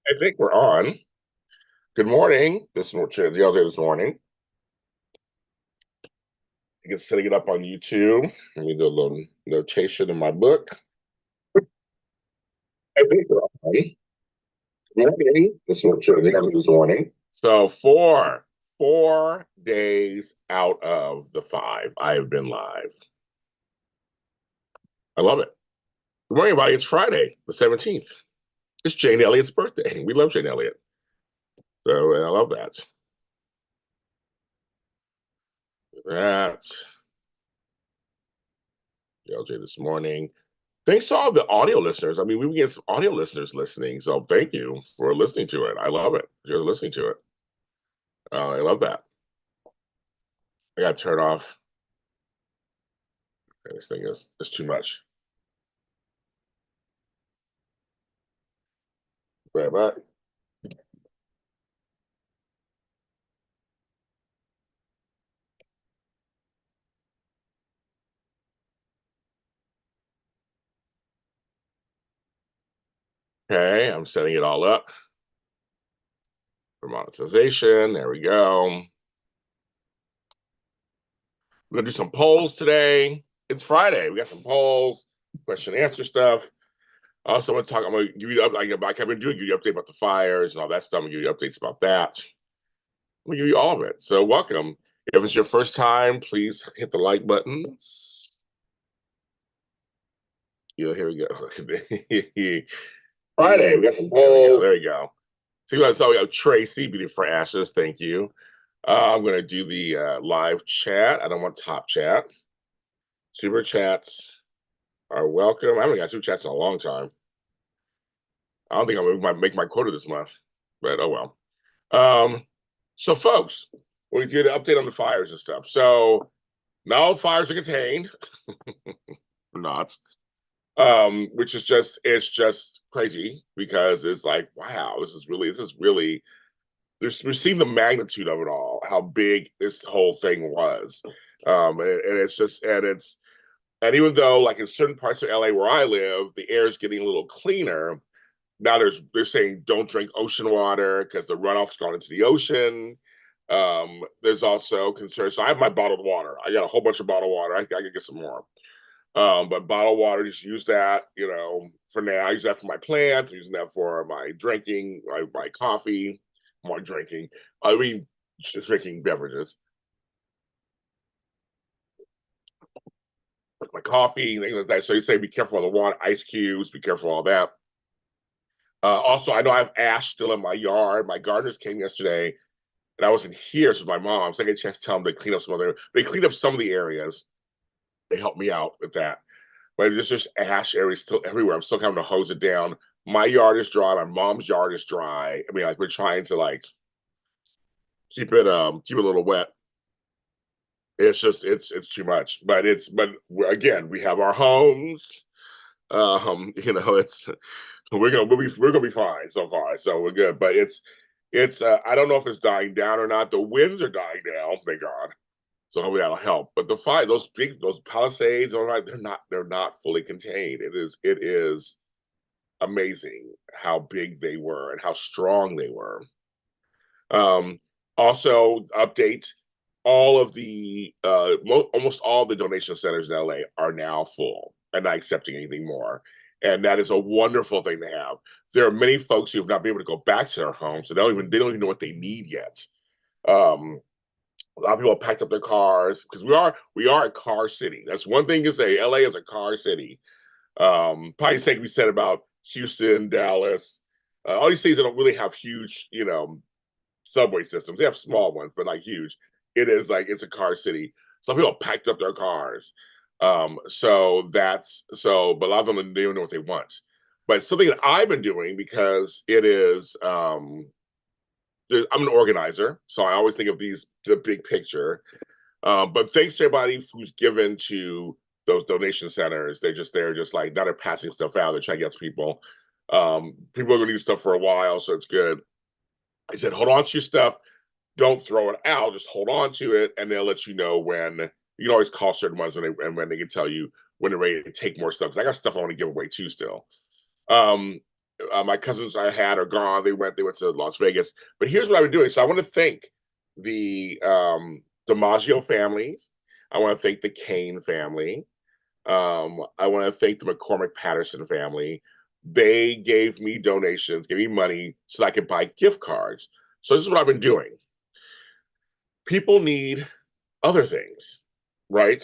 I think we're on. Good morning. This is JLJ this morning. I get setting it up on YouTube. Let me do a little notation in my book. I think we're on. Good morning. This is JLJ this morning. So four days out of the five, I have been live. I love it. Good morning, everybody. It's Friday, the 17th. It's Jane Elliott's birthday. We love Jane Elliott. So I love that. That's JLJ this morning. Thanks to all the audio listeners. I mean, we get some audio listeners listening, so thank you for listening to it. I love it. You're listening to it. I love that. I got to turn off. This thing is too much. Right. Okay, I'm setting it all up for monetization. There we go. We're gonna do some polls today. It's Friday. We got some polls, question and answer stuff. Also, I'm gonna give you like I've been doing, give you an update about the fires and all that stuff. I'm gonna give you updates about that. I'm gonna give you all of it. So welcome. If it's your first time, please hit the like button. Here we go. Friday, we got some polls. There you go. So you saw we have Tracy, Beauty for Ashes. Thank you. I'm going to do the live chat. I don't want top chat. Super chats are welcome. I haven't got super chats in a long time. I don't think I'm going to make my quota this month, but oh well. So, folks, we're going to update on the fires and stuff. So, not all fires are contained. Not. Which is it's just crazy because it's like, wow, this is really we're seeing the magnitude of it all, how big this whole thing was. And it's just and even though like in certain parts of LA where I live, the air is getting a little cleaner. Now they're saying don't drink ocean water because the runoff's gone into the ocean. There's also concern. So I have my bottled water. I got a whole bunch of bottled water. I can get some more. But bottled water, just use that, for now. I use that for my plants. I'm using that for my drinking, my coffee, my drinking. I mean, just drinking beverages. My coffee, things like that. So you say be careful of the water, ice cubes, be careful of all that. Also, I know I have ash still in my yard. My gardeners came yesterday, and I wasn't here, so my mom. So I get a chance to tell them to clean up some other. They cleaned up some of the areas. They helped me out with that. But there's just ash areas still everywhere. I'm still having to hose it down. My yard is dry. My mom's yard is dry. I mean, like we're trying to like keep it a little wet. It's just it's too much. But again, we have our homes. It's we're gonna be fine so far. So we're good. But it's I don't know if it's dying down or not. The winds are dying down, thank God. So hopefully that'll help. But the fire, those palisades, all right, they're not fully contained. It is amazing how big they were and how strong they were. Um, Also, update all of the almost all the donation centers in LA are now full and not accepting anything more. And that is a wonderful thing to have. There are many folks who have not been able to go back to their homes, so they don't even know what they need yet. Um, a lot of people have packed up their cars because we are a car city. That's one thing to say. LA is a car city. Probably same we said about Houston, Dallas. All these cities that don't really have huge, subway systems. They have small ones, but not huge. It is like it's a car city. Some people packed up their cars. But a lot of them they don't know what they want. But something that I've been doing because it is I'm an organizer, so I always think of the big picture. But thanks to everybody who's given to those donation centers. They're just like now they're passing stuff out. They're trying to get to people. People are gonna need stuff for a while, so it's good. I said, hold on to your stuff. Don't throw it out. Just hold on to it, and they'll let you know when. You can always call certain ones when they can tell you when they're ready to take more stuff. Because I got stuff I want to give away too still. Um, My cousins I had are gone. They went to Las Vegas. But here's what I've been doing. So I want to thank the DiMaggio families. I want to thank the Kane family. I want to thank the McCormick Patterson family. They gave me donations, gave me money so that I could buy gift cards. So this is what I've been doing. People need other things, right?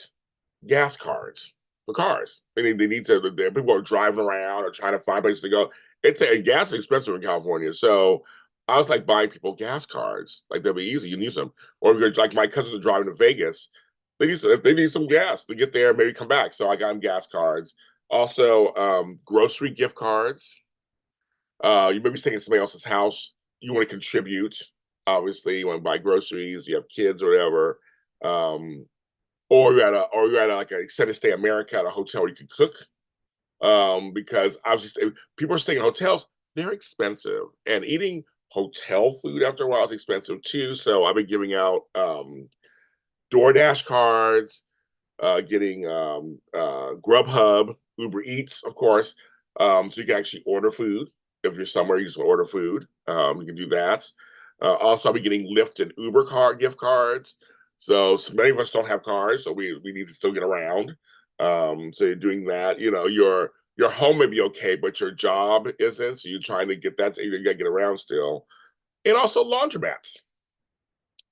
Gas cards for cars. They need to. People are driving around or trying to find places to go. Gas is expensive in California, so I was like buying people gas cards. Like they'll be easy. You can use them. Or if you're like my cousins are driving to Vegas, if they need some gas to get there, maybe come back. So I got them gas cards. Also, grocery gift cards. You may be staying at somebody else's house. You want to contribute. Obviously, you want to buy groceries. You have kids or whatever. Um, or you're at like a extended stay America at a hotel where you can cook. Because obviously people are staying in hotels, they're expensive. And eating hotel food after a while is expensive too. So I've been giving out DoorDash cards, getting Grubhub, Uber Eats, of course. So you can actually order food. If you're somewhere, you just order food. You can do that. Also, I'll be getting Lyft and Uber card gift cards. So many of us don't have cars, so we need to still get around. So you're doing that. You know, your home may be okay, but your job isn't. So you're trying to get that. You gotta get around still, and also laundromats.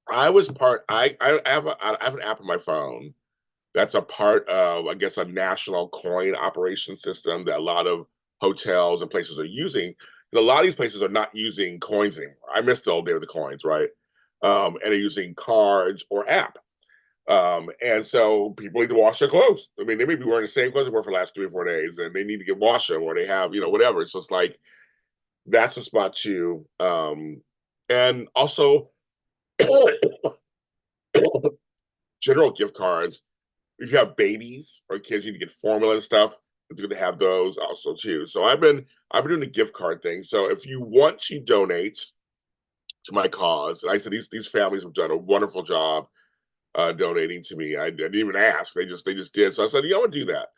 I have an app on my phone that's a part of, I guess, a national coin operation system that a lot of hotels and places are using. A lot of these places are not using coins anymore. I missed the old day with the coins, right? And they're using cards or app. And so people need to wash their clothes. I mean, they may be wearing the same clothes they wore for the last 3 or 4 days, and they need to get washed them, or they have, whatever. So it's like that's a spot too. And also general gift cards. If you have babies or kids, you need to get formula and stuff. It's good to have those also too. So I've been doing the gift card thing. So if you want to donate to my cause, and I said these families have done a wonderful job donating to me. I didn't even ask; they just did. So I said, yeah, I want to do that.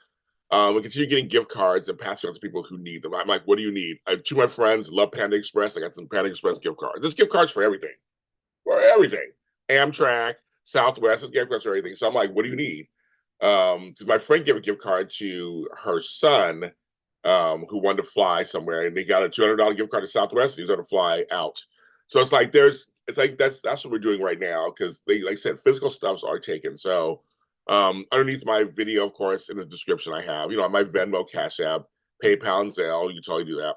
We continue getting gift cards and passing out to people who need them. I'm like, what do you need? I have two of my friends love Panda Express. I got some Panda Express gift cards. There's gift cards for everything, for everything. Amtrak, Southwest, there's gift cards for everything. So I'm like, what do you need? Because my friend gave a gift card to her son, who wanted to fly somewhere, and they got a $200 gift card to Southwest. And he was going to fly out. So it's like that's what we're doing right now because they, like I said, physical stuffs are taken. So underneath my video, of course, in the description, I have my Venmo, Cash App, PayPal, and Zelle. You can totally do that.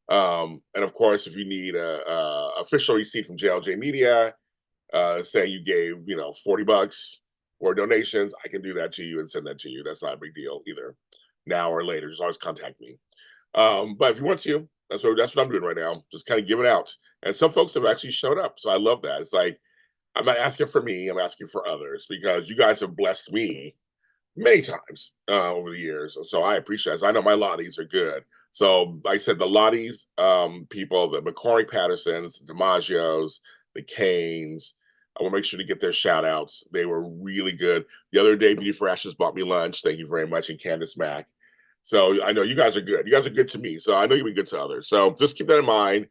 And of course, if you need a official receipt from JLJ Media, saying you gave, $40 or donations, I can do that to you and send that to you. That's not a big deal either. Now or later, just always contact me. But if you want to, that's what I'm doing right now. Just kind of giving out. And some folks have actually showed up. So I love that. It's like I'm not asking for me, I'm asking for others because you guys have blessed me many times over the years. So I appreciate it. So I know my Lotties are good. So like I said, the Lotties, people, the McCormick Pattersons, the DiMaggios, the Canes, I will make sure to get their shout outs. They were really good. The other day, Beauty for Ashes bought me lunch. Thank you very much. And Candace Mack. So I know you guys are good. You guys are good to me. So I know you'll be good to others. So just keep that in mind.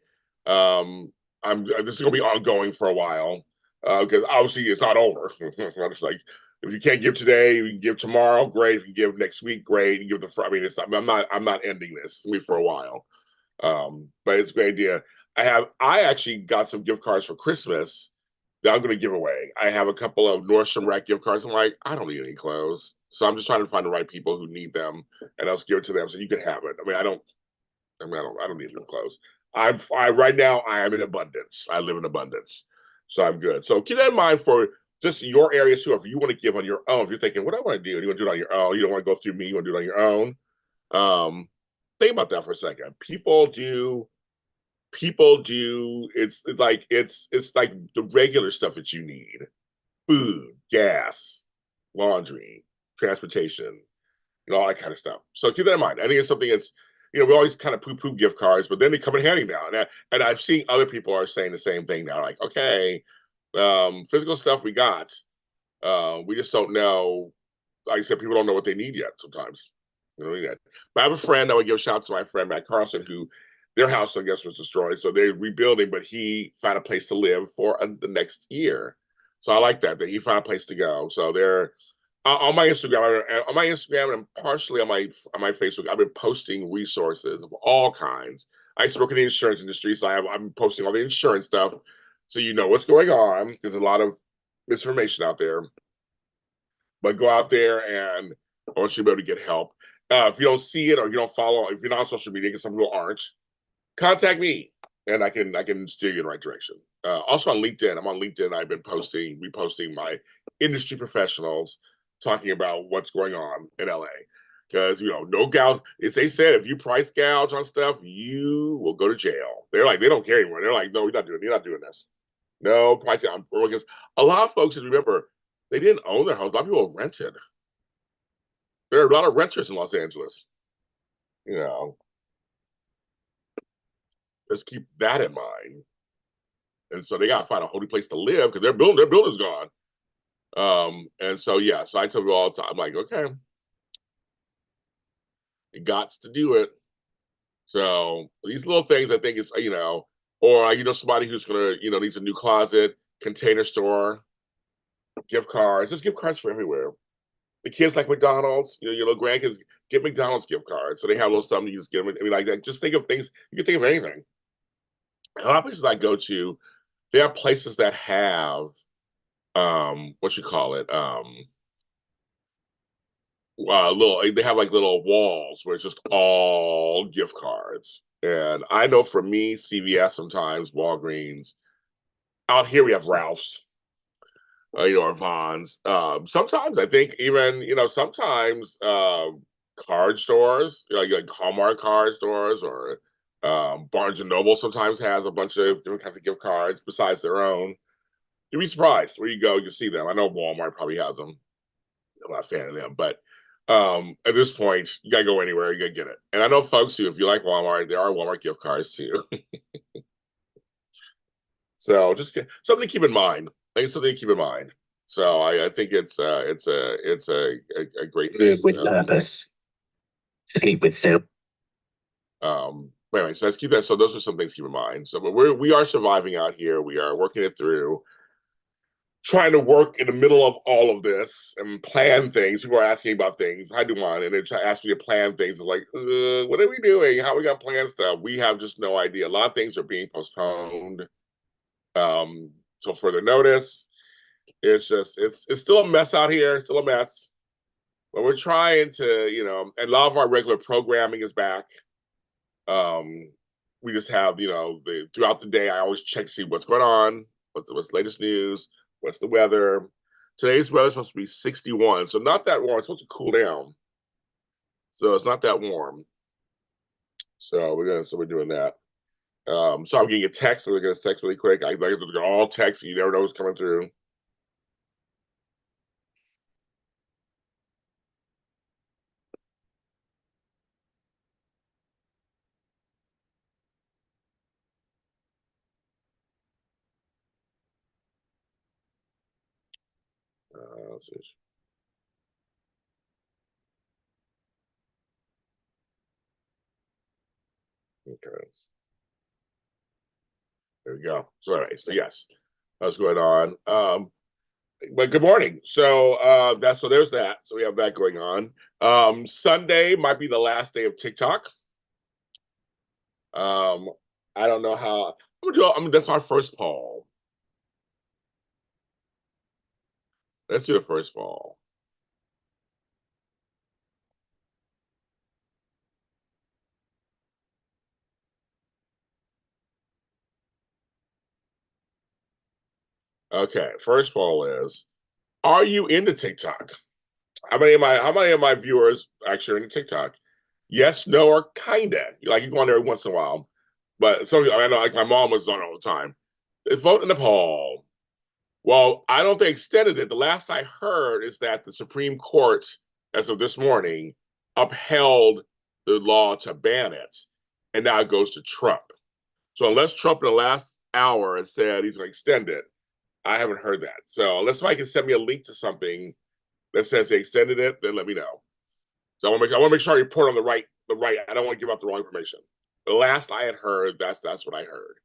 Um, this is gonna be ongoing for a while because obviously it's not over. It's like if you can't give today, you can give tomorrow. Great. If you give next week, great. You give I mean, I'm not ending this. It's gonna be for a while. But it's a great idea. I actually got some gift cards for Christmas that I'm gonna give away. I have a couple of Nordstrom Rack gift cards. I'm like, I don't need any clothes. So I'm just trying to find the right people who need them and I'll just give it to them so you can have it. I don't need new clothes. Right now I am in abundance. I live in abundance. So I'm good. So keep that in mind for just your area too. If you want to give on your own, if you're thinking, what do I want to do? You want to do it on your own. You don't want to go through me. You want to do it on your own. Think about that for a second. People do. It's like the regular stuff that you need: food, gas, laundry, transportation, all that kind of stuff. So keep that in mind. I think it's something that's, we always kind of poo-poo gift cards, but then they come in handy now. And I've seen other people are saying the same thing now. Like, okay, physical stuff we got. We just don't know. Like I said, people don't know what they need yet sometimes. You know that. But I have a friend, I would give a shout out to my friend Matt Carlson, who their house, I guess, was destroyed, so they're rebuilding. But he found a place to live for the next year, so I like that he found a place to go. So they're on my Instagram, and partially on my Facebook. I've been posting resources of all kinds. I used to work in the insurance industry, so I'm posting all the insurance stuff, so you know what's going on. There's a lot of misinformation out there, but go out there and I want you to be able to get help. If you don't see it or you don't follow, if you're not on social media, because some people aren't, contact me and I can steer you in the right direction. Also on LinkedIn, I'm on LinkedIn. I've been reposting my industry professionals talking about what's going on in LA. Because no gouge. As they said, if you price gouge on stuff, you will go to jail. They're like, they don't care anymore. They're like, no, you're not doing this. No pricing on, because a lot of folks, remember, they didn't own their homes. A lot of people rented. There are a lot of renters in Los Angeles. You know, just keep that in mind. And so they got to find a holy place to live because their building's gone. And so so I tell people all the time, I'm like, okay, you got to do it. So these little things, I think it's or somebody who's gonna needs a new closet, Container Store, gift cards. There's gift cards for everywhere. The kids like McDonald's. Your little grandkids get McDonald's gift cards, so they have a little something you just get them. I mean, like that. Just think of things. You can think of anything. A lot of places I go to, there are places that have what you call it little, they have like little walls where it's just all gift cards. And I know for me, CVS sometimes, Walgreens. Out here we have Ralph's, or Vons. Sometimes I think even sometimes card stores, like Hallmark card stores, or Barnes and Noble sometimes has a bunch of different kinds of gift cards besides their own. You'd be surprised where you go, you see them. I know Walmart probably has them. I'm not a fan of them, but at this point, you gotta go anywhere, you gotta get it. And I know folks who, if you like Walmart, there are Walmart gift cards too. So just something to keep in mind. I think something to keep in mind. So I think it's a great thing. With purpose. Sleep with self. Anyway, so let's keep that. So those are some things to keep in mind. So, but we are surviving out here. We are working it through, trying to work in the middle of all of this and plan things. People are asking about things. I do one, and they try to ask me to plan things. It's like, what are we doing? How are we gonna plan stuff? We have just no idea. A lot of things are being postponed till further notice. It's just it's still a mess out here. It's still a mess, but we're trying to and a lot of our regular programming is back. We just have throughout the day. I always check to see what's going on, what's the latest news, what's the weather. Today's weather is supposed to be 61, so not that warm. It's supposed to cool down, so it's not that warm. So we're doing that. So I'm getting a text. We're gonna text really quick. I like to all text. You never know what's coming through. Let's see. Okay. There we go. So anyway, so yes, that's going on. But good morning. So there's that. So we have that going on. Sunday might be the last day of TikTok. I don't know how I'm gonna do. That's our first poll. Let's do the first poll. Okay, first poll is: are you into TikTok? How many of my viewers actually are into TikTok? Yes, no, or kinda. You go on there once in a while, but I know, like my mom was on all the time. Vote in the poll. Well, I don't think they extended it. The last I heard is that the Supreme Court, as of this morning, upheld the law to ban it, and now it goes to Trump. So unless Trump in the last hour has said he's going to extend it, I haven't heard that. So unless somebody can send me a link to something that says they extended it, then let me know. So I want to make sure I report on the right. I don't want to give out the wrong information. The last I had heard, that's what I heard.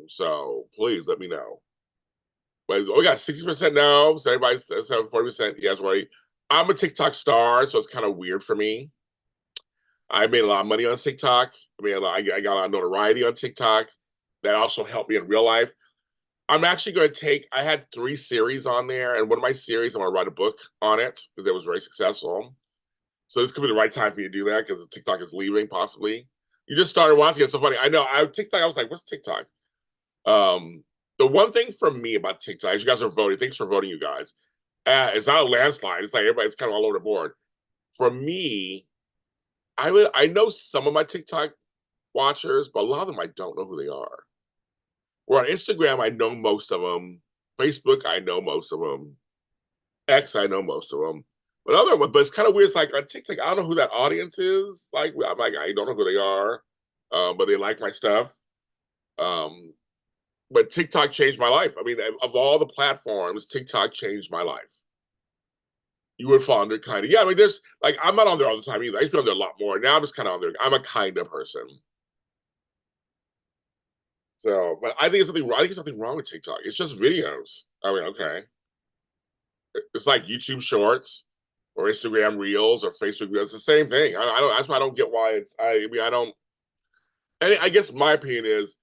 So please let me know. But we got 60% no, so everybody says 40% yes, right. I'm a TikTok star, so it's kind of weird for me. I made a lot of money on TikTok. I mean, I got a lot of notoriety on TikTok. That also helped me in real life. I'm actually going to take. I had 3 series on there, and one of my series, I'm going to write a book on it because it was very successful. So this could be the right time for you to do that because TikTok is leaving, possibly. You just started watching it. It's so funny. I know. TikTok. I was like, "What's TikTok?" Um, the one thing for me about TikTok, as you guys are voting, thanks for voting, you guys. It's not a landslide. It's like everybody's kind of all over the board. For me, I know some of my TikTok watchers, but a lot of them I don't know who they are. Or on Instagram, I know most of them. Facebook, I know most of them. X, I know most of them. But it's kind of weird. It's like on TikTok, I don't know who that audience is. Like, I'm like, I don't know who they are, but they like my stuff. Um, but TikTok changed my life. I mean, of all the platforms, TikTok changed my life. You would fall under kind of, yeah. I mean, there's like, I'm not on there all the time either. I used to be on there a lot more. Now I'm just kind of on there. I'm a kind of person. So, but I think it's something. I think there's something wrong with TikTok. It's just videos. I mean, okay, it's like YouTube Shorts or Instagram Reels or Facebook Reels. It's the same thing. I don't. That's why I don't get why it's. I mean, I don't. And I guess my opinion is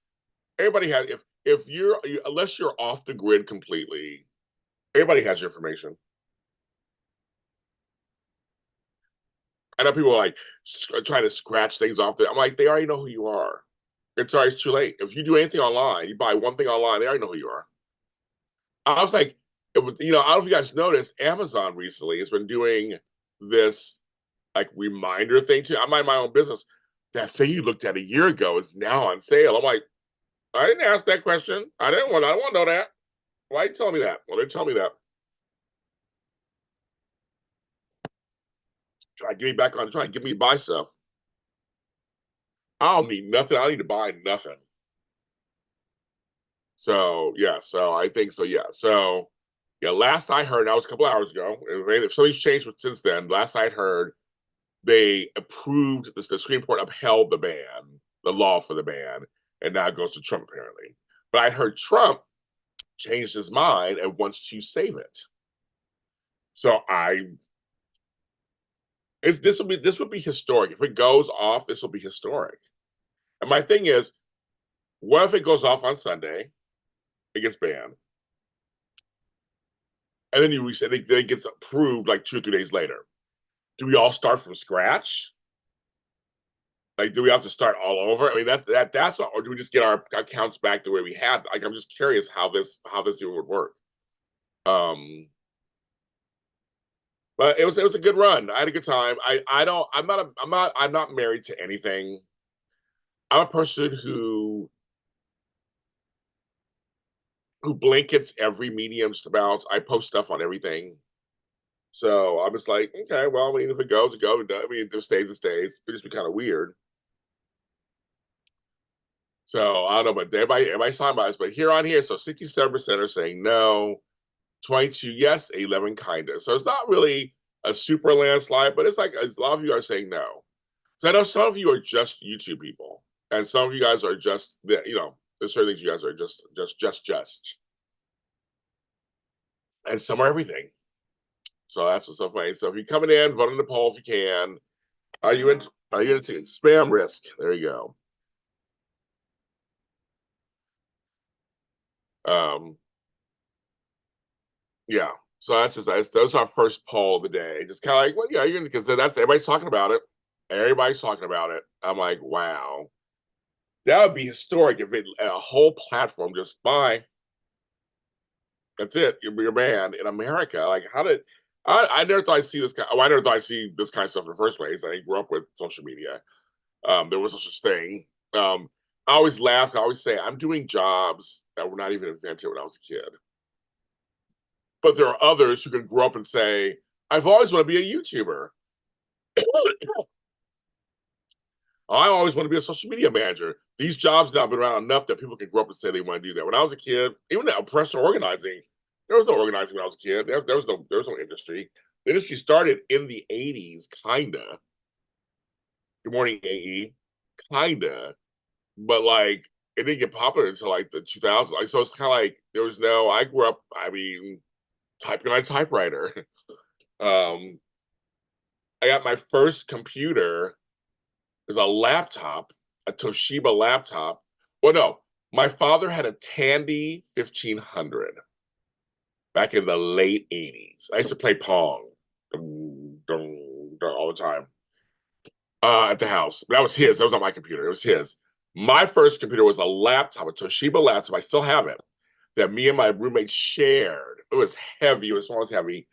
everybody has. If you're unless you're off the grid completely, everybody has your information. I know people are like trying to scratch things off there. I'm like, they already know who you are. It's too late. If you do anything online, you buy one thing online, they already know who you are. I was like, it was, I don't know if you guys noticed, Amazon recently has been doing this like reminder thing too. I mind my own business. That thing you looked at a year ago is now on sale. I'm like, I didn't ask that question. I don't want to know that. Why you tell me that? Well, they tell me that. Try to get me back on, try to get me to buy stuff. I don't need nothing. I don't need to buy nothing. So yeah, so I think so. Yeah, so yeah. Last I heard, that was a couple hours ago. If something's changed since then, last I heard, they approved this. The Supreme Court upheld the ban, the law for the ban, and now it goes to Trump apparently. But I heard Trump changed his mind and wants to save it. So this would be historic if it goes off. This will be historic. And my thing is, what if it goes off on Sunday? It gets banned, and then you reset. It gets approved like 2 or 3 days later. Do we all start from scratch? Like, do we have to start all over? I mean, that's what, or do we just get our accounts back the way we had? Like, I'm just curious how this even would work. Um, but it was a good run. I had a good time. I'm not married to anything. I'm a person who blankets every medium about. I post stuff on everything. So I'm just like, okay, well, I mean, if it goes, it goes. I mean, if it stays, it stays. It'd just be kind of weird. So I don't know, but everybody signed by us. But here on here, so 67% are saying no, 22 yes, 11 kinda. So it's not really a super landslide, but it's like a lot of you are saying no. So I know some of you are just YouTube people, and some of you guys are just there's certain things you guys are just, and some are everything. So that's what's so funny. So if you're coming in, vote in the poll if you can. Are you into spam risk? There you go. Um, yeah. So that's our first poll of the day. Just kind of like, well, yeah, you're gonna consider that's everybody's talking about it. Everybody's talking about it. I'm like, wow, that would be historic if a whole platform just buy. That's it. You're banned in America. Like, how did I never thought I'd see this kind. Oh, I never thought I'd see this kind of stuff in the first place. I grew up with social media. There was such a thing. I always laugh. I always say I'm doing jobs that were not even invented when I was a kid. But there are others who can grow up and say, I've always wanted to be a YouTuber. I always want to be a social media manager. These jobs now have been around enough that people can grow up and say they want to do that. When I was a kid, even that oppressor organizing, there was no organizing when I was a kid. There was no industry. The industry started in the 80s, kinda. Good morning, AE. kinda, but like it didn't get popular until like the 2000s. Like, so it's kind of like there was no. I grew up. I mean, typing on a typewriter. um, I got my first computer. It was a laptop, a Toshiba laptop. Well, no, my father had a Tandy 1500 back in the late 80s. I used to play Pong all the time at the house. That was his. That was not my computer. It was his. My first computer was a laptop, a Toshiba laptop. I still have it. That me and my roommate shared. It was heavy. It was almost heavy.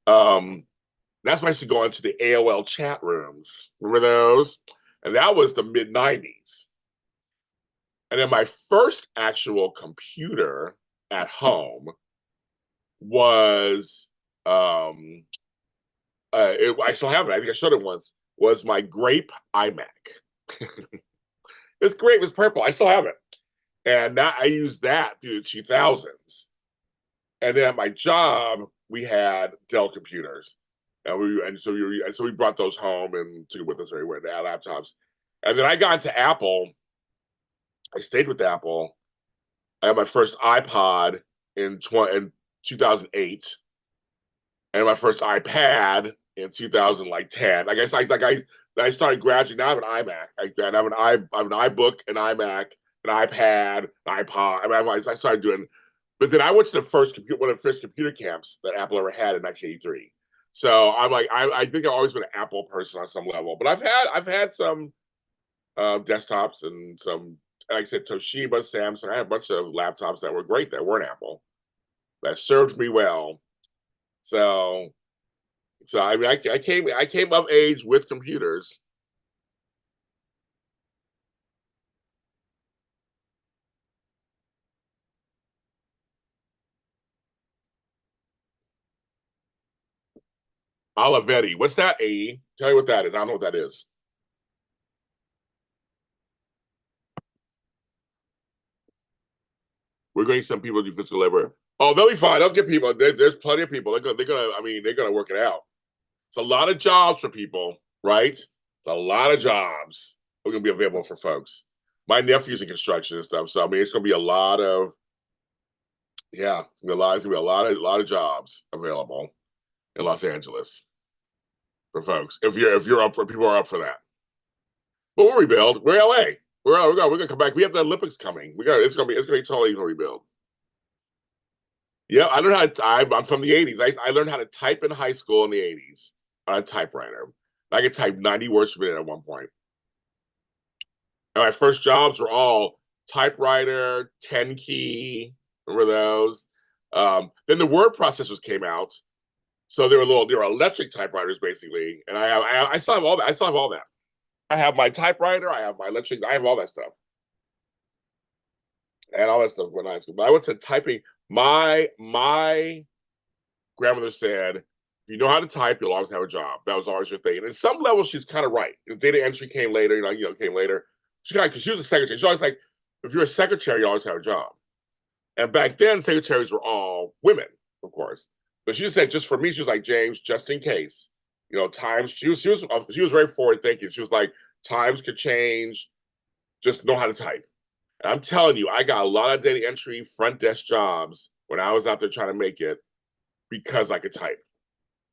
That's when I used to go into the AOL chat rooms. Remember those? And that was the mid 90s. And then my first actual computer at home was I still have it. I think I showed it once. Was my grape iMac. It's great. It was purple. I still have it, and I used that through the 2000s. And then at my job, we had Dell computers, and so we brought those home and took it with us everywhere. They had laptops, and then I got into Apple. I stayed with Apple. I had my first iPod in 2008, and my first iPad in 2010. I guess I started graduating. Now I have an iMac. I have an iBook, an iMac, an iPad, an iPod. I started doing, but then I went to one of the first computer camps that Apple ever had in 1983. So I'm like, I think I've always been an Apple person on some level. But I've had some desktops and some, like I said, Toshiba, Samsung. I had a bunch of laptops that were great that weren't Apple that served me well. So I mean, I came of age with computers. Olivetti, what's that? A? Tell me what that is. I don't know what that is. We're going to need some people to do physical labor. Oh, they'll be fine. They'll get people. There's plenty of people. I mean, they're gonna work it out. It's a lot of jobs for people, right? It's a lot of jobs are gonna be available for folks. My nephew's in construction and stuff, so I mean, it's gonna be a lot of, yeah, it's gonna be a lot of jobs available in Los Angeles for folks. If you're up for, people are up for that. But we'll rebuild. We're LA. We're gonna come back. We have the Olympics coming. It's gonna be totally gonna rebuild. Yeah, I learned how to. I'm from the '80s. I learned how to type in high school in the '80s on a typewriter. I could type 90 words per minute at one point. And my first jobs were all typewriter, 10 key. Remember those? Then the word processors came out, so they were electric typewriters basically. And I still have all that. I still have all that. I have my typewriter. I have my electric. I have all that stuff. And all that stuff when I high school. But I went to typing. My grandmother said, "If you know how to type, you'll always have a job." That was always her thing. And at some level, she's kind of right. The data entry came later. Came later. Because she was a secretary. She's always like, if you're a secretary, you always have a job. And back then, secretaries were all women, of course. But she said, just for me, she was like, James, just in case, times. She was very forward thinking. She was like, times could change. Just know how to type. And I'm telling you, I got a lot of data entry front desk jobs when I was out there trying to make it because I could type.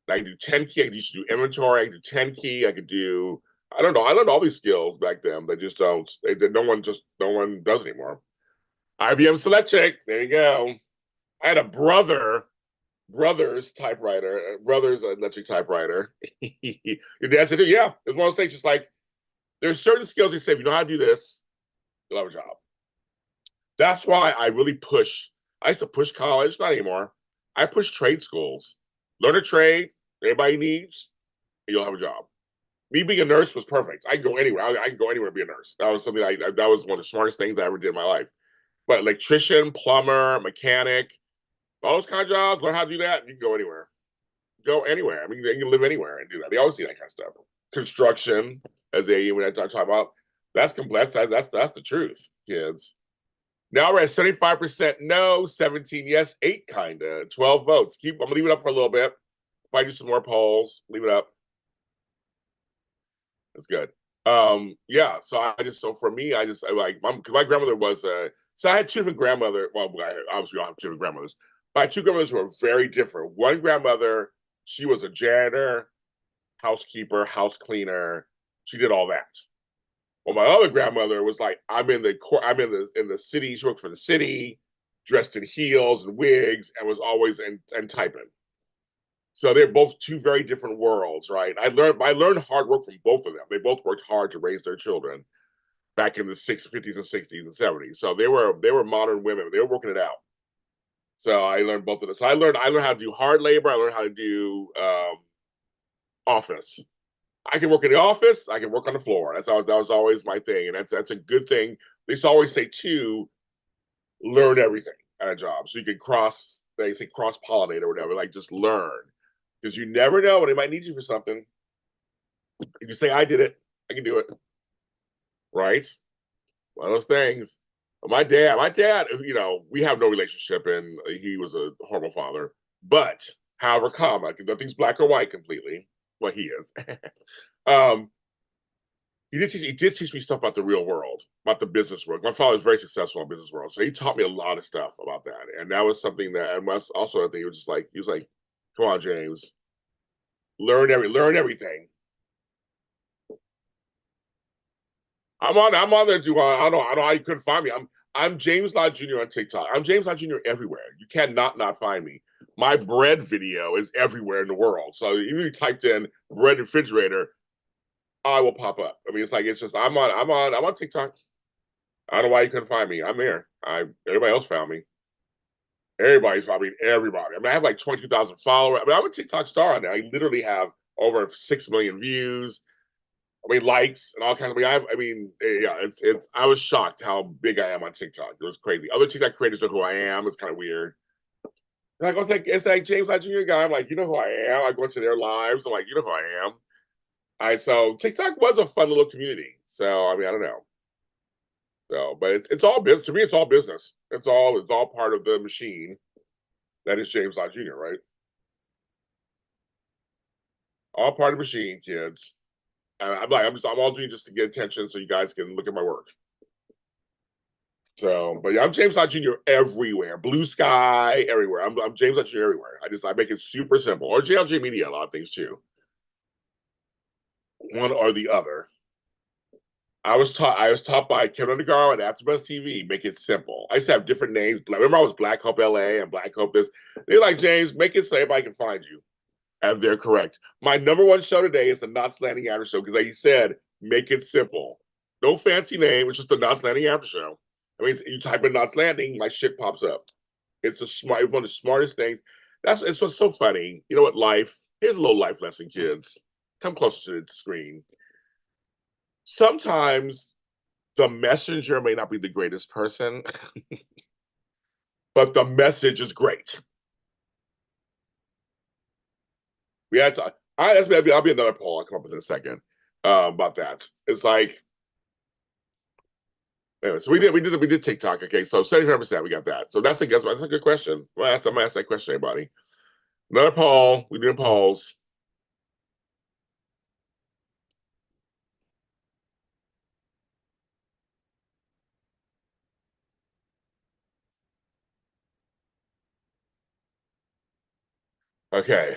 I could do 10 key, I could do inventory, I could do 10 key, I could do, I don't know, I learned all these skills back then. They just don't, no one does anymore. IBM Select Check, there you go. I had a brother's typewriter, brother's electric typewriter. Your dad said, yeah, it's one of those things, just like, there's certain skills they say, if you know how to do this, you'll have a job. That's why I really push. I used to push college, not anymore. I push trade schools. Learn a trade everybody needs, and you'll have a job. Me being a nurse was perfect. I can go anywhere. I can go anywhere and be a nurse. That was something that was one of the smartest things I ever did in my life. But electrician, plumber, mechanic, all those kind of jobs, learn how to do that, you can go anywhere. Go anywhere. I mean, you can live anywhere and do that. They always see that kind of stuff. Construction, as when I talk about, that's complex. That's the truth, kids. Now we're at 75% no, 17 yes, 8 kinda, 12 votes. I'm gonna leave it up for a little bit. If I do some more polls, leave it up. That's good. Yeah, so for me, I like my grandmother was so I had two different grandmother. Well, obviously, I have two different grandmothers. My two grandmothers were very different. One grandmother, she was a janitor, housekeeper, house cleaner. She did all that. Well, my other grandmother was like, I'm in the city. She worked for the city, dressed in heels and wigs, and was always and typing. So they're both two very different worlds, right? I learned hard work from both of them. They both worked hard to raise their children back in the 50s and 60s and 70s. So they were modern women. They were working it out. So I learned both of this. So I learned how to do hard labor. I learned how to do office. I can work in the office. I can work on the floor. That was always my thing, and that's a good thing. They used to always say too, learn everything at a job, so you can they say cross pollinate or whatever. Like just learn, because you never know when they might need you for something. If you say I did it, I can do it. Right? One of those things. My dad, we have no relationship, and he was a horrible father. But however, because nothing's black or white completely. Well, he is. um, he did teach me stuff about the real world, about the business world. My father was very successful in the business world, so he taught me a lot of stuff about that. And that was something that, and also I think he was like, "Come on, James, learn everything." I'm on there too. I don't know how you couldn't find me. I'm James Lott Jr. on TikTok. I'm James Lott Jr. everywhere. You cannot not find me. My bread video is everywhere in the world. So even if you typed in bread refrigerator, I will pop up. I mean, it's just I'm on TikTok. I don't know why you couldn't find me. I'm there. Everybody else found me. Everybody's found me. Everybody. I mean, I have like 22,000 followers. I mean, I'm a TikTok star now. I literally have over 6 million views. I mean, likes and all kinds of. Yeah, it's. I was shocked how big I am on TikTok. It was crazy. Other TikTok creators know who I am. It's kind of weird. Like it's like James Lott Jr. guy. I'm like, you know who I am. I go into their lives. I'm like, you know who I am. So TikTok was a fun little community. So I mean, I don't know. So, but it's all business to me. It's all business. It's all part of the machine that is James Lott Jr. Right? All part of the machine, kids. And I'm all doing just to get attention so you guys can look at my work. So, but yeah, I'm James Lott Jr. everywhere. Blue Sky, everywhere. I'm James Lott Jr. everywhere. I make it super simple. Or JLJ Media, a lot of things too. One or the other. I was taught by Kevin Undergaro at AfterBuzz TV. Make it simple. I used to have different names. Remember, I was Black Hope LA and Black Hope this. They're like, James, make it so everybody can find you. And they're correct. My number one show today is the Knots Landing After Show because, like you said, make it simple. No fancy name. It's just the Knots Landing After Show. I mean, you type in Knots Landing, my shit pops up. It's one of the smartest things. It's what's so funny. You know what? Here's a little life lesson, kids. Come closer to the screen. Sometimes the messenger may not be the greatest person, but the message is great. We had to. I'll be another poll. I'll come up with in a second about that. It's like anyway. So we did TikTok. Okay, so 75% we got that. So that's a guess. That's a good question. I'm gonna ask that question, everybody. Another poll. We doing polls. Okay.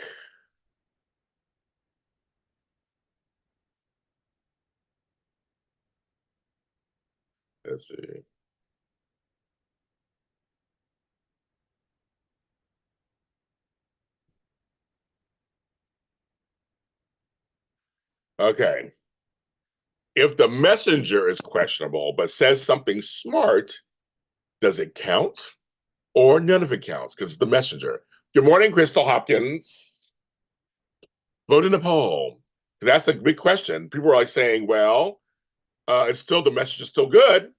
Let's see. Okay. If the messenger is questionable but says something smart, does it count? Or none of it counts because it's the messenger. Good morning, Crystal Hopkins. Vote in the poll. That's a big question. People are like saying, well, it's still the message is still good.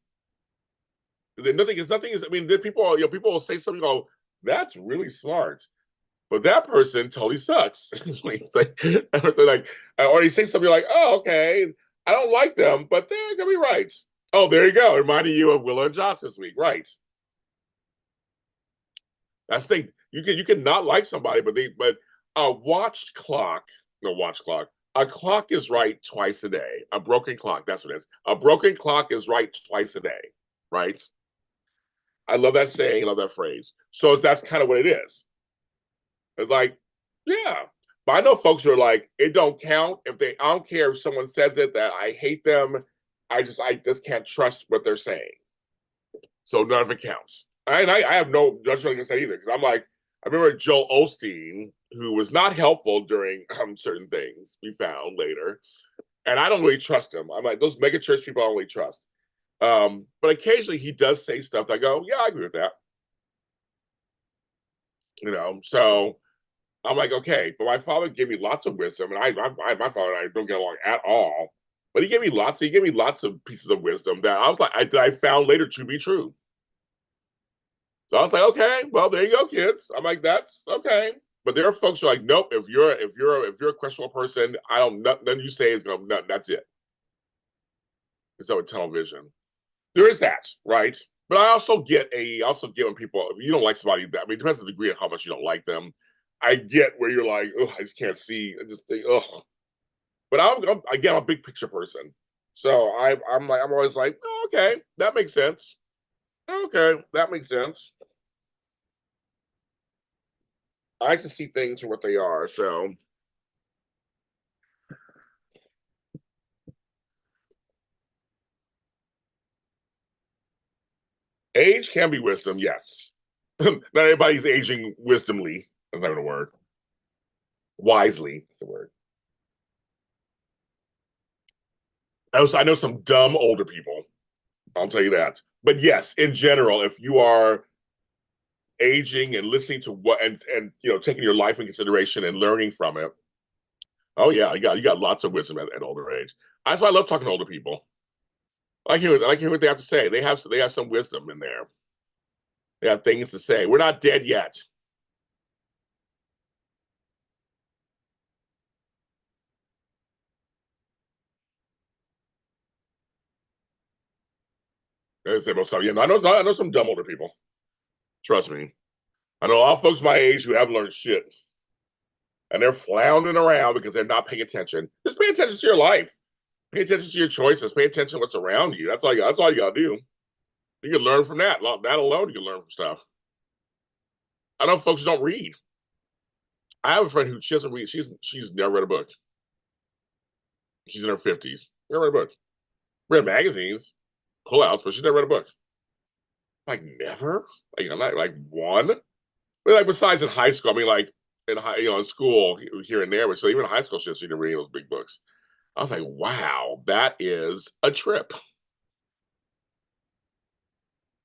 Nothing is. I mean, people will say something. Go, that's really smart, but that person totally sucks. It's like, or you say something like, oh, okay, I don't like them, but they're gonna be right. Oh, there you go. Reminding you of Willow and Josh this week, right? That's the thing. You can not like somebody, but a watched clock, no watch clock, A clock is right twice a day. A broken clock, that's what it is. A broken clock is right twice a day, right? I love that saying, I love that phrase. So that's kind of what it is. It's like, yeah. But I know folks who are like, it don't count. I don't care if someone says it, that I hate them. I just can't trust what they're saying. So none of it counts. And I have no judgment against that either. Because I'm like, I remember Joel Osteen, who was not helpful during certain things we found later. And I don't really trust him. I'm like, those mega church people I don't really trust. But occasionally he does say stuff that I go, yeah, I agree with that. So I'm like, okay, but my father gave me lots of wisdom, and my father and I don't get along at all. But he gave me lots of pieces of wisdom that I was like, I found later to be true. So I was like, okay, well, there you go, kids. I'm like, that's okay. But there are folks who are like, nope. If you're a questionable person, I don't nothing you say is gonna that's it. It's over tunnel vision. There is that, right? But I also get when people, if you don't like somebody, that it depends on the degree of how much you don't like them. I get where you're like, oh, I just can't see. I just think, oh. But I'm a big picture person, so I'm always like, oh, okay, that makes sense. Okay, that makes sense. I like to see things for what they are. So age can be wisdom, yes. Not everybody's aging wisdomly. That's not even a word. Wisely is the word. I know some dumb older people. I'll tell you that. But yes, in general, if you are aging and listening to what and taking your life in consideration and learning from it, oh yeah, you got lots of wisdom at older age. That's why I love talking to older people. I like hear what they have to say. They have some wisdom in there. They have things to say. We're not dead yet. They say most yeah, I know some dumb older people. Trust me. I know a lot of folks my age who haven't learned shit. And they're floundering around because they're not paying attention. Just pay attention to your life. Pay attention to your choices. Pay attention to what's around you. That's all you gotta do. You can learn from that. That alone, you can learn from stuff. I know folks don't read. I have a friend who she doesn't read. She's never read a book. She's in her 50s. Never read a book. Read magazines, pullouts, but she's never read a book. Like never? Like I'm not like one. But like besides in high school, I mean like in high, in school here and there, but so even in high school she didn't read those big books. I was like, wow, that is a trip.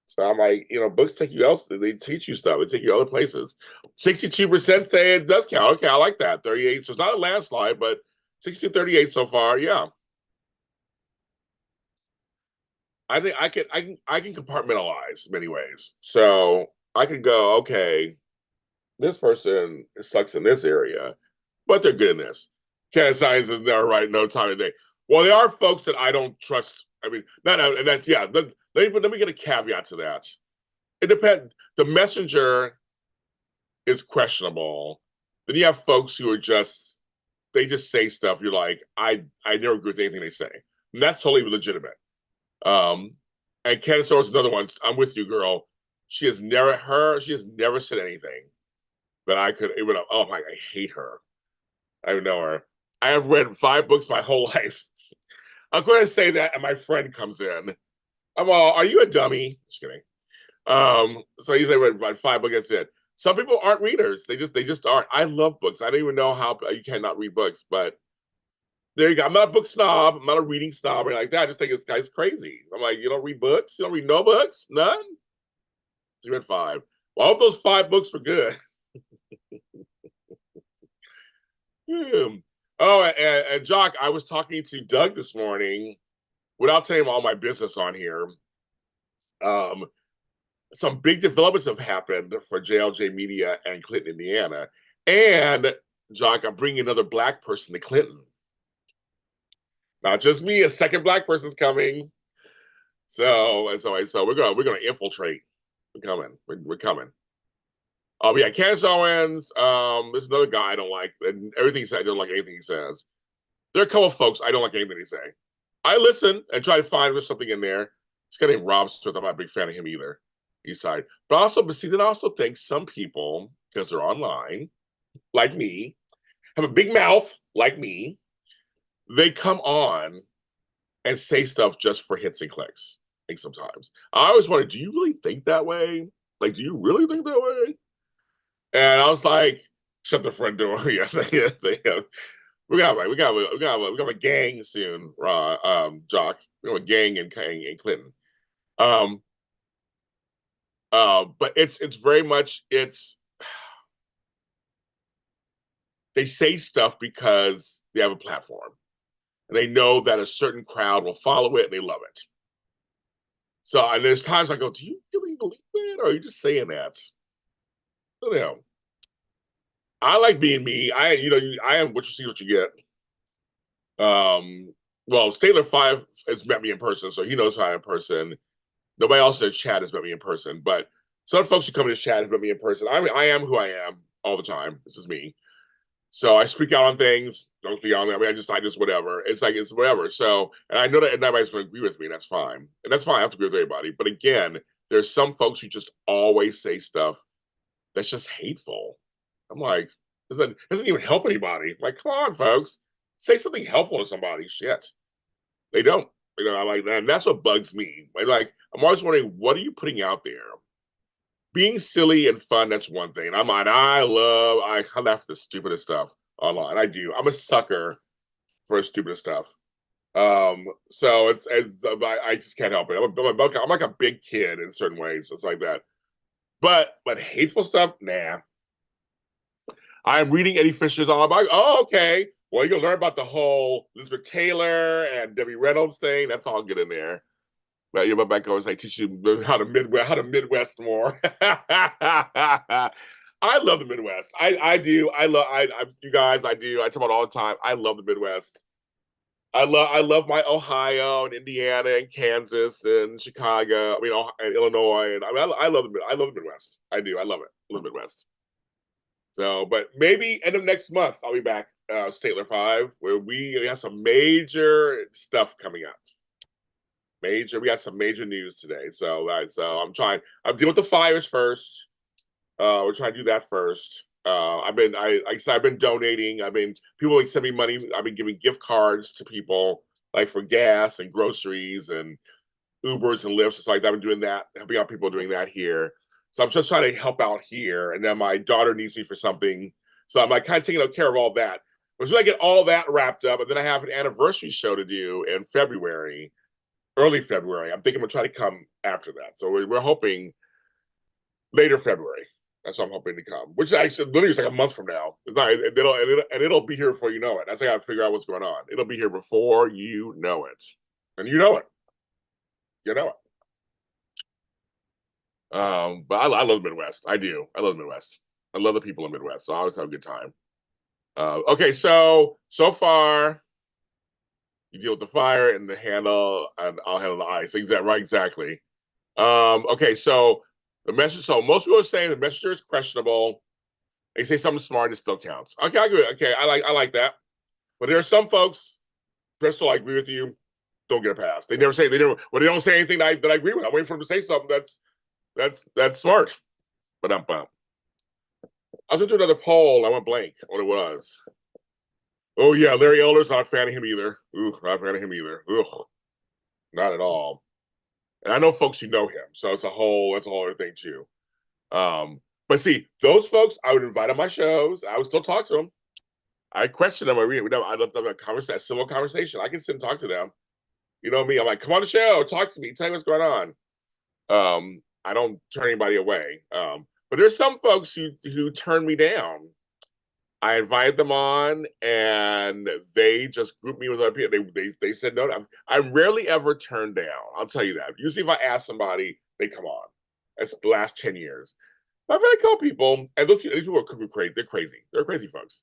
So I'm like, books take you else. They teach you stuff. They take you other places. 62% say it does count. Okay, I like that. 38. So it's not a landslide, but 62-38 so far. Yeah. I think I can compartmentalize many ways. So I can go, okay, this person sucks in this area, but they're good in this. Cat science is never right, no time of day. Well, there are folks that I don't trust. I mean, and that's yeah. Let me get a caveat to that. It depends. The messenger is questionable. Then you have folks who are they just say stuff. You're like, I never agree with anything they say. And that's totally legitimate. Um, and Candace is another one. I'm with you, girl. She has never said anything that I could even. Oh my, I hate her. I don't know her. I have read 5 books my whole life. I'm going to say that, and my friend comes in. I'm all, are you a dummy? Just kidding. So he's read 5 books. That's it. Some people aren't readers. They just aren't. I love books. I don't even know how you cannot read books, but there you go. I'm not a book snob. I'm not a reading snob or anything like that. I just think this guy's crazy. I'm like, you don't read books? You don't read no books? None? You read 5. Well, I hope those 5 books were good. Oh, and Jock, I was talking to Doug this morning without telling him all my business on here. Some big developments have happened for JLJ Media and Clinton, Indiana. And Jock, I'm bringing another Black person to Clinton. Not just me, a second Black person's coming. So we're gonna infiltrate. We're coming. Yeah, Candace Owens. There's another guy I don't like, and everything he said, I don't like anything he says. There are a couple of folks I don't like anything they say. I listen and try to find if there's something in there. This guy named Rob Smith, I'm not a big fan of him either. Eastside. But see, then I also think some people, because they're online, like me, have a big mouth, like me, they come on and say stuff just for hits and clicks. Like sometimes. I always wonder, do you really think that way? Like, do you really think that way? And I was like, shut the front door. Yes, yes, yes. We got a gang soon, Jock. We have a gang in Clinton. Um, but it's very much they say stuff because they have a platform and they know that a certain crowd will follow it and they love it. So and there's times I go, do you really believe that, or are you just saying that? I don't know. I like being me. I am what you see, what you get. Well, Statler 5 has met me in person, so he knows how I am in person. Nobody else in the chat has met me in person, but some folks who come in the chat have met me in person. I mean, I am who I am all the time. This is me. So I speak out on things. Don't speak out on them. I mean, I just whatever. It's like it's whatever. So, and I know that nobody's going to agree with me. And that's fine, and that's fine. I have to agree with everybody. But again, there's some folks who just always say stuff that's just hateful. I'm like, doesn't even help anybody. Like, come on, folks, say something helpful to somebody. Shit, they don't. I like that. And that's what bugs me. Like, I'm always wondering, what are you putting out there? Being silly and fun, that's one thing. I laugh at the stupidest stuff online. I do. I'm a sucker for the stupidest stuff. So I just can't help it. I'm like a big kid in certain ways. So it's like that. But hateful stuff, nah. I'm reading Eddie Fisher's on. I'm like, oh, okay. Well, you're gonna learn about the whole Elizabeth Taylor and Debbie Reynolds thing. That's all good in there. But yeah, my back goes, I teach you how to Midwest more. I love the Midwest. I do. You guys. I do. I talk about it all the time. I love the Midwest. I love my Ohio and Indiana and Kansas and Chicago. I mean, and Illinois, and I love the Midwest. I do. I love it. I love the Midwest. So, but maybe end of next month I'll be back, Statler 5, where we have some major stuff coming up. We got some major news today. So I'm dealing with the fires first. We're trying to do that first. Like I said, I've been donating. People like send me money. I've been giving gift cards to people like for gas and groceries and Ubers and Lyfts. It's like I've been doing that, helping out people doing that here. So I'm just trying to help out here. And then my daughter needs me for something. So I'm like kind of taking care of all that. But as I get all that wrapped up, and then I have an anniversary show to do in February, early February. I'm thinking I'm gonna try to come after that. So we're hoping later February. That's what I'm hoping to come, which actually literally is like a month from now. It's not, it'll be here before you know it. That's how I gotta figure out what's going on. It'll be here before you know it, and you know it. You know it. But I love the Midwest. I do. I love the Midwest. I love the people in the Midwest. So I always have a good time. Okay, so far you deal with the fire and the handle, and I'll handle the ice. Exactly. Okay, so the message. So most people are saying the messenger is questionable. They say something smart, it still counts. Okay, I agree. Okay, I like that. But there are some folks, Crystal, I agree with you. Don't get a pass. They don't say anything that I agree with. I'm waiting for them to say something that's smart. But I was going to do another poll. I went blank on what it was. Oh yeah, Larry Elder's not a fan of him either. Ooh, not a fan of him either. Ugh, not at all. And I know folks who know him, so that's a whole other thing too. But see, those folks I would invite on my shows. I would still talk to them. I question them. I let them have a civil conversation. I can sit and talk to them. You know me. I'm like, come on the show, talk to me, tell me what's going on. I don't turn anybody away. But there's some folks who turn me down. I invited them on, and they just grouped me with other people. They said no. I'm rarely ever turned down. I'll tell you that. Usually, if I ask somebody, they come on. That's the last 10 years. I've had a couple people, and these people are cuckoo crazy. They're crazy. They're crazy folks.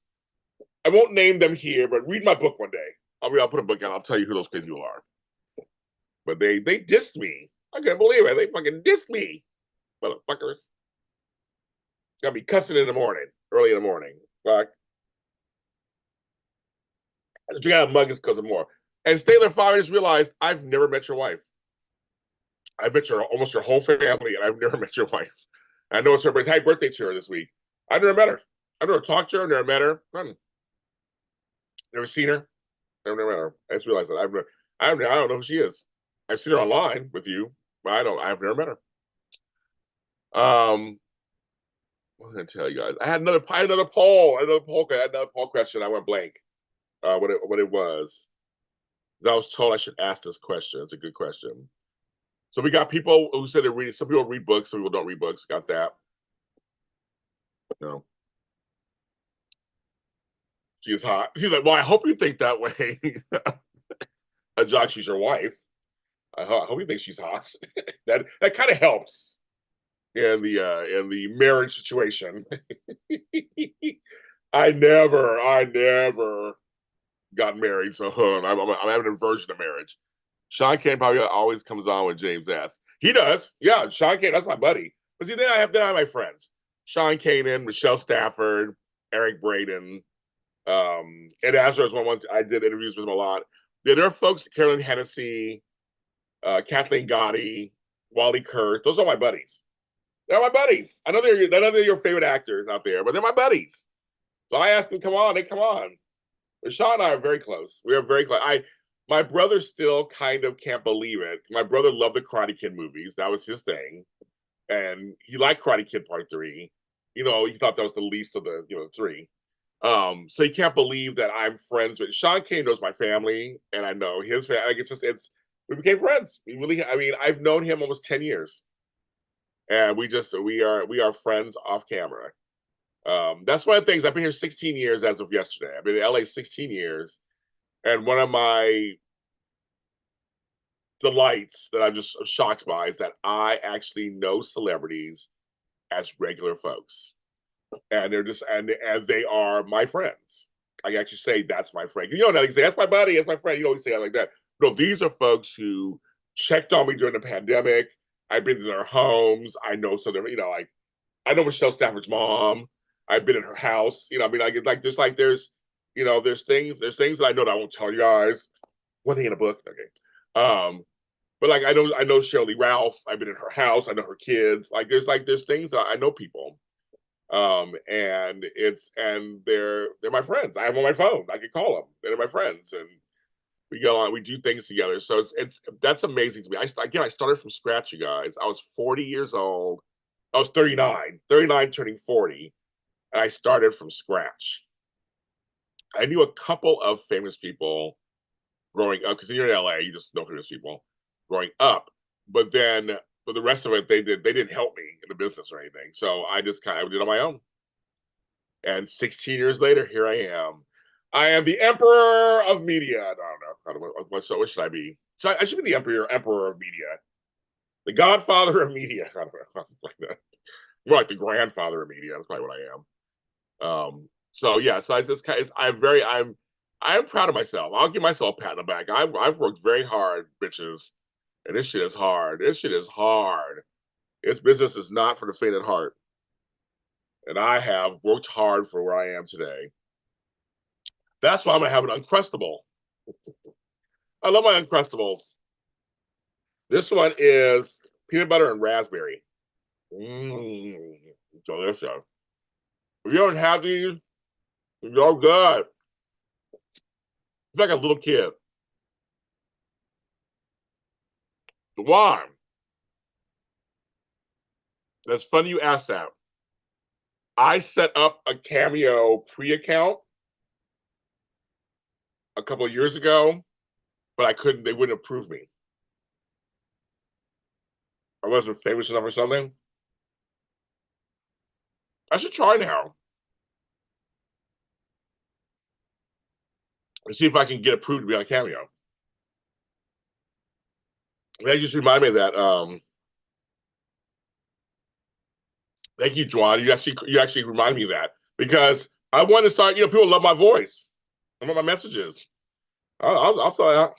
I won't name them here, but read my book one day. I'll put a book out. I'll tell you who those crazy people are. But they dissed me. I can't believe it. They fucking dissed me, motherfuckers. Got me cussing in the morning, early in the morning. Fuck. I drink out of a mug because of more. And staying there 5 minutes, realized I've never met your wife. I've met almost your whole family, and I've never met your wife. I know it's her birthday to her this week. I've never met her. I've never talked to her, never met her. Never seen her. Never met her. I just realized that I don't know who she is. I've seen her online with you, but I've never met her. What did I tell you guys? I had another poll question. I went blank. What it was. I was told I should ask this question. It's a good question. So we got people who said they read. Some people read books. Some people don't read books. Got that. No. She's hot. She's like, well, I hope you think that way. John, she's your wife. I hope you think she's hot. that kind of helps in the marriage situation. I never got married, so I'm having an aversion to marriage. Sean Kane probably always comes on when James asks. He does, yeah. Sean Kane, that's my buddy. But see, then I have my friends: Sean Kanan, Michelle Stafford, Eric Braden, Ed Asner is one. I did interviews with him a lot. There are folks: Carolyn Hennessy, Kathleen Gotti, Wally Kurth. Those are my buddies. They're my buddies. I know they're your favorite actors out there, but they're my buddies. So I asked them, come on, they come on. But Sean and I are very close. We are very close. My brother still kind of can't believe it. My brother loved the Karate Kid movies. That was his thing. And he liked Karate Kid Part 3. He thought that was the least of the, three. So he can't believe that I'm friends with Sean Kane. Knows my family, and I know his family. Like we became friends. I've known him almost 10 years. And we are friends off camera. That's one of the things. I've been here 16 years as of yesterday. I've been in LA 16 years. And one of my delights that I'm just shocked by is that I actually know celebrities as regular folks. And they're just, and they are my friends. I can actually say, that's my friend. You know, say, that's my buddy, that's my friend. You always say it like that. No, these are folks who checked on me during the pandemic. I've been to their homes. I know some of them, I know Michelle Stafford's mom. I've been in her house. There's things that I know that I won't tell you guys. One thing in a book, okay. But I know Shirley Ralph. I've been in her house. I know her kids. There's things that I know people. And they're my friends. I have them on my phone. I can call them. They're my friends, and we go on. We do things together. So that's amazing to me. I started from scratch, you guys. I was 40 years old. I was 39 turning 40. And I started from scratch. I knew a couple of famous people growing up, because you're in LA, you just know famous people growing up. But the rest of it, they didn't help me in the business or anything. So I just kind of did it on my own. And 16 years later, here I am. I am the emperor of media. I don't know. What should I be? So I should be the emperor of media. The godfather of media. I don't know. More like the grandfather of media. That's probably what I am. So I just I'm proud of myself. I'll give myself a pat on the back. I've worked very hard, bitches, and this shit is hard. This business is not for the faint of heart. And I have worked hard for where I am today. That's why I'm gonna have an Uncrustable. I love my Uncrustables. This one is peanut butter and raspberry. Delicious. If you don't have these, you're good. It's like a little kid. Why? That's funny you asked that. I set up a Cameo pre-account a couple of years ago, but I couldn't. They wouldn't approve me. I wasn't famous enough or something. I should try now and see if I can get approved to be on Cameo. That just reminded me of that. Thank you, Juan. You actually reminded me of that, because I want to start. People love my voice. I love my messages. I'll start out.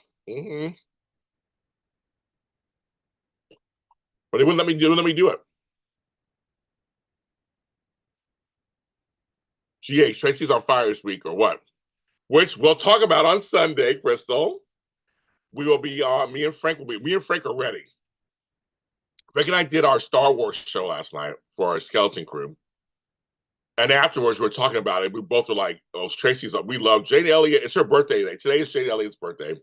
But they wouldn't let me do it. GH, Tracy's on fire this week, or what? which we'll talk about on Sunday, Crystal. We will be me and Frank are ready. Frank and I did our Star Wars show last night for our skeleton crew. And afterwards, we were talking about it. We both were like, "Oh, Tracy's up. We love Jade Elliott. It's her birthday today. Today is Jade Elliott's birthday."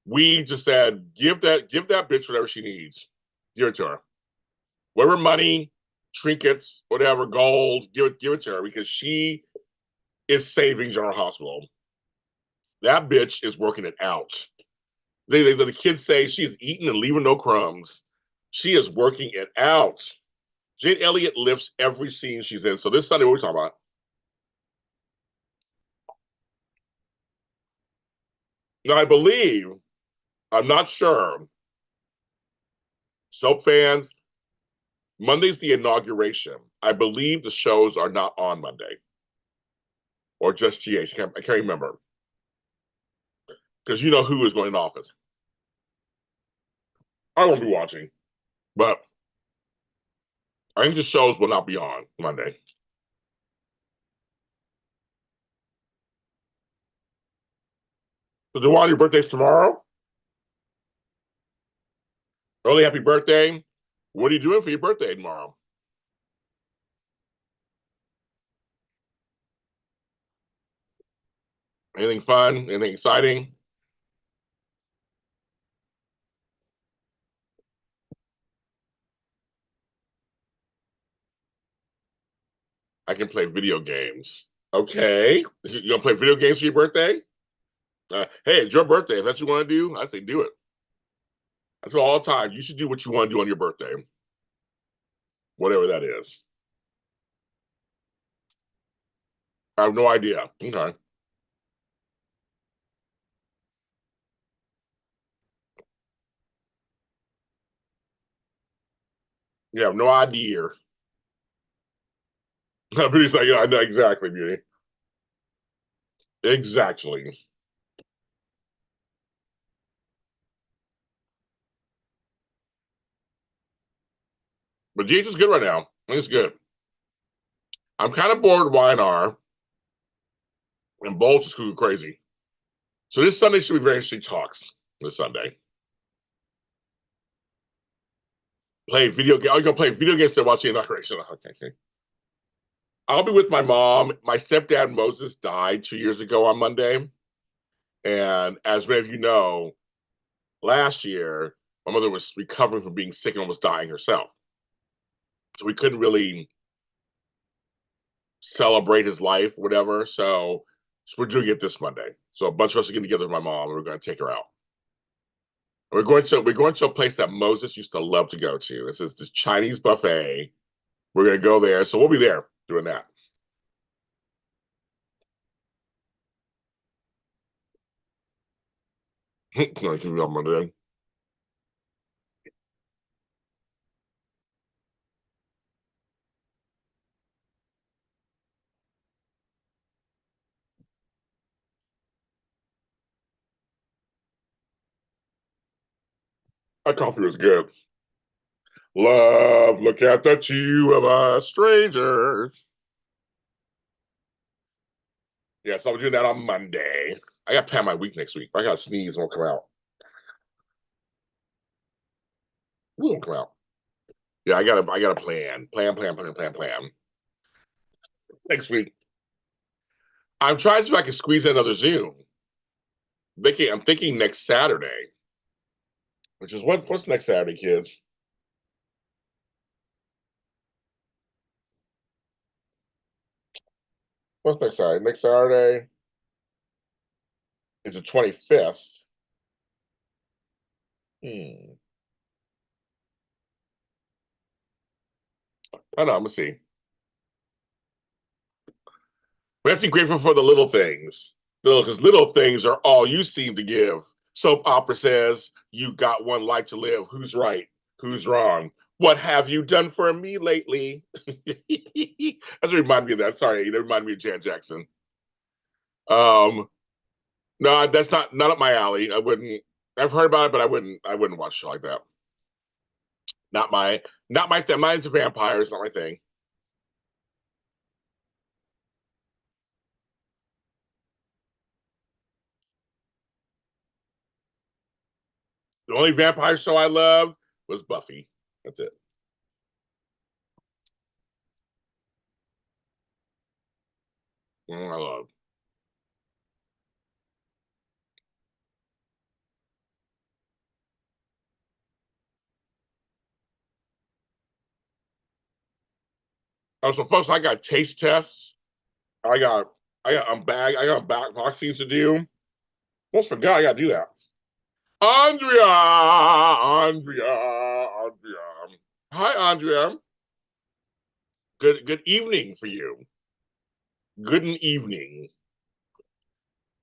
We just said, give that bitch whatever she needs. Give it to her. Whatever money, trinkets, whatever, gold, give it to her because she is saving General Hospital. That bitch is working it out. The kids say she is eating and leaving no crumbs. She is working it out. Jade Elliott lifts every scene she's in. So this Sunday, what are we talking about? Now, I believe, I'm not sure, soap fans, Monday's the inauguration. I believe the shows are not on Monday. Or just GH. I can't remember. Because you know who is going in office. I won't be watching. But I think the shows will not be on Monday. So, Dewan, your birthday's tomorrow? Early happy birthday. What are you doing for your birthday tomorrow? Anything fun? Anything exciting? I can play video games. Okay. You gonna play video games for your birthday? Hey, it's your birthday. If that's what you want to do, I say do it. That's what all the time. You should do what you want to do on your birthday. Whatever that is. I have no idea. Okay. You have no idea. Beauty's like, yeah, I know exactly, Beauty. Exactly. But GH is good right now. I think it's good. I'm kind of bored with YNR and Bolts is going crazy. So this Sunday should be very interesting talks. This Sunday. Play video game. Oh, you're gonna play video games to watch the inauguration. Okay. I'll be with my mom. My stepdad Moses died 2 years ago on Monday. And as many of you know, last year, my mother was recovering from being sick and almost dying herself. So we couldn't really celebrate his life, whatever. So we're doing it this Monday. So a bunch of us are getting together with my mom and we're going to take her out. We're going to a place that Moses used to love to go to. This is the Chinese buffet. We're going to go there. So we'll be there doing that. On Monday. That coffee was good. Love, look at the two of us strangers. Yeah, so I'm doing that on Monday. I got to plan my week next week. I got to sneeze and won't come out. It won't come out. Yeah, I gotta plan next week. I'm trying to see if I can squeeze in another Zoom. I'm thinking next Saturday, which is what's next Saturday, kids? What's next Saturday? Next Saturday is the 25th. I don't know. I'm gonna see. We have to be grateful for the little things. Because little things are all you seem to give. Soap opera says, you got one life to live. Who's right? Who's wrong? What have you done for me lately? That's reminded me of that. Sorry, it reminded me of Jan Jackson. No, that's not up my alley. I wouldn't. I've heard about it, but I wouldn't watch a show like that. Not my thing. Mine's vampires, not my thing. The only vampire show I loved was Buffy. That's it. I love. Oh, so folks, I got taste tests. I got I got unboxings to do. Almost forgot I gotta do that. Andrea. Hi, Andrea. Good evening for you. Good evening.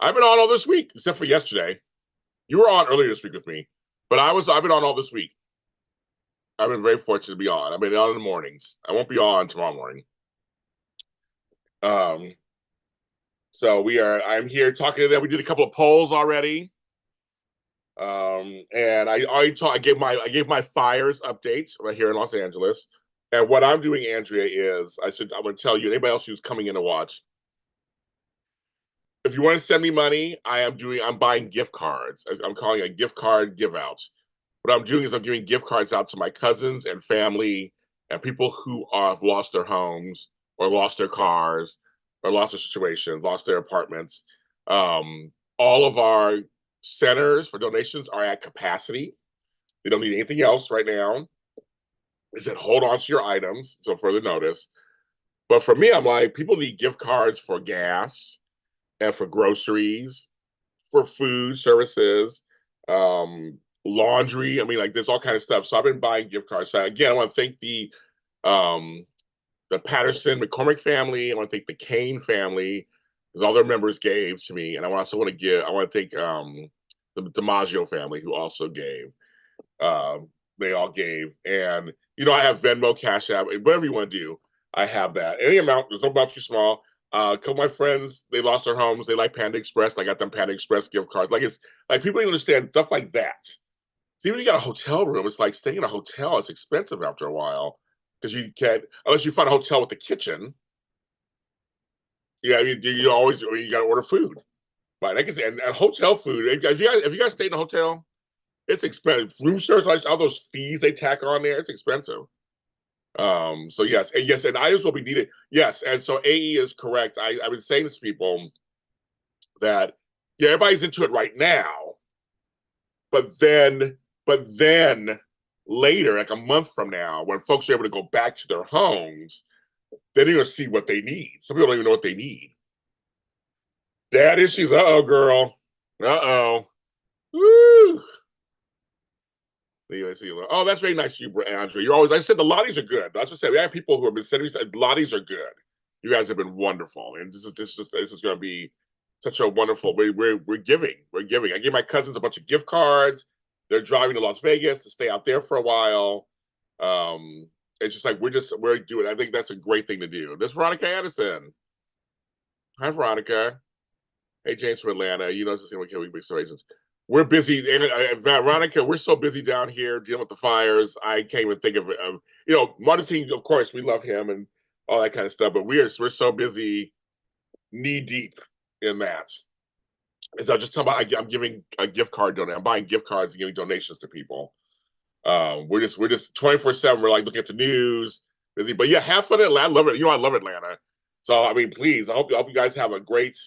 I've been on all this week, except for yesterday. You were on earlier this week with me, but I've been on all this week. I've been very fortunate to be on. I've been on in the mornings. I won't be on tomorrow morning. Um, so I'm here talking to them. We did a couple of polls already. And I gave my fires updates right here in Los Angeles. And what I'm doing, Andrea, is I'm going to tell you, anybody else who's coming in to watch, if you want to send me money, I'm buying gift cards. I'm calling it a gift card give out. What I'm doing is I'm giving gift cards out to my cousins and family and people who have lost their homes or lost their cars or lost their situations, lost their apartments. All of our centers for donations are at capacity. They don't need anything else right now. They said hold on to your items until further notice. But for me, I'm like, people need gift cards for gas and for groceries, for food services, laundry. I mean, like there's all kind of stuff. So I've been buying gift cards. So again, I want to thank the Patterson McCormick family. I want to thank the Kane family, because all their members gave to me. And I want to thank the DiMaggio family, who also gave. They all gave. And I have Venmo, Cash App, whatever you want to do. I have that. Any amount, there's no amount too small. A couple of my friends, they lost their homes. They like Panda Express. I got them Panda Express gift cards. Like it's like people don't understand stuff like that. See, when you got a hotel room, it's like staying in a hotel. It's expensive after a while because you can't unless you find a hotel with a kitchen. Yeah, you always you got to order food. But and hotel food. If you guys stayed in a hotel, it's expensive. Room service, all those fees they tack on there, it's expensive. So yes, and items will be needed. Yes, and so AE is correct. I've been saying to people that everybody's into it right now, but then later, like a month from now, when folks are able to go back to their homes, then they're gonna see what they need. Some people don't even know what they need. Dad issues, girl. Woo. Oh, that's very nice of you, Andrew. You're always. I said the lotties are good. That's what I said. We have people who have been sending me. Lotties are good. You guys have been wonderful, and this is going to be such a wonderful. We're giving. We're giving. I gave my cousins a bunch of gift cards. They're driving to Las Vegas to stay out there for a while. It's just like we're doing. I think that's a great thing to do. This is Veronica Anderson. Hi, Veronica. Hey, James from Atlanta. It's the same way we big agents. We're busy, and Veronica, we're so busy down here dealing with the fires. I can't even think of Martin King. Of course, we love him and all that kind of stuff, but we're so busy, knee deep in that. As I just talking about, I'm giving a gift card donation. I'm buying gift cards and giving donations to people. We're just 24/7. We're like looking at the news, busy. But yeah, have fun in Atlanta. I love it. I love Atlanta. So I mean, please, I hope you guys have a great.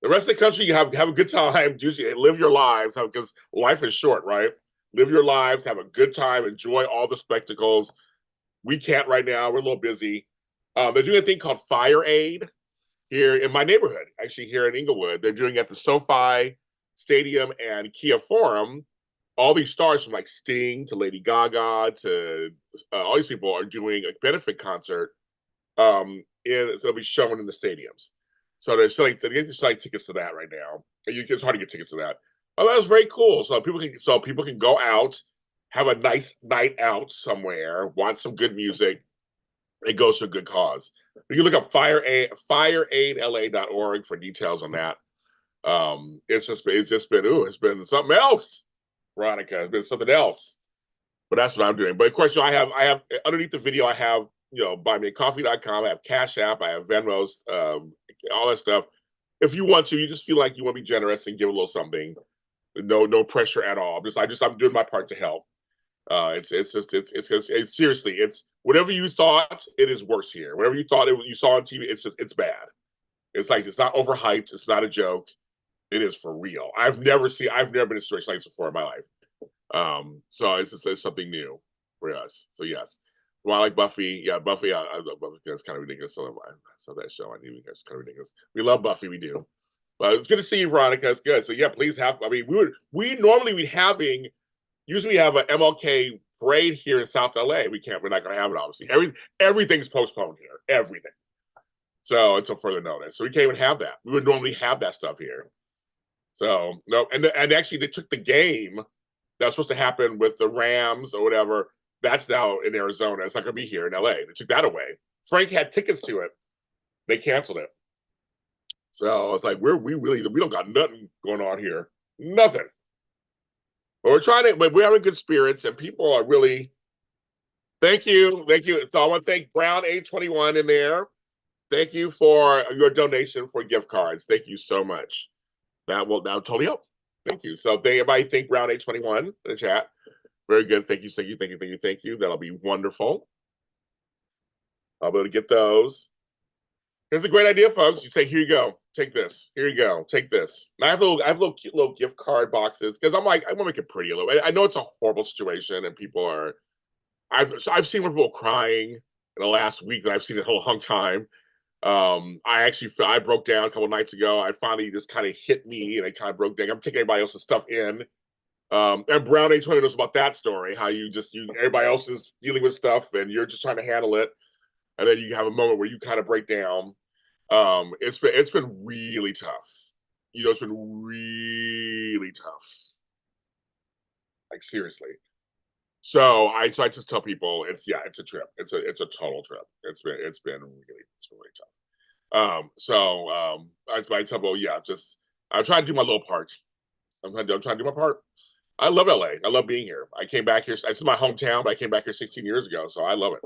The rest of the country, you have a good time. Live your lives because life is short, right? Live your lives, have a good time, enjoy all the spectacles. We can't right now. We're a little busy. They're doing a thing called Fire Aid here in my neighborhood, actually here in Inglewood. They're doing it at the SoFi Stadium and Kia Forum. All these stars from like Sting to Lady Gaga to all these people are doing a benefit concert. So they'll be shown in the stadiums. So they're selling tickets to that right now. It's hard to get tickets to that. Oh, that was very cool. So people can go out, have a nice night out somewhere, watch some good music. It goes to a good cause. You can look up fireaidla.org for details on that. It's been something else, Veronica. It's been something else. But that's what I'm doing. But of course, I have underneath the video, I have buymeacoffee.com. I have Cash App. I have Venmos, all that stuff. If you want to, you just feel like you want to be generous and give a little something. No pressure at all. I'm doing my part to help. It's seriously, it's whatever you thought, it is worse here. Whatever you thought you saw on TV, it's bad. It's like, it's not overhyped. It's not a joke. It is for real. I've never been in a situation like this before in my life. So it's something new for us. So yes. Well, I like Buffy. Yeah, Buffy. I love Buffy. That's kind of ridiculous. So I saw that show. I knew it's kind of ridiculous. We love Buffy. We do. But it's good to see you, Veronica. It's good. So yeah, please have. I mean, we normally be having. Usually we have an MLK parade here in South LA. We're not going to have it, obviously. Everything's postponed here. Everything. So until further notice. So we can't even have that. We would normally have that stuff here. So no, and actually they took the game that was supposed to happen with the Rams or whatever. That's now in Arizona. It's not going to be here in LA. They took that away. Frank had tickets to it. They canceled it. So it's like we don't got nothing going on here. Nothing. But we're having good spirits, and people are really. Thank you. So I want to thank Brown 821 in there. Thank you for your donation for gift cards. Thank you so much. That'll totally help. Thank you. So everybody thank Brown 821 in the chat. Very good. Thank you. That'll be wonderful. I'll be able to get those. Here's a great idea, folks. You say, here you go. Take this. Here you go. Take this. And I have little cute little gift card boxes because I'm like, I want to make it pretty a little. I know it's a horrible situation, and people are. I've seen people crying in the last week that I've seen it a whole long time. I broke down a couple of nights ago. I finally just kind of hit me, and I kind of broke down. I'm taking everybody else's stuff in. And Brown 820 knows about that story. How everybody else is dealing with stuff, and you're just trying to handle it, and then you have a moment where you kind of break down. It's been really tough. It's been really tough. Like seriously. So I just tell people it's a trip. It's a total trip. It's been really tough. I tell people, I'm trying to do my little part. I'm trying to do my part. I love LA. I love being here. I came back here. This is my hometown, but I came back here 16 years ago, so I love it.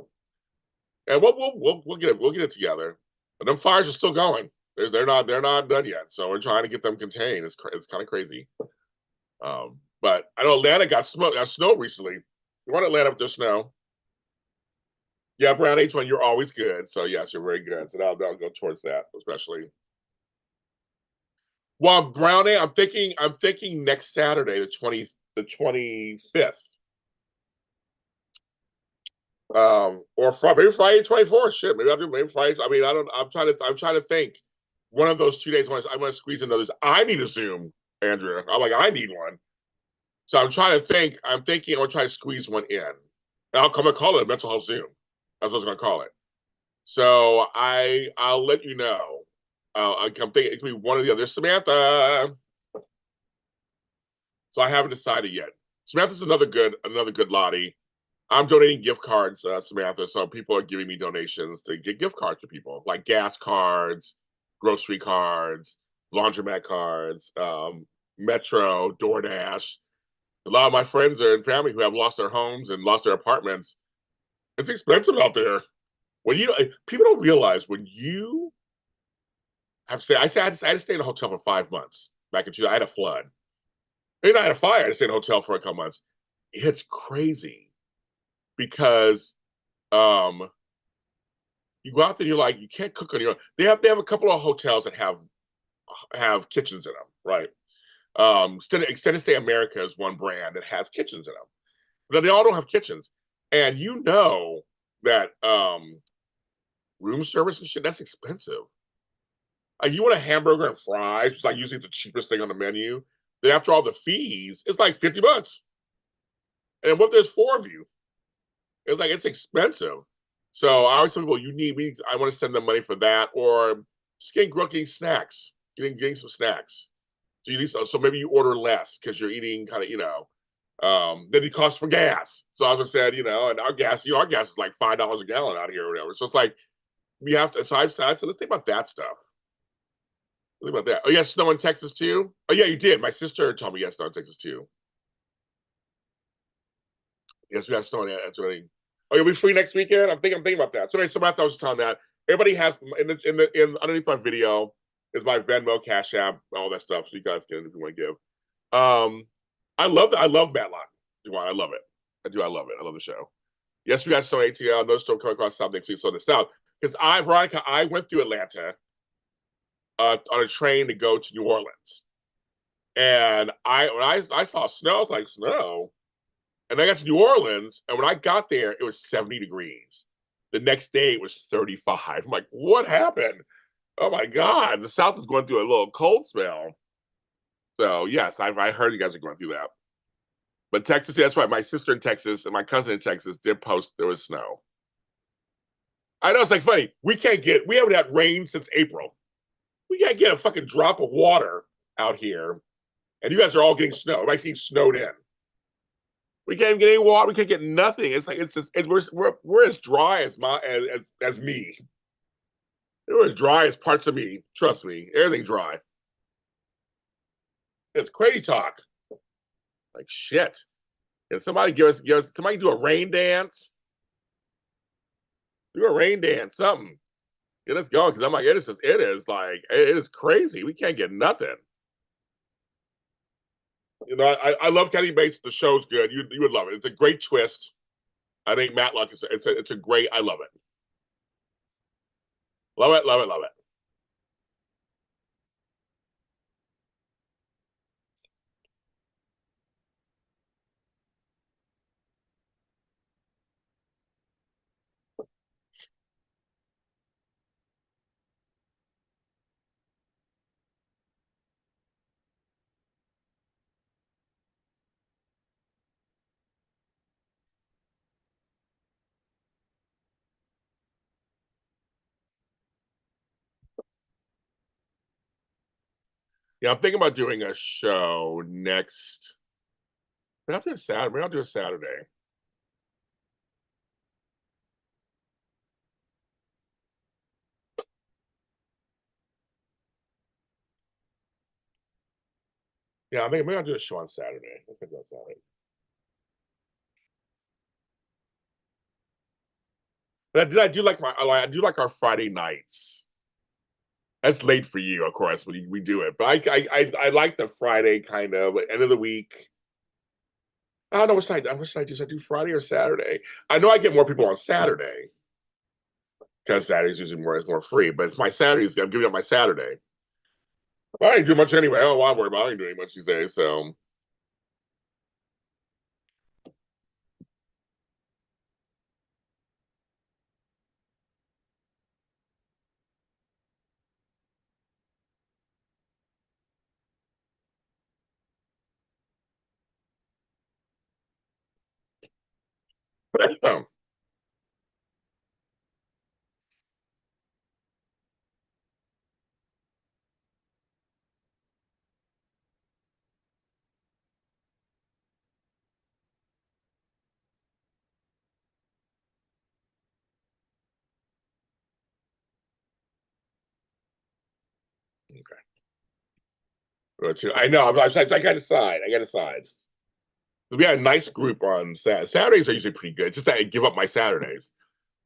And we'll get it together. But them fires are still going. They're not done yet. So we're trying to get them contained. It's kind of crazy. But I know Atlanta got snow recently. You want Atlanta with the snow? Yeah, Brown H1, you're always good. So yes, you're very good. So I'll go towards that, especially. Well, Brownie, I'm thinking next Saturday, the 25th. Or maybe Friday 24th. Shit, maybe I'll do maybe Friday. I mean, I'm trying to think. One of those 2 days, I want to squeeze in others. I need a Zoom, Andrea. I need one. So I'm trying to think. I'm thinking I'm gonna try to squeeze one in. And I'll call it a mental health Zoom. That's what I was gonna call it. So I'll let you know. I'm thinking it could be one or the other. Samantha. So I haven't decided yet. Samantha's another good Lottie. I'm donating gift cards, Samantha. So people are giving me donations to get gift cards to people, like gas cards, grocery cards, laundromat cards, Metro, DoorDash. A lot of my friends and family who have lost their homes and lost their apartments. It's expensive out there. People don't realize when you have to stay. I had to stay in a hotel for 5 months back in 2000. I had a flood. Maybe I had a fire. I had to stay in a hotel for a couple months. It's crazy because you go out there and you're like, you can't cook on your own. They have a couple of hotels that have kitchens in them, right? Extended Stay America is one brand that has kitchens in them, but they all don't have kitchens. And you know that room service and shit, that's expensive. Like you want a hamburger and fries, which is like usually the cheapest thing on the menu. Then after all the fees, it's like $50. And what if there's 4 of you? It's expensive. So I always tell people, I want to send them money for that, or just getting snacks, getting some snacks. So maybe you order less because you're eating kind of, then it costs for gas. So as I said, and our gas is like $5 a gallon out here or whatever. So it's like we have to. So I said, let's think about that stuff. Think about that. Oh, yeah, snow in Texas too. Oh yeah, you did. My sister told me yes, snow in Texas too. Yes, we got snow in that. That's really. Oh, you'll be free next weekend. I'm thinking about that. So anyway, Samantha, I was telling that everybody has in underneath my video is my Venmo, Cash App, all that stuff. So you guys can if you want to give. Um, I love that. I love Matlock. I love it. I do. I love it. I love the show. Yes, we got snow ATL. No storm coming across South next week. So the South, because Veronica, I went through Atlanta on a train to go to New Orleans, and when I saw snow, I was like snow, and I got to New Orleans, and when I got there, it was 70 degrees. The next day, it was 35. I'm like, what happened? Oh my God, the South is going through a little cold spell. So yes, I heard you guys are going through that. But Texas, that's right. My sister in Texas and my cousin in Texas did post there was snow. I know it's like funny. We haven't had rain since April. We can't get a fucking drop of water out here. And you guys are all getting snow. Everybody's getting snowed in. We can't even get any water. We can't get nothing. It's like it's just we're as dry as as me. We're as dry as parts of me. Trust me, everything dry. It's crazy talk. Like shit. Can somebody give us somebody do a rain dance? Do a rain dance, something. Get us going because I'm like, it is crazy. We can't get nothing. You know, I love Kenny Bates. The show's good. You would love it. It's a great twist. I think Matlock is it's a great. I love it. Love it. Love it. Love it. Yeah, I'm thinking about doing a show next. Maybe I'll do a Saturday. Maybe I'll do a Saturday. Yeah, I think maybe I'll do a show on Saturday. I think that's Saturday. But I do like I do like our Friday nights. That's late for you, of course, when we do it. But I like the Friday kind of like, end of the week. I don't know which side do. I do Friday or Saturday? I know I get more people on Saturday because Saturday's usually more free. But it's my Saturdays. I'm giving up my Saturday. I ain't do much anyway. I don't want to worry about. I ain't doing much these days. So okay. But, I know. I got to decide. I got to decide. We had a nice group on Saturdays are usually pretty good. It's just that I give up my Saturdays.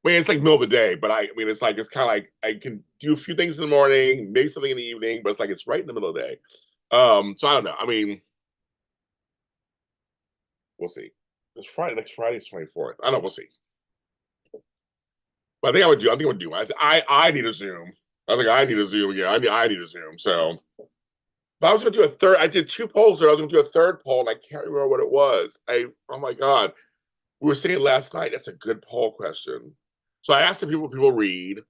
I mean, it's like middle of the day, but I mean, it's kind of like I can do a few things in the morning, maybe something in the evening, but it's like it's right in the middle of the day. So I don't know. I mean, we'll see. It's Friday. Next Friday is 24th. I don't know. We'll see. But I think I would do. I think I would do. I need a Zoom. I think I need a Zoom. Yeah, I need a Zoom. So but I was going to do a third. I did two polls there. I was going to do a third poll, and I can't remember what it was. Oh my God, we were saying last night. That's a good poll question. So I asked the people read.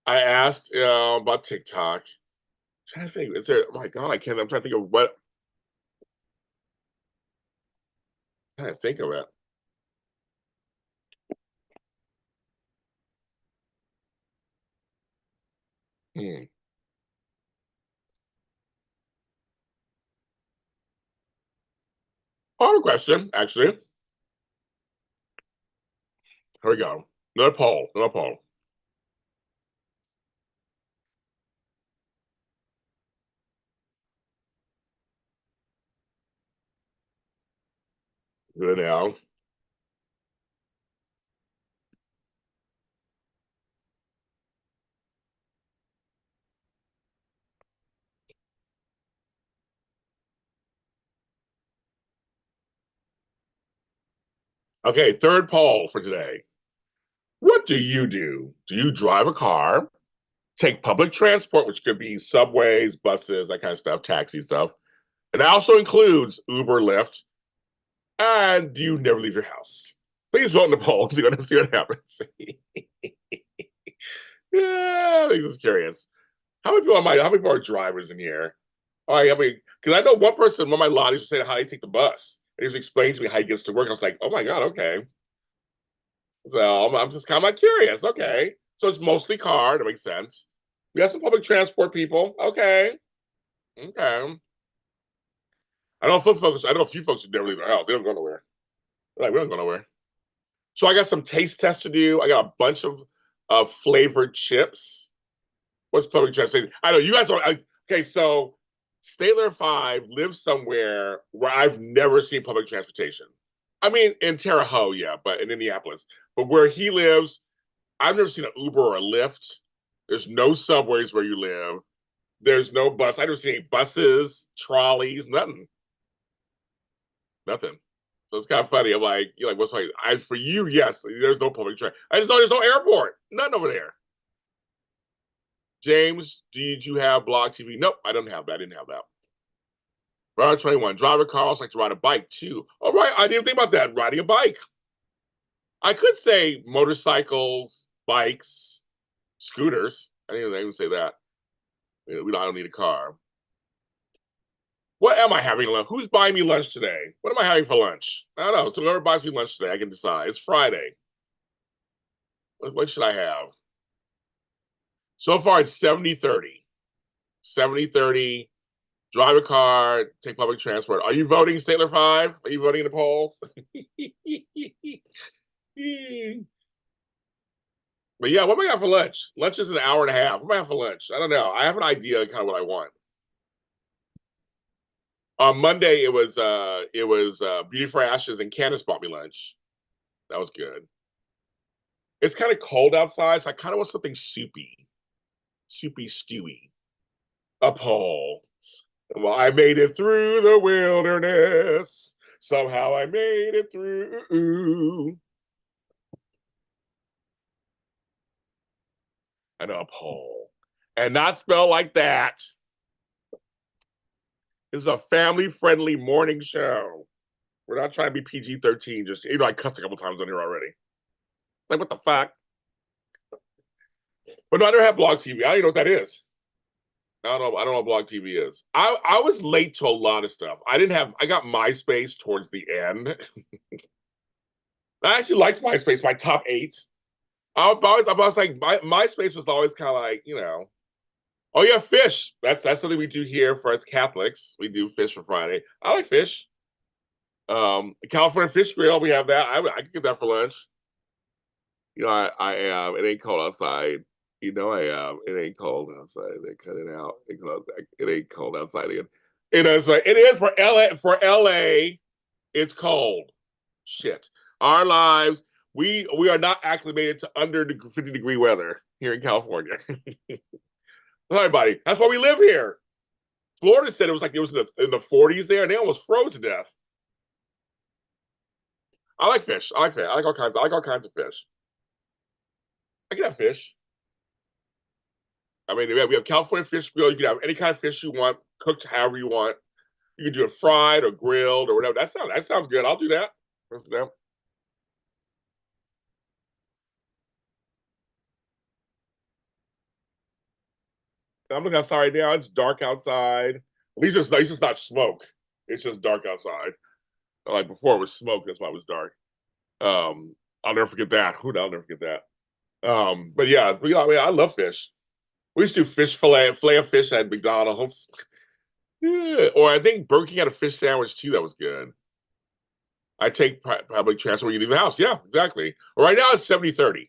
I asked about TikTok. I'm trying to think. Is there? Oh my God, I can't. I'm trying to think of what. I'm trying to think of it. Hmm. Oh, question actually. Here we go. Another poll. Another poll. Good now. Okay, third poll for today. What do you do? Do you drive a car, take public transport, which could be subways, buses, that kind of stuff, taxi stuff? It also includes Uber, Lyft, and do you never leave your house? Please vote in the poll. See what happens. Yeah, I'm just curious. How many people are drivers in here? All right, because I know one person, one of my lotties was saying how they take the bus. And he was explaining to me how he gets to work. I was like, oh my God, okay. So I'm just kind of curious. Okay. So it's mostly car. That makes sense. We have some public transport people. Okay. Okay. I know a few folks who never leave their house. They don't go nowhere. They're like, we don't go nowhere. So I got some taste tests to do. I got a bunch of flavored chips. What's public transportation? I know you guys are okay. So Statler 5 lives somewhere where I've never seen public transportation. I mean, in Terre Haute, yeah, but in Indianapolis. But where he lives, I've never seen an Uber or a Lyft. There's no subways where you live. There's no bus. I've never seen any buses, trolleys, nothing. Nothing. So it's kind of funny. I'm like, you're like, what's like? For you, yes, there's no public transit. I just know there's no airport. Nothing over there. James, did you have blog TV? Nope, I don't have that. I didn't have that. Rider 21, driver cars like to ride a bike too. All right, I didn't think about that. Riding a bike. I could say motorcycles, bikes, scooters. I didn't even say that. I don't need a car. What am I having lunch? Who's buying me lunch today? What am I having for lunch? I don't know. So whoever buys me lunch today, I can decide. It's Friday. What should I have? So far, it's 70-30. 70-30. Drive a car, take public transport. Are you voting, Statler 5? Are you voting in the polls? But yeah, what am I having for lunch? Lunch is an hour and a half. What am I having for lunch? I don't know. I have an idea of kind of what I want. On Monday, it was Beauty for Ashes, and Candace bought me lunch. That was good. It's kind of cold outside, so I kind of want something soupy, stewy. A poll. Well, I made it through the wilderness. Somehow I made it through. I know, a poll. And not spelled like that. It's a family-friendly morning show. We're not trying to be PG-13. Just, I cussed a couple times on here already. Like, what the fuck? But no, I never had blog TV. I don't even know what that is. I don't know what blog TV is. I was late to a lot of stuff. I got MySpace towards the end. I actually liked MySpace, my top 8. I was like, MySpace was always kind of like, oh yeah, fish. That's something we do here for us Catholics. We do fish for Friday. I like fish. California Fish Grill, we have that. I could get that for lunch. I am. It ain't cold outside. I am. It ain't cold outside. They cut it out. It ain't cold outside again. It is. It is for LA. For LA, it's cold. Shit. Our lives. We are not acclimated to under 50-degree weather here in California. Sorry, buddy. That's why we live here. Florida said it was in the 40s there, and they almost froze to death. I like fish. I like fish. I like all kinds of fish. I can have fish. I mean, we have California Fish Grill. You can have any kind of fish you want, cooked however you want. You can do it fried or grilled or whatever. That sounds good. I'll do that. I'm looking outside now. It's dark outside. At least it's just not smoke. It's just dark outside. Like before, it was smoke. That's why it was dark. I'll never forget that. I'll never forget that. But yeah, I love fish. We used to do fish fillet of fish at McDonald's. Yeah. Or I think Burger King had a fish sandwich too. That was good. I take public transport when you leave the house. Yeah, exactly. Right now it's 70-30.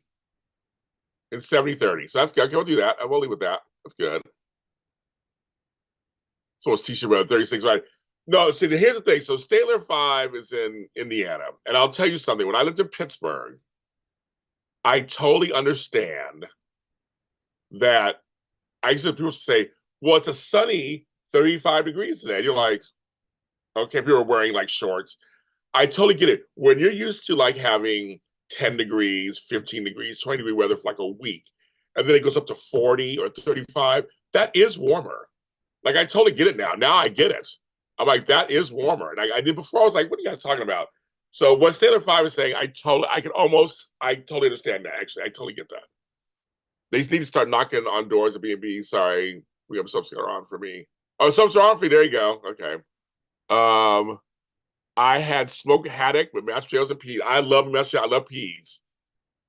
It's 70-30. So that's good. Okay, we'll do that. I will leave with that. That's good. So it's t-shirt around 36, right? No, see, here's the thing. So Statler 5 is in Indiana. And I'll tell you something. When I lived in Pittsburgh, I totally understand that I used to people say, well, it's a sunny 35 degrees today. And you're like, okay, people are wearing like shorts. I totally get it. When you're used to like having 10 degrees, 15 degrees, 20-degree weather for like a week, and then it goes up to 40 or 35, that is warmer. Like I totally get it now. Now I get it. I'm like, that is warmer. And I did before, I was like, what are you guys talking about? So what Standard 5 is saying, I totally understand that. Actually, I totally get that. They just need to start knocking on doors of B&B. Sorry, we have subs are on for me. Oh, subs are on for you. There you go. Okay. I had smoked haddock with mashed potatoes and peas. I love mashed potatoes. I love peas.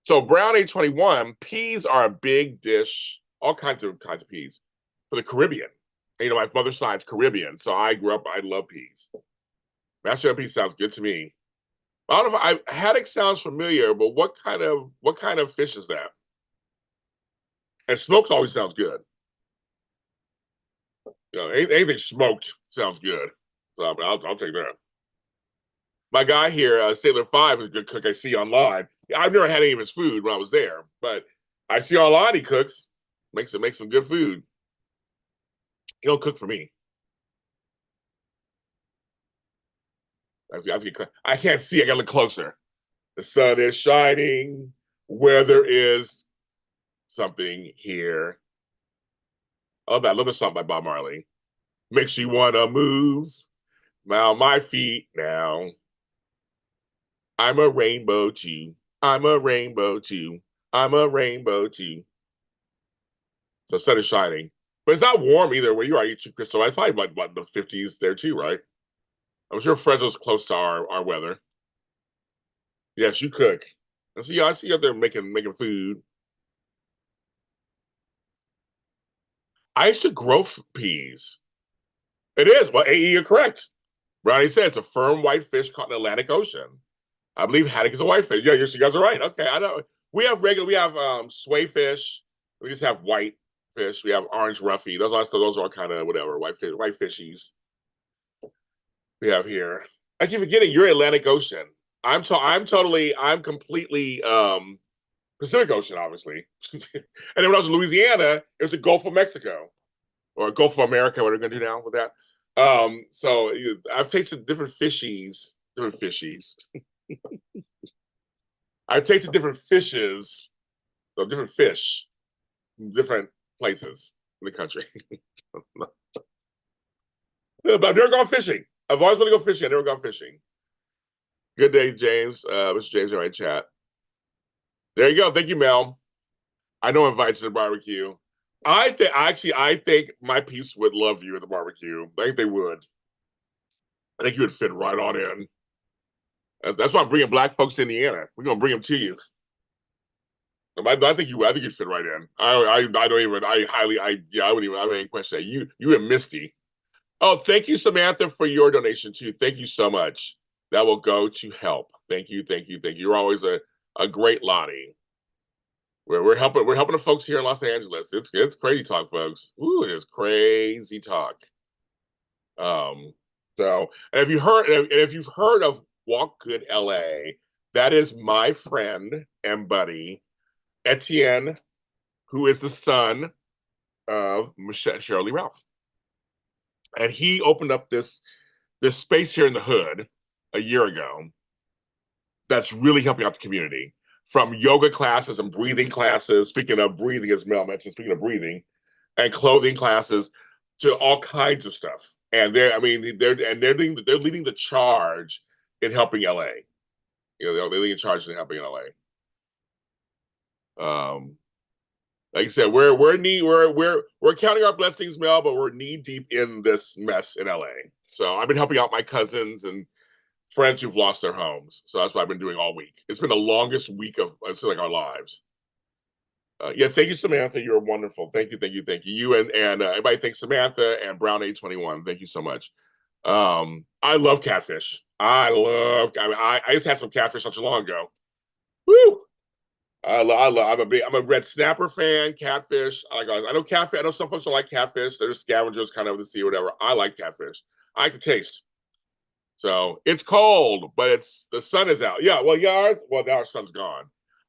So Brown A21, peas are a big dish. All kinds of peas for the Caribbean. You know, my mother's side's Caribbean, so I grew up. I love peas. Mashed potato peas sounds good to me. I don't know if haddock sounds familiar, but what kind of fish is that? And smoked always sounds good. You know, anything smoked sounds good. So I'll take that. My guy here, Sailor 5, is a good cook I see online. I've never had any of his food when I was there, but I see online he cooks, makes some good food. He don't cook for me. I can't see. I gotta look closer. The sun is shining. Weather is something here. Oh, I love the song by Bob Marley. Makes you wanna move. Now my feet now. I'm a rainbow too. I'm a rainbow too. I'm a rainbow too. So sun is shining. But it's not warm either where you are, you too, Crystal. It's probably like the 50s there too, right? I'm sure Fresno's close to our weather. Yes, you cook. I see you out there making food. I used to grow peas. It is. Well, AE, you're correct. Brownie says it's a firm white fish caught in the Atlantic Ocean. I believe haddock is a white fish. Yeah, you guys are right. Okay, I know. We have sway fish. We just have white fish. We have orange roughy. Those are kind of whatever, white fishies we have here. I keep forgetting you're Atlantic Ocean. I'm completely Pacific Ocean, obviously. And then when I was in Louisiana, it was the Gulf of Mexico or Gulf of America. What are we gonna do now with that? So I've tasted different fishies. I've tasted different fishes, so different fish, different places in the country. But I've never gone fishing. I've always wanted to go fishing. I've never gone fishing. Good day, James. Mr. James in my chat. There you go. Thank you, Mel. I know invites to the barbecue. I think my peeps would love you at the barbecue. I think they would. I think you would fit right on in. That's why I'm bringing black folks to Indiana. We're gonna bring them to you. I think you'd fit right in. I wouldn't even. I wouldn't question that. You and Misty. Oh, thank you, Samantha, for your donation too. Thank you so much. That will go to help. Thank you. You're always a great Lottie. We're helping the folks here in Los Angeles. It's crazy talk, folks. Ooh, it is crazy talk. So if you've heard of Walk Good LA, that is my friend and buddy Etienne, who is the son of Cheryl Lee Ralph. And he opened up this space here in the hood a year ago that's really helping out the community. From yoga classes and breathing classes, speaking of breathing, as Mel mentioned, speaking of breathing, and clothing classes, to all kinds of stuff. And they're leading the charge in helping LA. You know, they're leading the charge in helping LA. Like I said, we're counting our blessings, Mel, but we're knee deep in this mess in LA. So I've been helping out my cousins and friends who've lost their homes. So that's what I've been doing all week. It's been the longest week of our lives. Yeah, thank you, Samantha. You're wonderful. Thank you. You and everybody, thanks Samantha and Brown A21. Thank you so much. I love catfish. I just had some catfish not too long ago. Woo! I'm a red snapper fan. Catfish. I know catfish. I know some folks don't like catfish. They're just scavengers, kind of the sea, or whatever. I like catfish. I like the taste. So it's cold, but the sun is out. Yeah, now our sun's gone.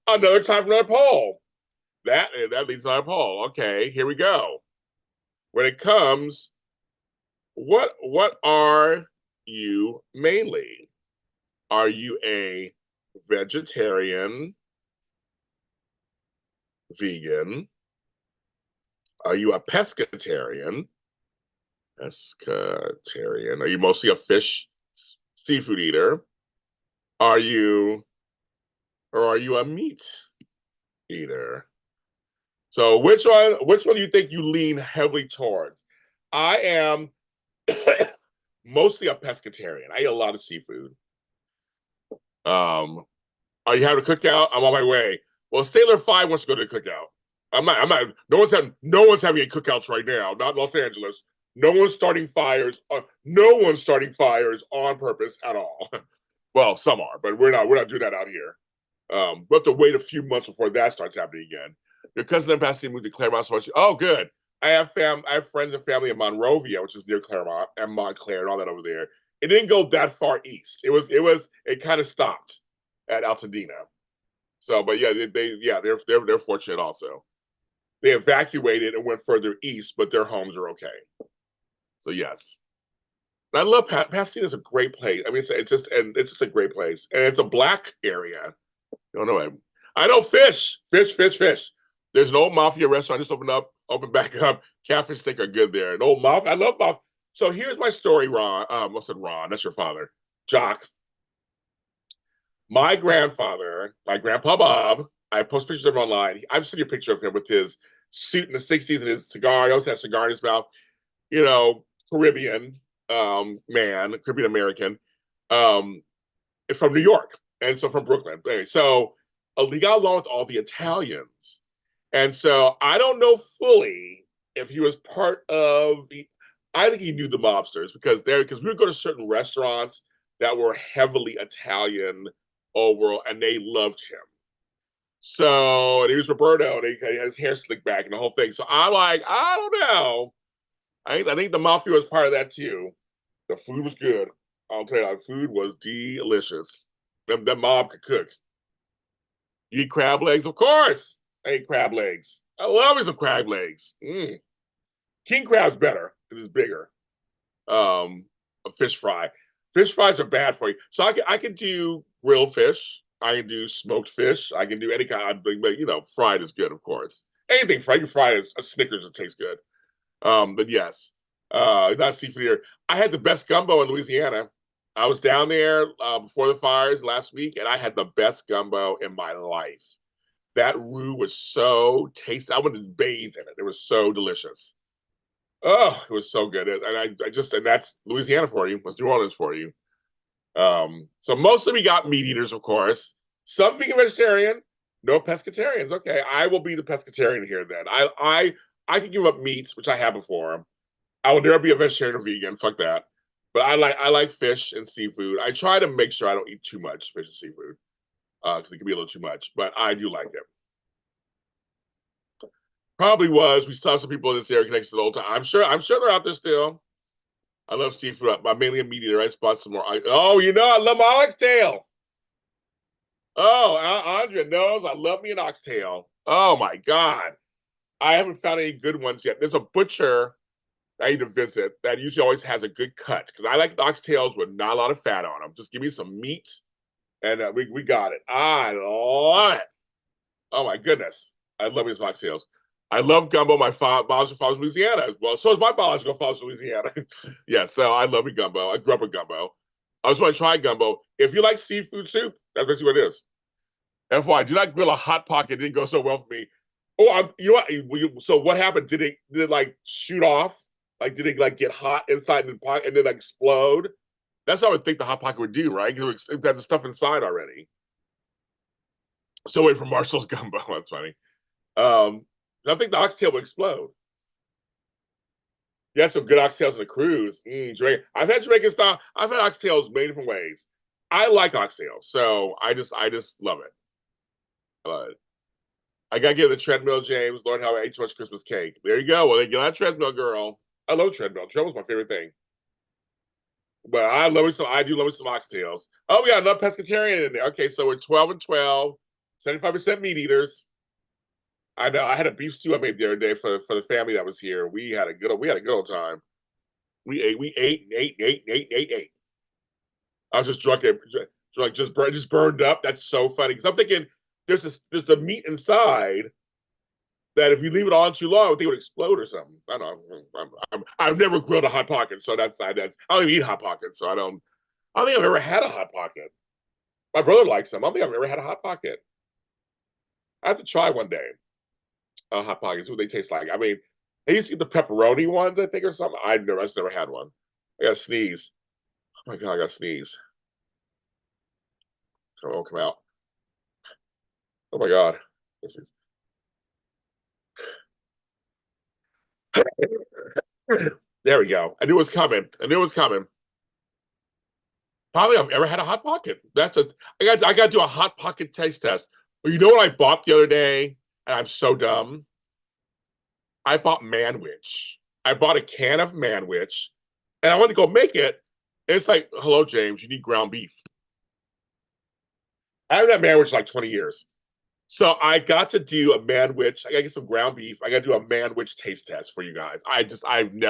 Another time for another poll. That leads to our poll. Okay, here we go. When it comes, what are you mainly? Are you a vegetarian, vegan? Are you a pescatarian? Pescatarian. Are you mostly a fish, seafood eater? Are you, or are you a meat eater? So which one do you think you lean heavily towards? I am mostly a pescatarian. I eat a lot of seafood. Are you having a cookout? I'm on my way. Well, Sailor 5 wants to go to the cookout. No one's having any cookouts right now, not Los Angeles. No one's starting fires. No one's starting fires on purpose at all. Well, some are, but we're not doing that out here. We have to wait a few months before that starts happening again. Your cousin in Pasadena moved to Claremont, so oh, good. I have friends and family in Monrovia, which is near Claremont, and Montclair and all that over there. It didn't go that far east. It kind of stopped at Altadena. So, but yeah, they're fortunate also. They evacuated and went further east, but their homes are okay. So yes, and I love Pasadena. Is a great place. I mean, it's just a great place, and it's a black area. I don't know. I know fish. There's an old mafia restaurant just opened back up. Catfish steak are good there. An old mafia. I love mafia. So here's my story, Ron. I said Ron. That's your father, Jock. My grandfather, my grandpa Bob. I post pictures of him online. I've seen a picture of him with his suit in the '60s and his cigar. He always had a cigar in his mouth. You know, Caribbean man, Caribbean American, from New York, and so from Brooklyn. Anyway, so he got along with all the Italians, and so I don't know fully if he was part of the. I think he knew the mobsters because we would go to certain restaurants that were heavily Italian overall, and they loved him. So, and he was Roberto, and he had his hair slicked back and the whole thing. So I don't know. I think the mafia was part of that too. The food was good. I'll tell you, the food was delicious. That mob could cook. You eat crab legs? Of course. I ate crab legs. I love me some crab legs. King crab's better because it's bigger. A fish fry. Fish fries are bad for you. So I can do grilled fish. I can do smoked fish. I can do any kind of, but fried is good, of course. Anything fried. You fry a Snickers, it tastes good. But yes, not seafood here. I had the best gumbo in Louisiana. I was down there before the fires last week, and I had the best gumbo in my life. That roux was so tasty. I wanted to bathe in it. It was so delicious. Oh, it was so good. And that's Louisiana for you. That's New Orleans for you. So mostly we got meat eaters, of course. Some vegan vegetarian, no pescatarians. Okay, I will be the pescatarian here then. I can give up meats, which I have before. I will never be a vegetarian or vegan. Fuck that. But I like fish and seafood. I try to make sure I don't eat too much fish and seafood because it can be a little too much. But I do like it. Probably was. We saw some people in this area connected to the old time. I'm sure they're out there still. I love seafood. I'm mainly a meat eater. I spot some more. I love my oxtail. Oh, Andrea knows I love me an oxtail. Oh my God. I haven't found any good ones yet. There's a butcher I need to visit that usually always has a good cut because I like oxtails with not a lot of fat on them. Just give me some meat and we got it. I love it. Oh my goodness. I love these oxtails. I love gumbo. My biological father's from Louisiana. Well, so is my biological father's from Louisiana. Yeah, so I love me gumbo. I grew up with gumbo. I just want to try gumbo. If you like seafood soup, that's basically what it is. FYI, do not grill a hot pocket. It didn't go so well for me. Oh, you know what? So what happened? Did it like shoot off? Like, did it like get hot inside the pocket and then like explode? That's what I would think the hot pocket would do, right? Because it had the stuff inside already. So wait for Marshall's gumbo. That's funny. I think the oxtail would explode. You had some good oxtails on the cruise. I've had Jamaican style. I've had oxtails many different ways. I like oxtails, so I just love it. I gotta get the treadmill, James. Lord, how I ate too much Christmas cake. There you go. Well, then get on that treadmill, girl. I love treadmill. Treadmill's my favorite thing. But I do love me some oxtails. Oh, we got another pescatarian in there. Okay, so we're 12 and 12, 75% meat eaters. I know. I had a beef stew I made the other day for the family that was here. We had a good old time. We ate. I was just drunk. So like just burned up. That's so funny because I'm thinking there's the meat inside that if you leave it on too long, I think it would explode or something. I don't know. I've never grilled a hot pocket, so that's I don't even eat hot pockets, so I don't think I've ever had a hot pocket. My brother likes them. I don't think I've ever had a hot pocket. I have to try one day. Hot pockets, what they taste like. I mean, I used to eat the pepperoni ones, I think, or something. I just never had one. I got to sneeze. Oh my god, I got to sneeze. Come on, come out. Oh my god. There we go. I knew it was coming. I knew it was coming. Probably I've ever had a hot pocket. I got to do a hot pocket taste test. But you know what I bought the other day? And I'm so dumb. I bought Manwich. I bought a can of Manwich, and I went to go make it. And it's like, hello, James, you need ground beef. I haven't had Manwich in like 20 years. So I got to do a Manwich. I got to get some ground beef. I got to do a Manwich taste test for you guys. I haven't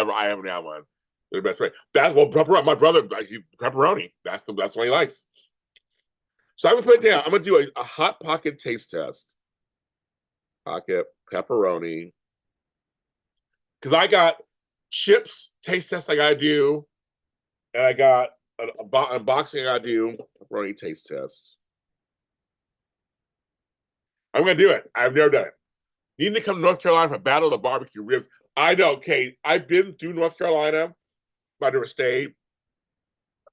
had one. They're the best way. My brother, pepperoni. That's what he likes. So I'm gonna put it down. I'm gonna do a hot pocket taste test. Pocket pepperoni. Because I got chips taste test I gotta do, and I got an unboxing I gotta do. Pepperoni taste test. I'm gonna do it. I've never done it. Needing to come to North Carolina for Battle of the Barbecue Ribs. I know, Kate. I've been to North Carolina, but I never stayed.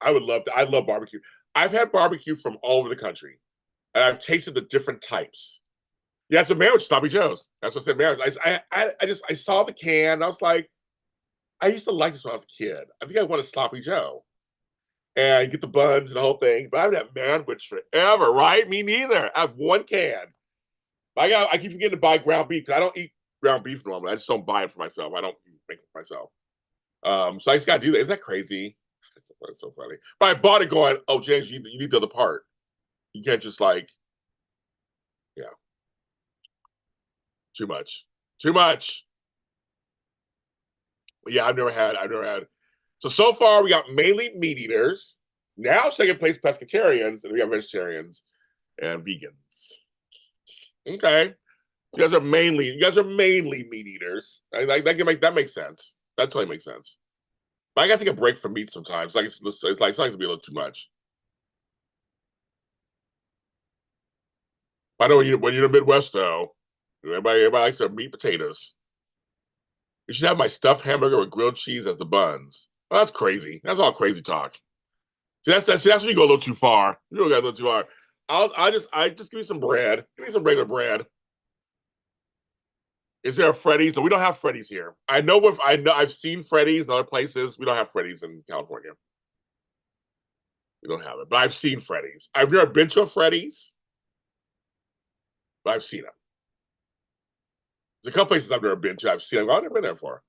I would love to. I love barbecue. I've had barbecue from all over the country, and I've tasted the different types. Yeah, it's a marriage, Sloppy Joe's. That's what I said, marriage. I saw the can. And I was like, I used to like this when I was a kid. I think I want a Sloppy Joe. And I get the buns and the whole thing, but I haven't had Manwich forever, right? Me neither. I have one can. I keep forgetting to buy ground beef because I don't eat ground beef normally. I just don't buy it for myself. I don't make it for myself. So I just gotta do that. Is that crazy? That's so funny. But I bought it going, oh James, you need the other part. You can't just like, yeah, too much. Too much. But yeah, I've never had. So far we got mainly meat eaters. Now second place pescatarians, and we got vegetarians and vegans. Okay. You guys are mainly meat eaters. Like that makes sense. That totally makes sense. But I gotta take a break from meat sometimes. Like it's like sometimes to be a little too much. I know when you're in the Midwest though, everybody likes their meat potatoes. You should have my stuffed hamburger with grilled cheese as the buns. Well, that's crazy. That's all crazy talk. See, that's when you go a little too far. You go a little too far. I just give me some bread. Give me some regular bread. Is there a Freddy's? No, we don't have Freddy's here. I know I've seen Freddy's in other places. We don't have Freddy's in California. We don't have it, but I've seen Freddy's. I've never been to a Freddy's, but I've seen them. There's a couple places I've never been to. I've seen them. I've never been there before.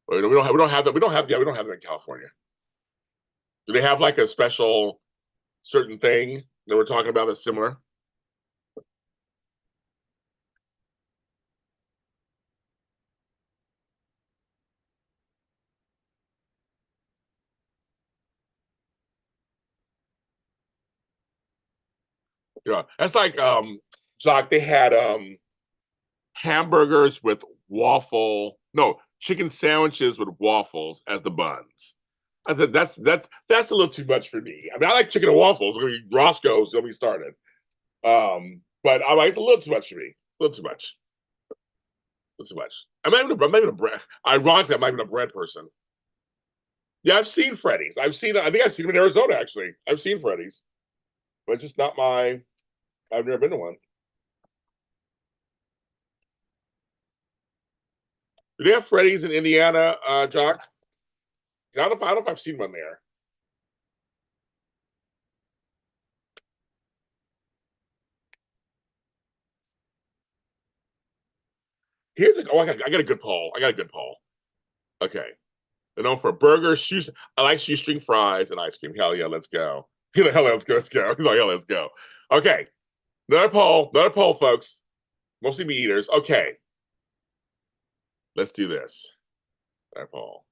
We don't have that. We don't have them in California. Do they have like a special certain thing that we're talking about that's similar? Yeah, that's like Jock. They had hamburgers with no, chicken sandwiches with waffles as the buns. I think that's a little too much for me. I mean, I like chicken and waffles. Roscoe's, don't be started. But I'm like, it's a little too much for me. A little too much. A little too much. I'm not even a bread. Ironically, I'm not even a bread person. Yeah, I've seen Freddy's. I think I've seen them in Arizona actually. I've seen Freddy's, but it's just not my. I've never been to one. Do they have Freddy's in Indiana, Jock? I don't know if I've seen one there. I got a good poll. I got a good poll. Okay. They're known for burgers, shoes. I like shoestring fries and ice cream. Hell yeah, let's go. Hell yeah, let's go. Hell yeah, let's go. Okay. Another poll, folks. Mostly meat eaters. Okay. Let's do this. Another poll.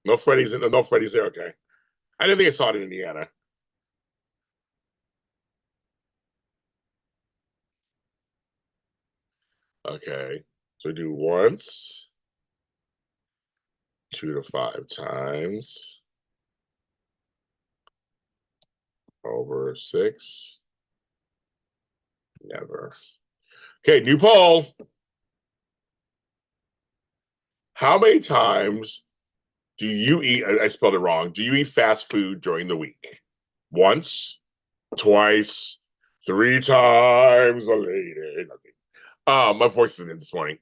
No Freddy's no Freddy's there. Okay, I didn't think I saw it in Indiana. Okay, so do once, 2 to 5 times, over 6, never. Okay, new poll. How many times do you eat? I spelled it wrong. Do you eat fast food during the week? Once, twice, 3 times a lady. My voice isn't in this morning.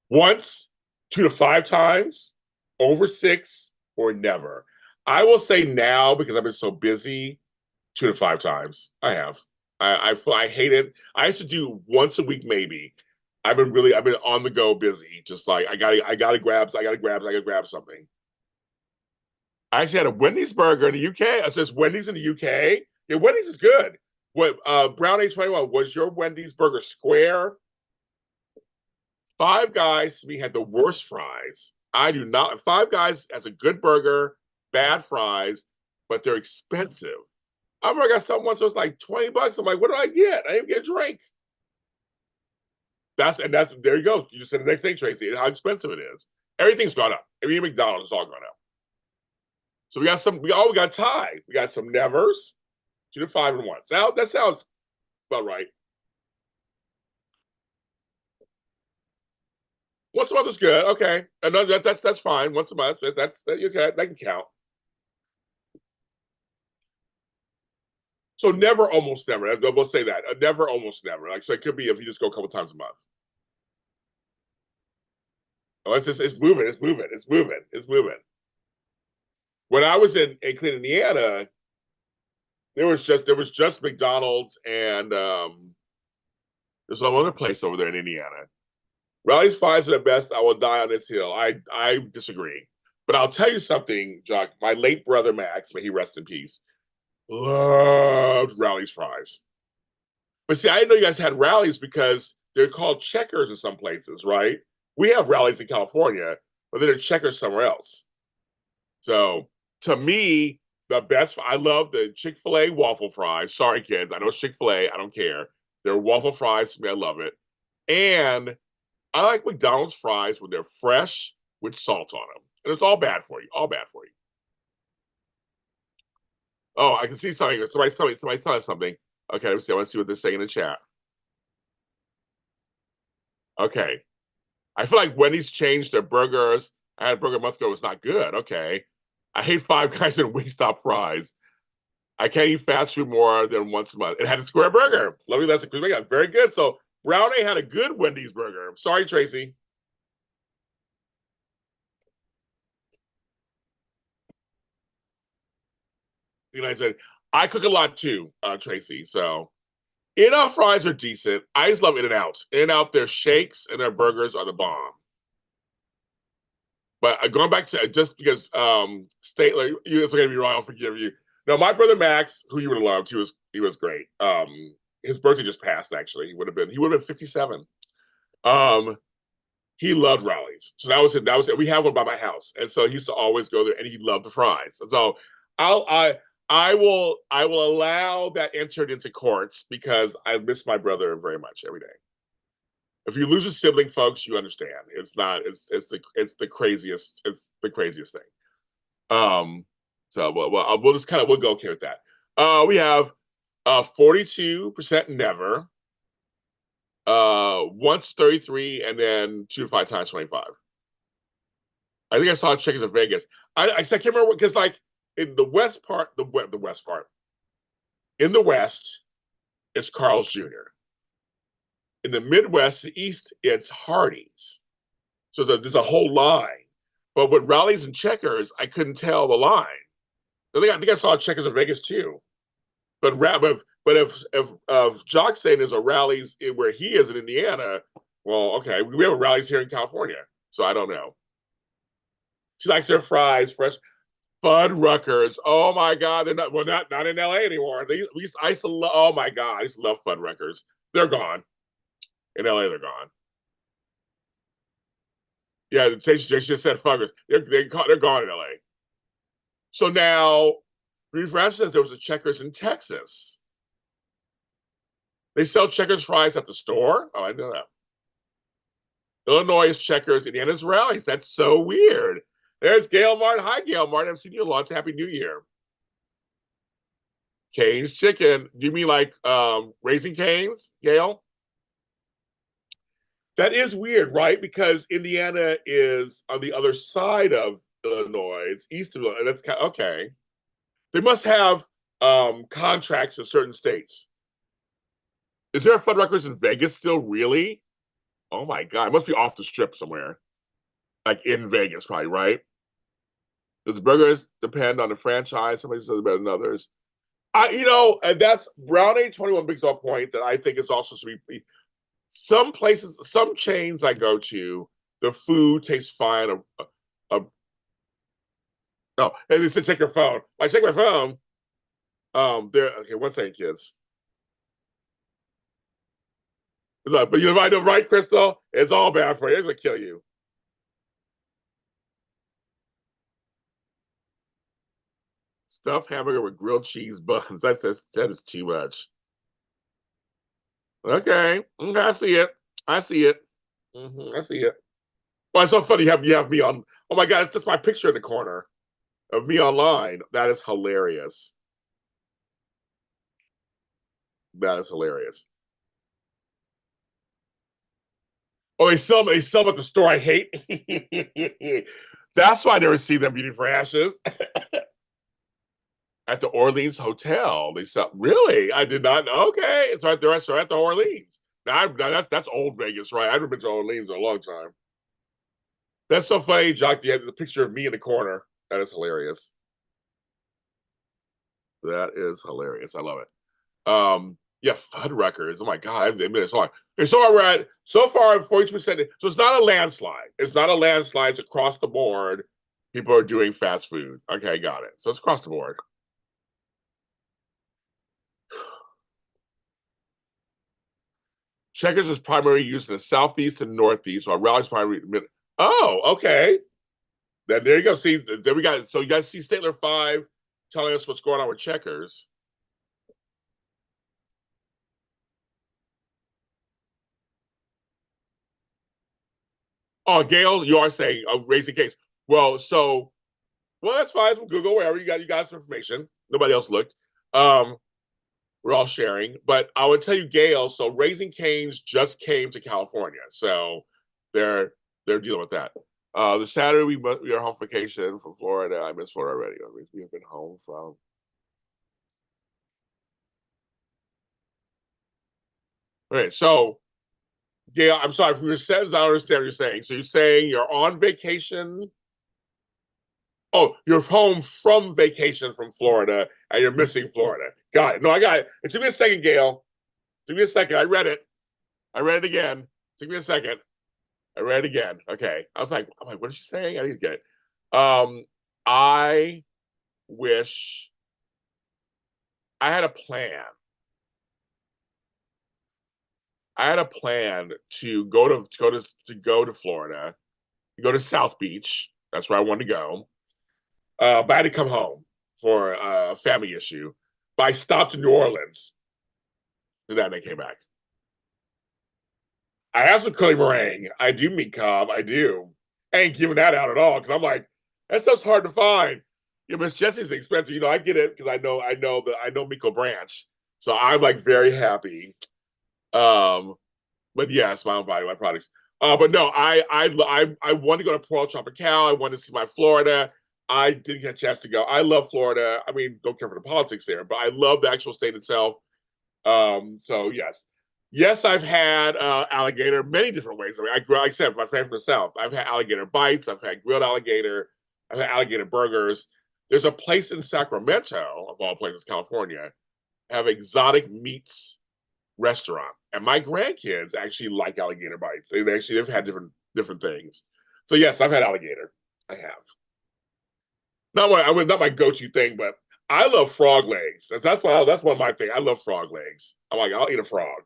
Once, 2 to 5 times, over 6, or never. I will say now because I've been so busy, 2 to 5 times. I have. I hate it. I used to do once a week maybe. I've been on the go busy. Just like I gotta grab something. I actually had a Wendy's burger in the UK. I says Wendy's in the UK. Yeah, Wendy's is good. What Brown A21, was your Wendy's burger square? Five Guys to me had the worst fries. I do not. Five Guys has a good burger, bad fries, but they're expensive. I remember I got something once. It was like $20. I'm like, what did I get? I didn't get a drink. That's there you go. You just said the next thing, Tracy. How expensive it is. Everything's gone up. Every McDonald's is all gone up. So we got some. We got tied. We got some nevers, 2 to 5 and 1. Now that sounds about right. Once a month is good. Okay, and that's fine. Once a month, that's okay. That can count. So never, almost never. We'll say that. Never, almost never. Like so, it could be if you just go a couple times a month. Oh, it's moving. It's moving. It's moving. It's moving. When I was in Cleveland, Indiana, there was just McDonald's and there's some other place over there in Indiana. Rally's fries are the best. I will die on this hill. I disagree, but I'll tell you something, Jock. My late brother Max, may he rest in peace, loved Rally's fries. But see, I didn't know you guys had Rally's because they're called Checkers in some places, right? We have Rally's in California, but they're Checkers somewhere else. So to me, the best, I love the Chick-fil-A waffle fries. Sorry, kids. I know it's Chick-fil-A. I don't care. They're waffle fries to me. I love it. And I like McDonald's fries when they're fresh with salt on them. And it's all bad for you. All bad for you. Oh, I can see something. Somebody telling us something. Okay, let me see. I want to see what they're saying in the chat. Okay. I feel like Wendy's changed their burgers. I had a burger a month ago. It was not good. Okay. I hate Five Guys and Wingstop fries. I can't eat fast food more than once a month. It had a square burger. Lovely lesson. Very good. So Brown A had a good Wendy's burger. Sorry, Tracy. You know, I cook a lot too, Tracy. So In-N-Out fries are decent. I just love In-N-Out. In-N-Out, their shakes and their burgers are the bomb. But going back to just because Statler, you guys are gonna be wrong, I'll forgive you. No, my brother Max, who you would have loved, he was great. His birthday just passed. Actually, he would have been 57. Um, he loved Rallies, so that was it. That was it. We have one by my house, and so he used to always go there, and he loved the fries. And so I will allow that entered into courts because I miss my brother very much every day. If you lose a sibling, folks, you understand. It's not. It's the craziest. It's the craziest thing. So we'll just we'll go okay with that. We have 42% never, once 33, and then 2 to 5 times 25. I think I saw chickens in Vegas. I can't remember because like in the west part, the west part, in the west, it's Carl's Jr. In the Midwest, the East, it's Hardee's. So there's a whole line. But with Rallies and Checkers, I couldn't tell the line. I think I saw Checkers in Vegas too. But if Jock's saying there's a Rallies where he is in Indiana, well, okay, we have a Rallies here in California, so I don't know. She likes their fries, fresh Fuddruckers. Oh my God, they're not in LA anymore. I used to love. Oh my God, I used to love Fuddruckers. They're gone. In LA, they're gone. Yeah, they just said fuckers. They're gone in LA. So now, Refresh says there was a Checkers in Texas. They sell Checkers fries at the store. Oh, I know that. Illinois is Checkers, Indiana's Rallies. That's so weird. There's Gail Martin. Hi, Gail Martin. I've seen you a lot. Happy New Year. Cane's Chicken. Do you mean like Raising Cane's, Gail? That is weird, right? Because Indiana is on the other side of Illinois. It's east of Illinois. That's kind of, okay. They must have contracts in certain states. Is there a Fuddruckers in Vegas still? Really? Oh my god! It must be off the strip somewhere, like in Vegas, probably, right? Does burgers depend on the franchise? Somebody says better than others. And that's Brown 821 brings up a point that I think is also some places, some chains I go to, the food tastes fine. Oh, and they said check your phone. I check my phone. There. Okay, one second, kids. But you might know, right, Crystal? It's all bad for you. It's gonna kill you. Stuffed hamburger with grilled cheese buns. That is too much. Okay, I see it. I see it. I see it. Well, it's so funny. You have me on. Oh my god, it's just my picture in the corner of me online. That is hilarious. That is hilarious. Oh, they sell them at the store I hate. That's why I never see them Beauty for Ashes. At the Orleans Hotel. They sell really? I did not know. Okay, it's right there. So at the Orleans. Now that's old Vegas, right? I haven't been to Orleans in a long time. That's so funny, Jock. You have the picture of me in the corner. That is hilarious. That is hilarious. I love it. Yeah, Fuddruckers. Oh my god, I've been so long. Okay, so we're at so far 42%. So it's not a landslide. It's not a landslide. It's across the board. People are doing fast food. Okay, got it. So it's across the board. Checkers is primarily used in the southeast and northeast, while Rally's primarily. Oh, okay. Then there you go. See, there we got. So you guys see Statler 5 telling us what's going on with Checkers. Oh, Gail, you are saying Raising Cane's. Well, that's fine. From Google, wherever you got some information. Nobody else looked. We're all sharing. But I would tell you, Gail. So Raising Cane's just came to California, so they're dealing with that. The Saturday we are home vacation from Florida. I miss Florida already. We have been home from. Okay, so Gail, I'm sorry for your sentence. I don't understand what you're saying. So you're saying you're on vacation. Oh, you're home from vacation from Florida and you're missing Florida. Got it. No, I got it. It took me a second, Gail. It took me a second. I read it. I read it again. It took me a second. I read it again. Okay. I'm like, what is she saying? I didn't get it. I wish I had a plan. I had a plan to go to Florida, to go to South Beach. That's where I wanted to go. But I had to come home for a family issue. But I stopped in New Orleans, and then I came back. I have some curly meringue. I do meat cob. I do. I ain't giving that out at all because I'm like, that stuff's hard to find. Miss Jessie's expensive. I get it because I know Miko Branch, so I'm like very happy. But yes, my own body, my products. But no, I want to go to Pearl Tropical. I want to see my Florida. I didn't get a chance to go. I love Florida. I mean, don't care for the politics there, but I love the actual state itself. So yes, I've had alligator many different ways. I mean, like I said, my friend from the South, I've had alligator bites. I've had grilled alligator. I've had alligator burgers. There's a place in Sacramento, of all places, California, have exotic meats restaurant, and my grandkids actually like alligator bites. They've had different things. So yes, I've had alligator. I have. Not my go-to thing, but I love frog legs. That's one of my things. I love frog legs. I'm like, I'll eat a frog.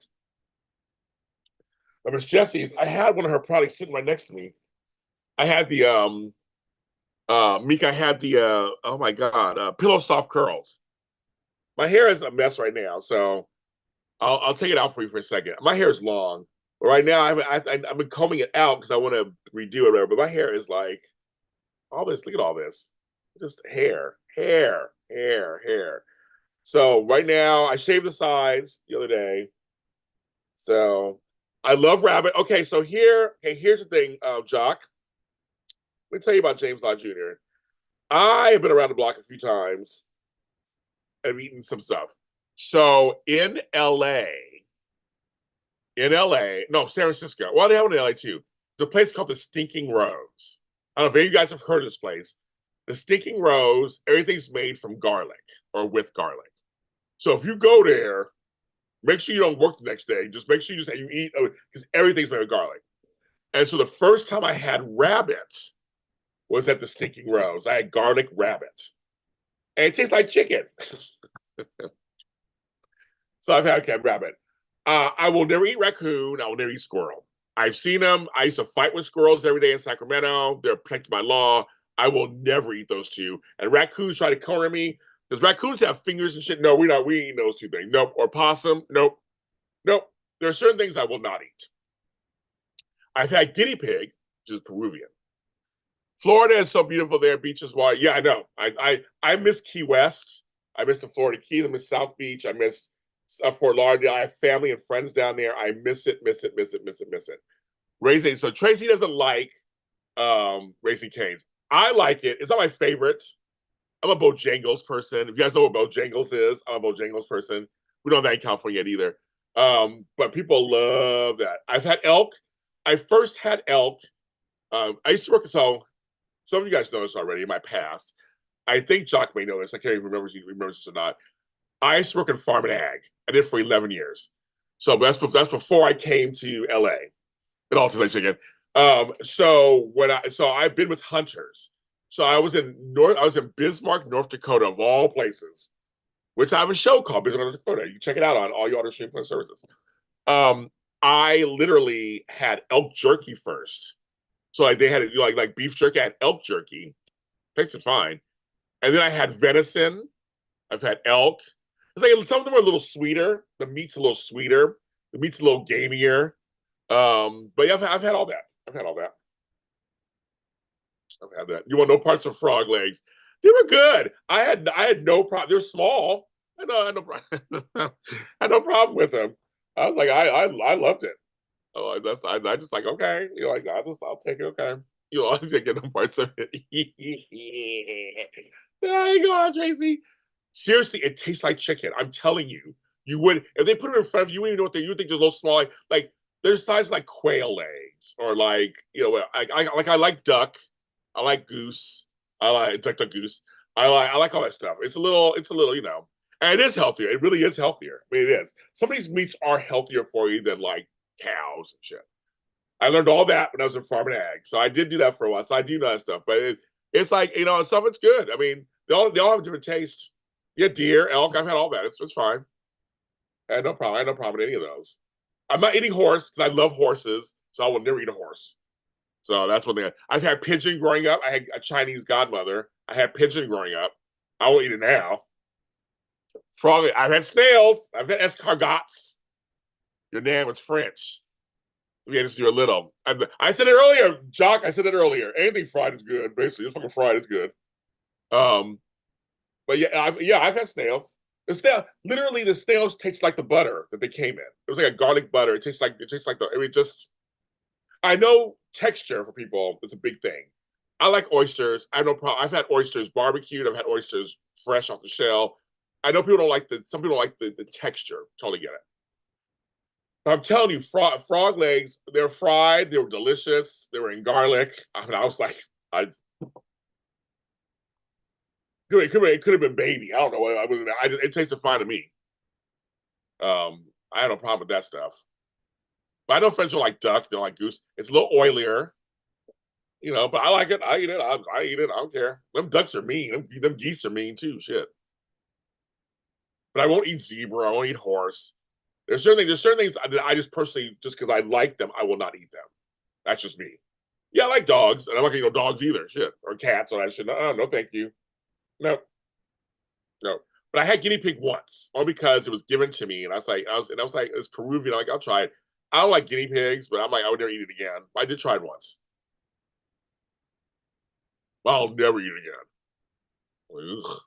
But Miss Jessie's, I had one of her products sitting right next to me. I had the Meek, I had the oh my god, pillow soft curls. My hair is a mess right now, so I'll take it out for you for a second. My hair is long, but right now I've been combing it out because I want to redo it, or whatever. But my hair is like all this. Look at all this, just hair, hair, hair, hair. So right now I shaved the sides the other day. So I love rabbit. Okay, so here's the thing, Jock. Let me tell you about James Lott Jr. I have been around the block a few times. I've eaten some stuff. So no, San Francisco. Well, they have one in LA too. There's a place called the Stinking Rose. I don't know if any of you guys have heard of this place. The Stinking Rose, everything's made from garlic or with garlic. So if you go there, make sure you don't work the next day. Just make sure you eat because everything's made with garlic. And so the first time I had rabbit was at the Stinking Rose. I had garlic rabbit. And it tastes like chicken. So I've had rabbit. I will never eat raccoon. I will never eat squirrel. I've seen them. I used to fight with squirrels every day in Sacramento. They're protected by law. I will never eat those two. And raccoons try to corner me. Does raccoons have fingers and shit? No, we ain't eating those two things. Nope. Or possum? Nope. Nope. There are certain things I will not eat. I've had guinea pig, which is Peruvian. Florida is so beautiful there. Beaches, wide. Yeah, I know. I miss Key West. I miss the Florida Keys. I miss South Beach. I miss Fort Lauderdale. I have family and friends down there. I miss it, miss it, miss it, miss it, miss it. Raising. So Tracy doesn't like Raising Cane's. I like it. It's not my favorite. I'm a Bojangles person. If you guys know what Bojangles is, I'm a Bojangles person. We don't have that in California yet either. But people love that. I've had elk. I first had elk. I used to work, so some of you guys know this already in my past. I think Jock may know this. I can't even remember if he remembers this or not. I used to work in farm and ag. I did for 11 years. So that's before I came to LA. It all tastes like chicken. So I've been with hunters. So I was in Bismarck, North Dakota, of all places, which I have a show called Bismarck, North Dakota. You can check it out on all your auto stream services. I literally had elk jerky first. So like they had like beef jerky, I had elk jerky. Tasted fine. And then I had venison. I've had elk. It's like some of them are a little sweeter. The meat's a little sweeter. The meat's a little gamier. But yeah, I've had all that. I've had all that. I've had that. You want no parts of frog legs? They were good. I had no problem. They're small. I had no problem. I had no problem with them. I was like, I loved it. Oh, I just like, okay. You're like, I'll take it, okay. You'll always get no parts of it. There you go, Tracy. Seriously, it tastes like chicken. I'm telling you. You would, if they put it in front of you, you wouldn't even know what they, you would think there's a little small, like they're size like quail legs, or like, I like duck, I like goose, I like duck goose, I like all that stuff. It's a little, and it is healthier. It really is healthier. I mean, it is. Some of these meats are healthier for you than like cows and shit. I learned all that when I was in farm and ag, so I did do that for a while. So I do know that stuff, but it's like some of it's good. I mean, they all have different taste. Yeah, deer, elk. I've had all that. It's fine. I had no problem. I had no problem with any of those. I'm not eating horse because I love horses, so I will never eat a horse. So that's one thing. I've had pigeon growing up. I had a Chinese godmother. I had pigeon growing up. I will eat it now. Frog. I've had snails. I've had escargots. Your name was French. We had to do a little. I said it earlier, Jock. I said it earlier. Anything fried is good. Basically, just fucking fried is good. But yeah, I've had snails. Literally, the snails taste like the butter that they came in. It was like a garlic butter. It tastes like the. I mean, just. I know texture for people is a big thing. I like oysters. I have no problem. I've had oysters barbecued. I've had oysters fresh off the shell. I know people don't like some people don't like the texture. Totally get it. But I'm telling you, frog legs, they're fried. They were delicious. They were in garlic. I mean, I was like, it could have been baby. I don't know what it tasted fine to me. I had no problem with that stuff. But I know French don't like duck, they don't like goose. It's a little oilier, but I like it. I eat it. I eat it. I don't care. Them ducks are mean. Them geese are mean too. Shit. But I won't eat zebra. I won't eat horse. There's certain things I just personally, just because I like them, I will not eat them. That's just me. Yeah, I like dogs, and I'm not gonna dogs either. Shit, or cats, or that shit. No, thank you. No, no. But I had guinea pig once, all because it was given to me, and I was like, it's Peruvian. I'm like, I'll try it. I don't like guinea pigs, but I'm like, I would never eat it again. I did try it once. I'll never eat it again. Ugh.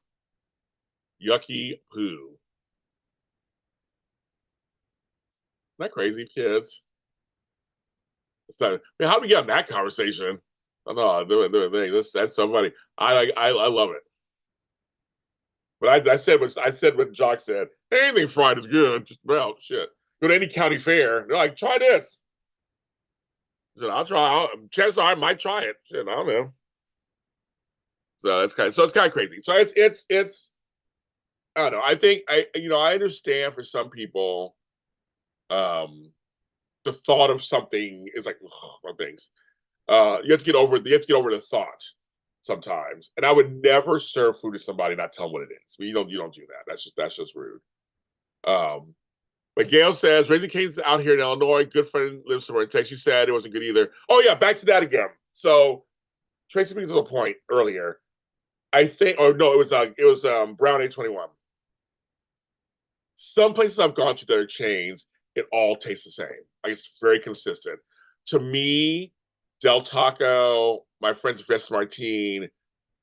Yucky poo. Isn't that crazy, kids? It's not, I mean, how do we get on that conversation? I know, doing thing. That's so funny. I love it. But I said what Jock said. Anything fried is good. Just about shit. Go to any county fair. They're like, try this. I said, I'll try. Chances are I might try it. Shit, I don't know. So it's kind of crazy. So it's I don't know. I think I understand for some people, the thought of something is like things. You have to get over the thought sometimes. And I would never serve food to somebody and not tell them what it is. I mean, you don't do that. That's just rude. Um, but Gail says Raising Cane's out here in Illinois. Good friend lives somewhere in Texas. She said it wasn't good either. Oh yeah, back to that again. So Tracy brings up a point earlier. I think, or no, it was Brown A21. Some places I've gone to that are chains, it all tastes the same. Like it's very consistent. To me, Del Taco, my friends at Fiesta Martine,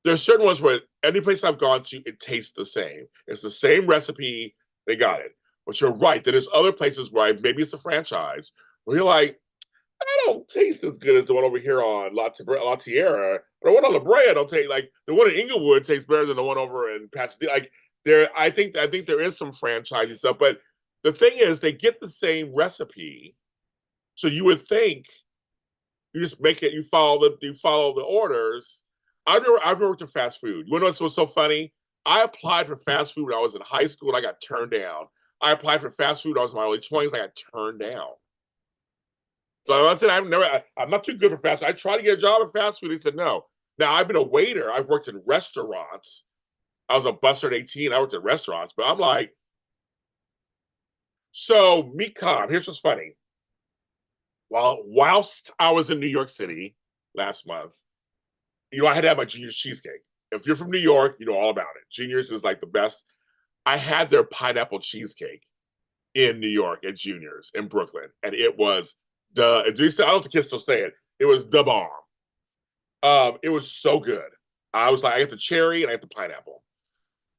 there's certain ones where any place I've gone to, it tastes the same. It's the same recipe. They got it. But you're right. There's other places where maybe it's a franchise where you're like, I don't taste as good as the one over here on La Tierra. Or the one on La Brea don't taste like the one in Inglewood tastes better than the one over in Pasadena. Like I think there is some franchising stuff, but the thing is they get the same recipe. So you would think you just make it, you follow the orders. I've worked in fast food. You wanna know what's so funny? I applied for fast food when I was in high school and I got turned down. I applied for fast food when I was in my early 20s, I got turned down. So I said, I'm not too good for fast food. I tried to get a job in fast food. He said, no. Now, I've been a waiter. I've worked in restaurants. I was a busser at 18. I worked in restaurants. But I'm like, so Mecom, here's what's funny. Whilst I was in New York City last month, I had to have my Junior's cheesecake. If you're from New York, you know all about it. Junior's is like the best. I had their pineapple cheesecake in New York at Junior's in Brooklyn. And it was I don't know if the kids still say it. It was the bomb. It was so good. I was like, I got the cherry and I got the pineapple.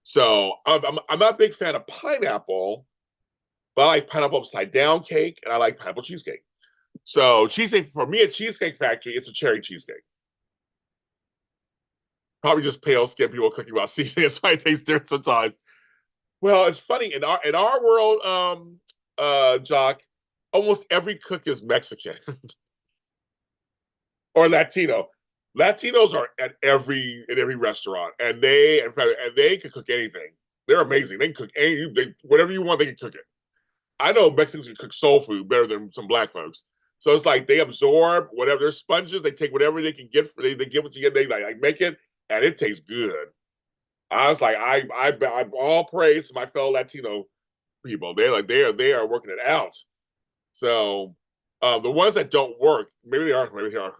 So I'm not a big fan of pineapple, but I like pineapple upside down cake and I like pineapple cheesecake. So cheesecake for me at Cheesecake Factory, it's a cherry cheesecake. Probably just pale skin people cooking about seasoning. That's why it tastes different sometimes. Well, it's funny in our world, Jock, almost every cook is Mexican or Latino. Latinos are in every restaurant, and they can cook anything. They're amazing. They can cook whatever you want. They can cook it. I know Mexicans can cook soul food better than some black folks. So it's like they absorb whatever. They're sponges. They take whatever they can get. They get what you get. They like make it, and it tastes good. I was like, I'm all praise to my fellow Latino people. They are working it out. So the ones that don't work, maybe they are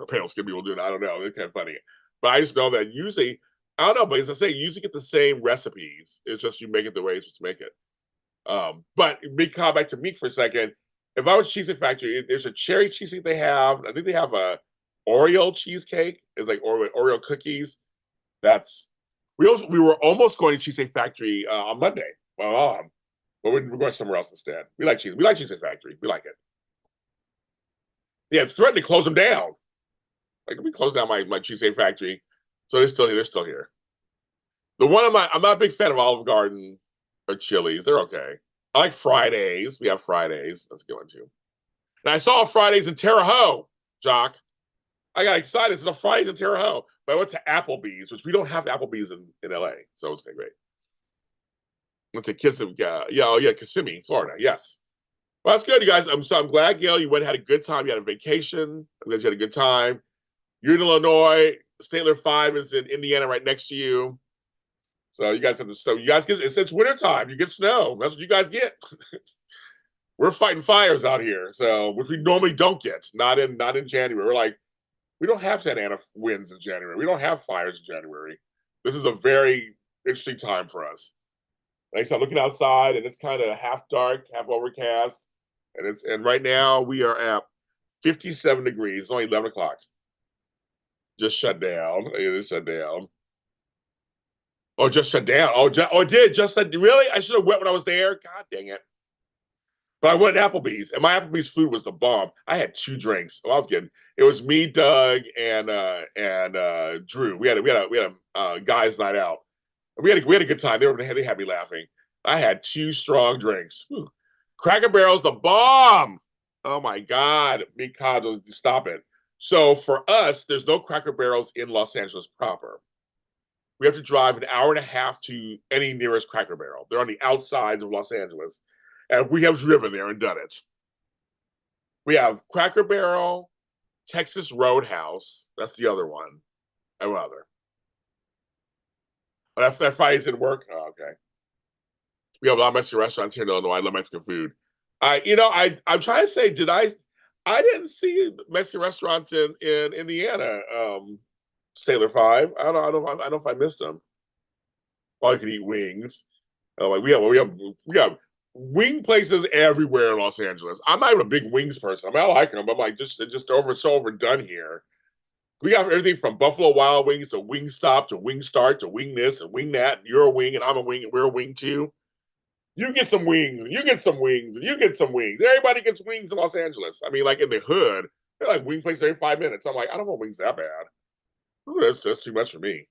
pale skin people doing it. I don't know. It's kind of funny. But I just know that usually, I don't know, but as I say, you usually get the same recipes. It's just you make it the way it's supposed to make it. But me come back to Meek for a second. If I was Cheesecake Factory, there's a cherry cheesecake they have. I think they have a Oreo cheesecake. It's like Oreo cookies. We were almost going to Cheesecake Factory on Monday. Well, but we're going somewhere else instead. We like cheese. We like Cheesecake Factory. We like it. Yeah, threatened to close them down. Like we closed down my Cheesecake Factory, so they're still here. They're still here. I'm not a big fan of Olive Garden or Chili's. They're okay. I like Fridays. We have Fridays. Let's go into. And I saw Fridays in Terre Haute, Jock. I got excited. It's a Fridays in Terre Haute. But I went to Applebee's, which we don't have Applebee's in LA, so it's kind of great. Went to Kissimmee, Florida. Yes. Well, that's good, you guys. I'm glad, Gail, you went and had a good time. You had a vacation. I'm glad you had a good time. You're in Illinois. Statler 5 is in Indiana right next to you. So you guys have the snow. You guys get it's wintertime. You get snow. That's what you guys get. We're fighting fires out here, so which we normally don't get. Not in January. We're like We don't have Santa Ana winds in January. We don't have fires in January. This is a very interesting time for us. Like, so I'm looking outside, and it's kind of half dark, half overcast, and right now we are at 57 degrees. It's only 11 o'clock. Just shut down. It is shut down. Oh, just shut down. Oh, it did. Just said, really? I should have went when I was there. God dang it. But I went at Applebee's, and my Applebee's food was the bomb. I had 2 drinks. Oh, I was getting. It was me, Doug, and Drew. We had a guys' night out. We had a good time. They had me laughing. I had 2 strong drinks. Whew. Cracker Barrel's the bomb. Oh my God, Mikado, stop it. So for us, there's no Cracker Barrels in Los Angeles proper. We have to drive an hour and a half to any nearest Cracker Barrel. They're on the outsides of Los Angeles, and we have driven there and done it. We have Cracker Barrel, Texas Roadhouse. That's the other one. And what other? But that Fridays didn't work. Oh, okay. We have a lot of Mexican restaurants here in Illinois. I love Mexican food. I'm trying to say, I didn't see Mexican restaurants in Indiana. Sailor 5. I don't know if I missed them. Well, I could eat wings. Like we have wing places everywhere in Los Angeles. I'm not even a big wings person. I mean, I like them, but I'm like just so overdone here. We got everything from Buffalo Wild Wings to Wingstop to Wingstart to Wing this and Wing that. And you're a wing and I'm a wing and we're a wing too. You get some wings and you get some wings and you get some wings. Everybody gets wings in Los Angeles. I mean, like in the hood, they're like wing places every 5 minutes. I'm like, I don't want wings that bad. Ooh, that's too much for me.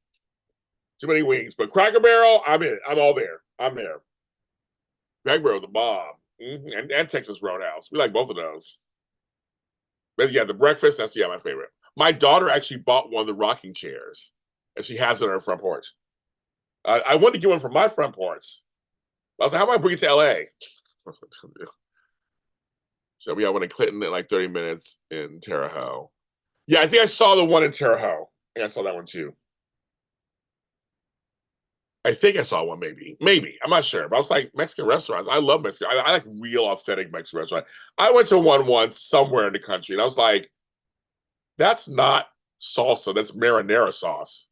Too many wings. But Cracker Barrel, I'm in. I'm all there. I'm there. Cracker Barrel, the bomb. And Texas Roadhouse. We like both of those. But yeah, the breakfast, that's my favorite. My daughter actually bought one of the rocking chairs, and she has it on her front porch. I wanted to get one for my front porch. I was like, how about I bring it to LA? So we have one in Clinton in like 30 minutes in Terre Haute. Yeah, I think I saw the one in Terre Haute. I think I saw that one too. I think I saw one, maybe. I'm not sure. But I was like, Mexican restaurants. I love Mexican. I like real, authentic Mexican restaurant. I went to one once somewhere in the country, and I was like, that's not salsa. That's marinara sauce.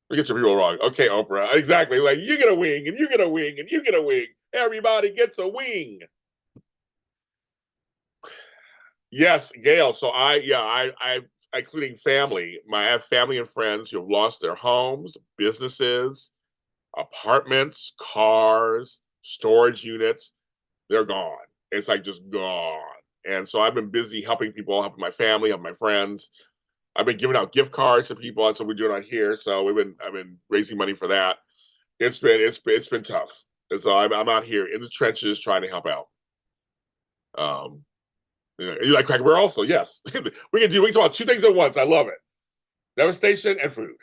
We get your people wrong. Okay, Oprah. Exactly. Like, you get a wing, and you get a wing, and you get a wing. Everybody gets a wing. Yes, Gail. So I including family. I have family and friends who have lost their homes, businesses, apartments, cars, storage units. They're gone. It's like just gone. And so I've been busy helping people, helping my family, helping my friends. I've been giving out gift cards to people. That's what we're doing out here. So I've been raising money for that. It's been tough. And so I'm out here in the trenches trying to help out. You like Cracker Barrel also? Yes. we can talk about 2 things at once. I love it. Devastation and food.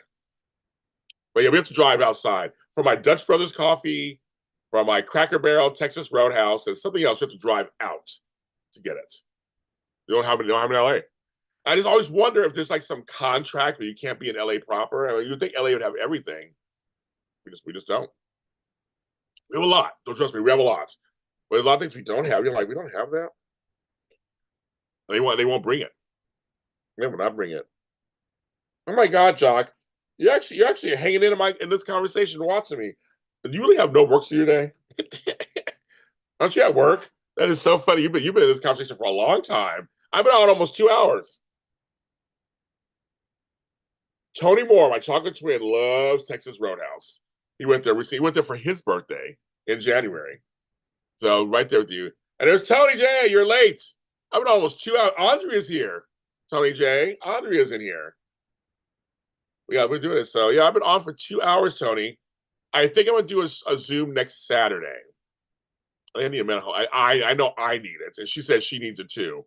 But yeah, we have to drive outside. For my Dutch Brothers coffee, for my Cracker Barrel, Texas Roadhouse, and something else, we have to drive out to get it. You don't have it in LA. I just always wonder if there's like some contract where you can't be in LA proper. I mean, you'd think LA would have everything. We just don't. We have a lot. Don't trust me, we have a lot. But there's a lot of things we don't have. You're like, we don't have that. They won't bring it. They will not bring it. Oh my God, Jock. You're actually hanging in this conversation watching me. Do you really have no work to do today? Aren't you at work? That is so funny. You've been in this conversation for a long time. I've been on almost 2 hours. Tony Moore, my chocolate twin, loves Texas Roadhouse. He went there. He went there for his birthday in January. So right there with you. And there's Tony J. You're late. I've been almost 2 hours. Andrea's here. Tony J. Andrea's in here. We're doing it. So yeah, I've been on for 2 hours, Tony. I think I'm gonna do a Zoom next Saturday. I need a minute. I know I need it, and she says she needs it too.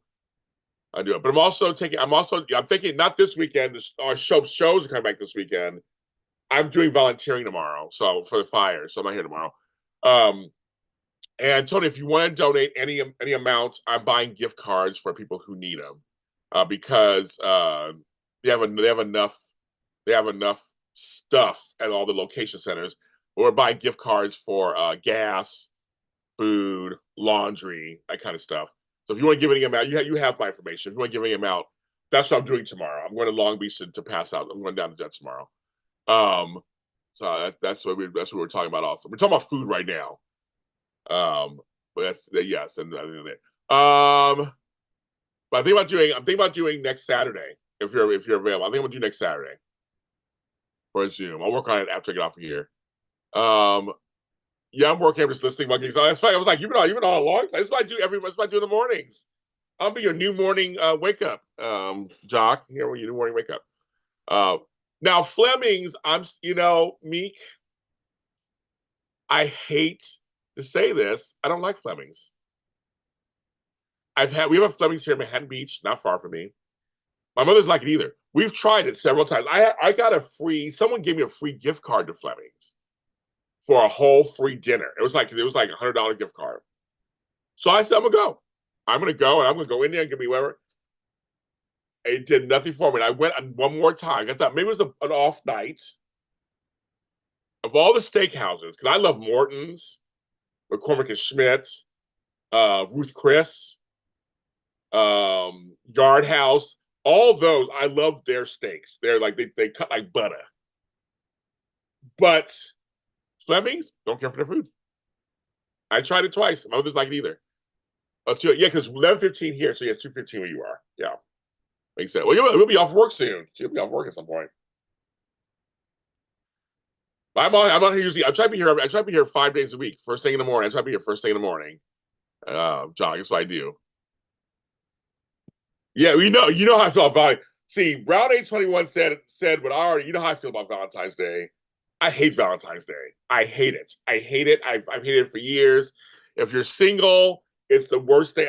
I do it, but I'm thinking not this weekend. Our shows are coming back this weekend. I'm doing volunteering tomorrow, so for the fire, so I'm not here tomorrow. And Tony, if you want to donate any amount, I'm buying gift cards for people who need them, because they have enough stuff at all the location centers. We're buying gift cards for gas, food, laundry, that kind of stuff. So if you want to give any amount, you have my information. If you want to give any amount, That's what I'm doing tomorrow. I'm going to Long Beach to pass out. I'm going down to Jets tomorrow. So that's what we're talking about. Also, we're talking about food right now. But that's yes, and but I'm thinking about doing next Saturday if you're available. I think I'm gonna do next Saturday for a Zoom. I'll work on it after I get off of here. Yeah, I'm working. I'm just listening about gigs. So that's funny. I was like, you've been on a long time. That's what I do that's what I do in the mornings. I'll be your new morning wake up, Jock. Here, your new morning wake up. Now Fleming's, Meek. I hate to say this. I don't like Fleming's. We have a Fleming's here in Manhattan Beach, not far from me. My mother's like it either. We've tried it several times. I got someone gave me a free gift card to Fleming's for a whole free dinner. It was like $100 gift card. So I said, I'm gonna go and I'm gonna go in there and give me whatever. It did nothing for me. And I went one more time. I thought maybe it was an off night. Of all the steakhouses, because I love Morton's, McCormick and Schmidt, Ruth Chris, Yard House, all those, I love their steaks. They're like they cut like butter. But Fleming's don't care for their food. I tried it twice. My mother's like it either. Yeah, because 11:15 here, so yeah, it's 2:15 where you are. Yeah, makes sense. Well, you'll be off work soon. You'll be off work at some point. I'm on here usually. I try to be here 5 days a week. First thing in the morning. I try to be here first thing in the morning. John, that's what I do. Yeah, you know how I feel about Valentine's. See, Round 821 said what I already, you know how I feel about Valentine's Day. I hate Valentine's Day. I hate it. I hate it. I've hated it for years. If you're single, it's the worst day.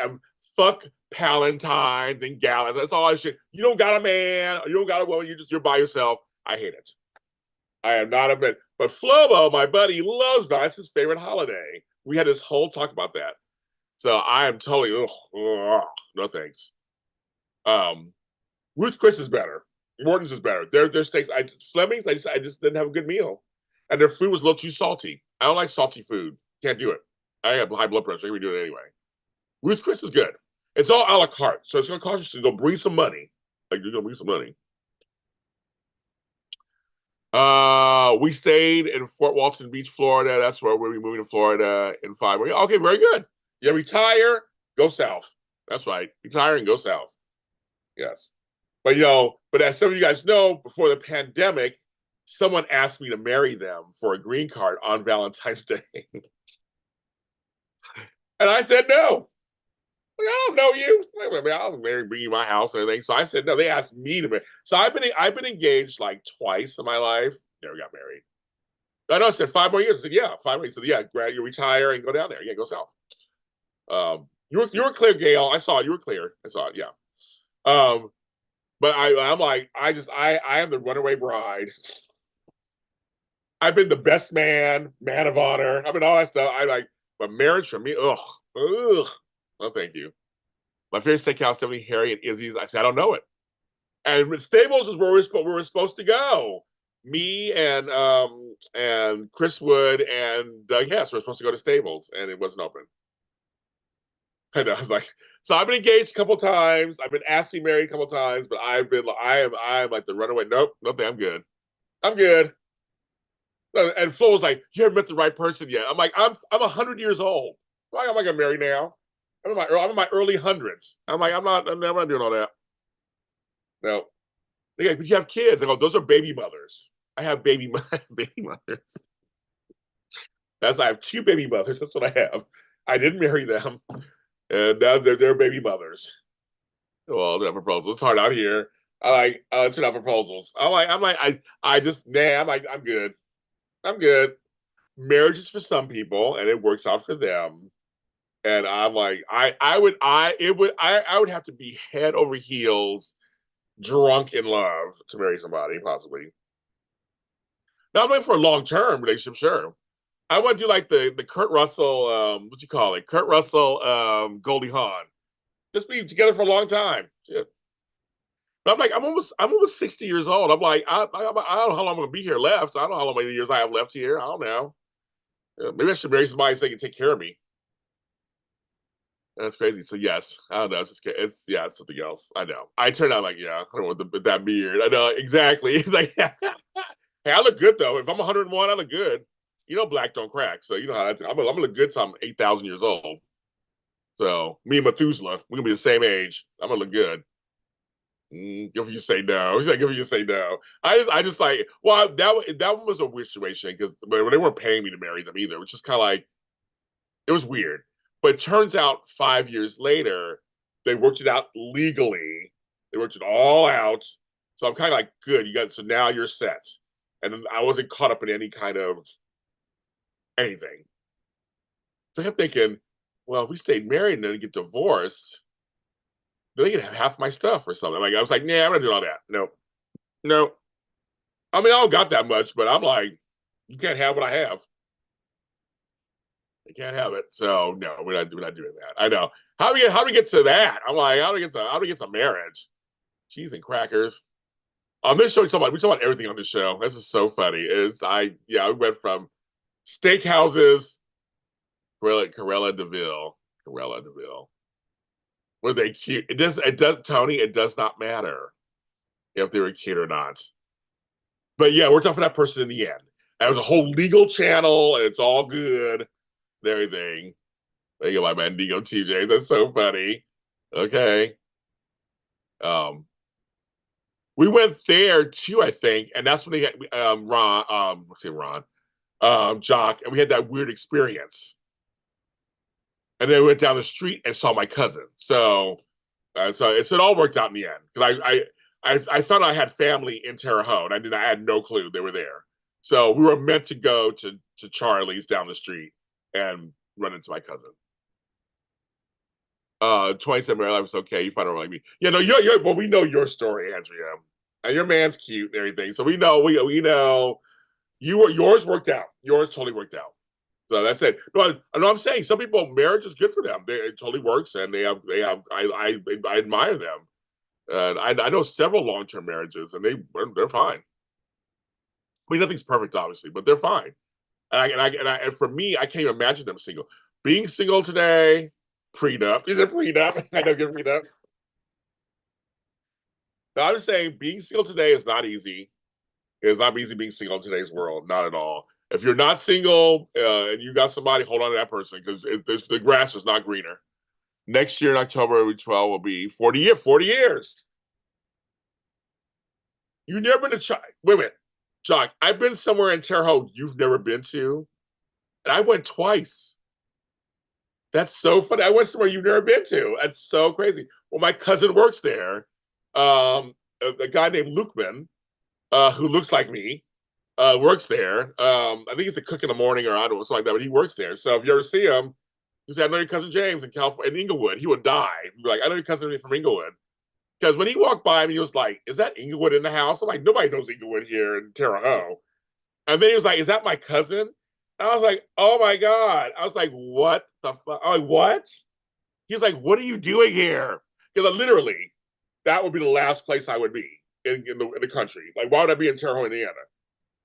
Fuck Palentines and Gallons. That's all I should. You don't got a man. You don't got a woman. You're by yourself. I hate it. I am not a man. But Flobo, my buddy, loves Valentine's. It's his favorite holiday. We had this whole talk about that. So I am totally no thanks. Ruth Chris is better. Morton's is better. Their steaks. Fleming's. I just didn't have a good meal, and their food was a little too salty. I don't like salty food. Can't do it. I have high blood pressure. We do it anyway. Ruth Chris is good. It's all a la carte, so it's gonna cost you. They'll bring some money. Like you're gonna bring some money. We stayed in Fort Walton Beach, Florida. That's where we'll be moving to Florida in 5 weeks. Okay, very good. Yeah, retire, go south. That's right. Retire and go south. Yes. But as some of you guys know, before the pandemic, someone asked me to marry them for a green card on Valentine's Day. And I said no. Like, I don't know you. I'll bring you my house and everything. So I said no. They asked me to marry. So I've been engaged like twice in my life. Never got married. I know. I said 5 more years. I said yeah, 5 more years. So yeah, you retire and go down there. Yeah, go south. You were clear, Gail. I saw it. You were clear. I saw it. Yeah. But I'm like, I am the runaway bride. I've been the best man of honor. I've been all that stuff. But marriage for me, ugh. No, thank you. My favorite steakhouse, definitely Harry and Izzy's. I said I don't know it. And Stables is where we were supposed to go. Me and Chris Wood and Doug Hess were supposed to go to Stables, and it wasn't open. And I was like, so I've been engaged a couple times. I've been asked to be married a couple times, but I am like the runaway. Nope, nothing. I'm good. I'm good. And Flo was like, you haven't met the right person yet. I'm like, I'm 100 years old. Why am I gonna marry now? I'm in my early hundreds. I'm like, I'm not doing all that. No. They're like, but you have kids. I go, those are baby mothers. I have baby mothers. I have 2 baby mothers. That's what I have. I didn't marry them. And now they're baby mothers. Well, they're proposals. It's hard out here. I turn out proposals. I'm good. I'm good. Marriage is for some people, and it works out for them. And I'm like, I would have to be head over heels, drunk in love to marry somebody, possibly. Now I'm looking for a long-term relationship, sure. I want to do like the Kurt Russell, what you call it? Kurt Russell, Goldie Hawn. Just be together for a long time. Shit. But I'm like, I'm almost 60 years old. I'm like, I don't know how long I'm gonna be here left. I don't know how many years I have left here. I don't know. Maybe I should marry somebody so they can take care of me. That's crazy. So yes, I don't know. It's something else. I know. I turned out like, yeah, I don't want that beard. I know exactly. It's like, hey, I look good though. If I'm 101, I look good. You know, black don't crack. So you know how that's. I'm gonna look good till I'm 8,000 years old. So me and Methuselah, we're gonna be the same age. I'm gonna look good. If you say no, he's like, if you say no, I just like, well, that one was a weird situation because when they weren't paying me to marry them either, which is kind of like it was weird. But it turns out 5 years later, they worked it out legally. They worked it all out. So I'm kind of like, good, you got so now you're set. And I wasn't caught up in any kind of anything. So I'm thinking, well, if we stayed married and then get divorced, they could have half my stuff or something. Like I was like, nah, I'm gonna do all that. No, no. I mean, I don't got that much, but I'm like, you can't have what I have. You can't have it. So no, we're not doing that. I know. How do we get to that? I'm like, how do we get to marriage? Cheese and crackers. On this show, we talk about everything on this show. This is so funny. We went from steakhouses, Corella Deville. Were they cute? It does, Tony, it does not matter if they were cute or not. But yeah, we're talking for that person in the end. And it was a whole legal channel, and it's all good and everything. Thank you, my man Digo TJ. That's so funny. Okay. Um, we went there too, I think, and that's when they had Ron, let's say Ron, Jock, and we had that weird experience. And then we went down the street and saw my cousin. So it all worked out in the end because I found out I had family in Terre Haute. I had no clue they were there. So we were meant to go to Charlie's down the street and run into my cousin. 27 Maryland was okay. You find her like me. Yeah, no, well, we know your story, Andrea. And your man's cute and everything. So we know yours worked out. Yours totally worked out. So that's it. No, I'm saying some people marriage is good for them. It totally works, and I admire them. And I know several long term marriages, and they're fine. I mean, nothing's perfect, obviously, but they're fine. And for me, I can't even imagine them single. Being single today, prenup. Is it prenup? I don't get prenup. No, I'm just saying being single today is not easy. It's not easy being single in today's world, not at all. If you're not single and you got somebody, hold on to that person because the grass is not greener. Next year in October 12 will be 40 years. You've never been to wait a minute, Jock. I've been somewhere in Terre Haute you've never been to, and I went twice. That's so funny. I went somewhere you've never been to. That's so crazy. Well, my cousin works there. A guy named Lukeman, who looks like me, works there. I think he's a cook in the morning or I don't know, something like that, but he works there. So if you ever see him, you say, I know your cousin James in California, in Inglewood. He would die. He'd be like, I know your cousin from Inglewood. Because when he walked by me, he was like, is that Inglewood in the house? I'm like, nobody knows Inglewood here in Terre Haute. And then he was like, is that my cousin? And I was like, oh my God. I was like, what the fuck? I'm like, what? He was like, what are you doing here? Because literally, that would be the last place I would be in the country. Like, why would I be in Terre Haute, Indiana?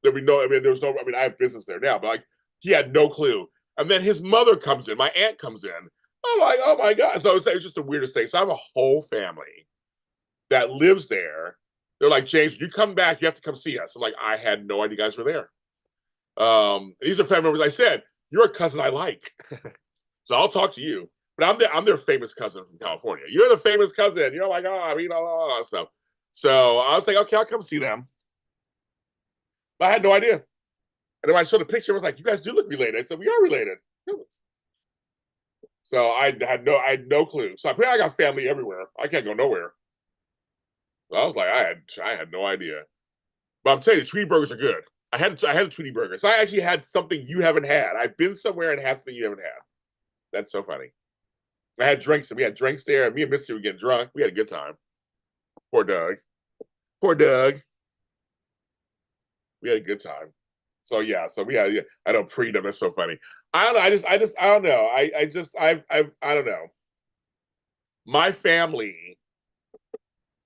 There'd be no, I mean, there was no, I mean, I have business there now, but like, he had no clue. And then his mother comes in, my aunt comes in. I'm like, oh my God. So it's just the weirdest thing. So I have a whole family that lives there. They're like, James, you come back, you have to come see us. I'm like, I had no idea you guys were there. These are family members. I said, you're a cousin I like. So I'll talk to you. But I'm their famous cousin from California. You're the famous cousin. You're like, oh, I mean, all that stuff. So I was like, okay, I'll come see them. But I had no idea. And then when I showed the picture, I was like, you guys do look related. I said, we are related. So I had no clue. So I got family everywhere. I can't go nowhere. So I was like, I had no idea. But I'm telling you, the Tweety burgers are good. I had the Tweety burgers. So I actually had something you haven't had. I've been somewhere and had something you haven't had. That's so funny. I had drinks, and we had drinks there, and me and Misty were getting drunk. We had a good time. Poor Doug. Poor Doug. We had a good time. So yeah, I know pre-them. That's so funny. I don't know. I don't know. I don't know. My family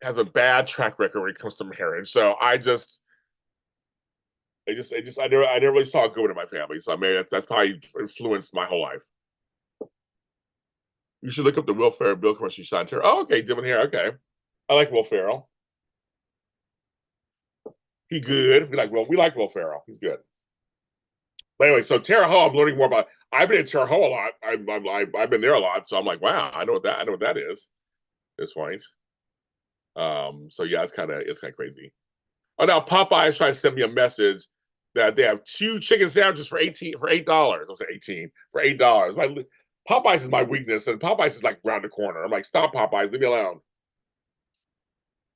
has a bad track record when it comes to marriage. So I never really saw it good in my family. So I mean, that's probably influenced my whole life. You should look up the Will Ferrell Bill commercial you shot. Oh, okay, different hair. Okay, I like Will Ferrell. He good. We like Will Ferrell. He's good. But anyway, so Terre Haute, I'm learning more about. I've been in Terre Haute a lot. I've been there a lot, so I'm like, wow, I know what that is. At this point. So yeah, it's kind of crazy. Oh, now Popeye's trying to send me a message that they have 2 chicken sandwiches for $8. I'll say 18 for $8. Popeyes is my weakness, and Popeyes is like round the corner. I'm like, stop, Popeyes, leave me alone.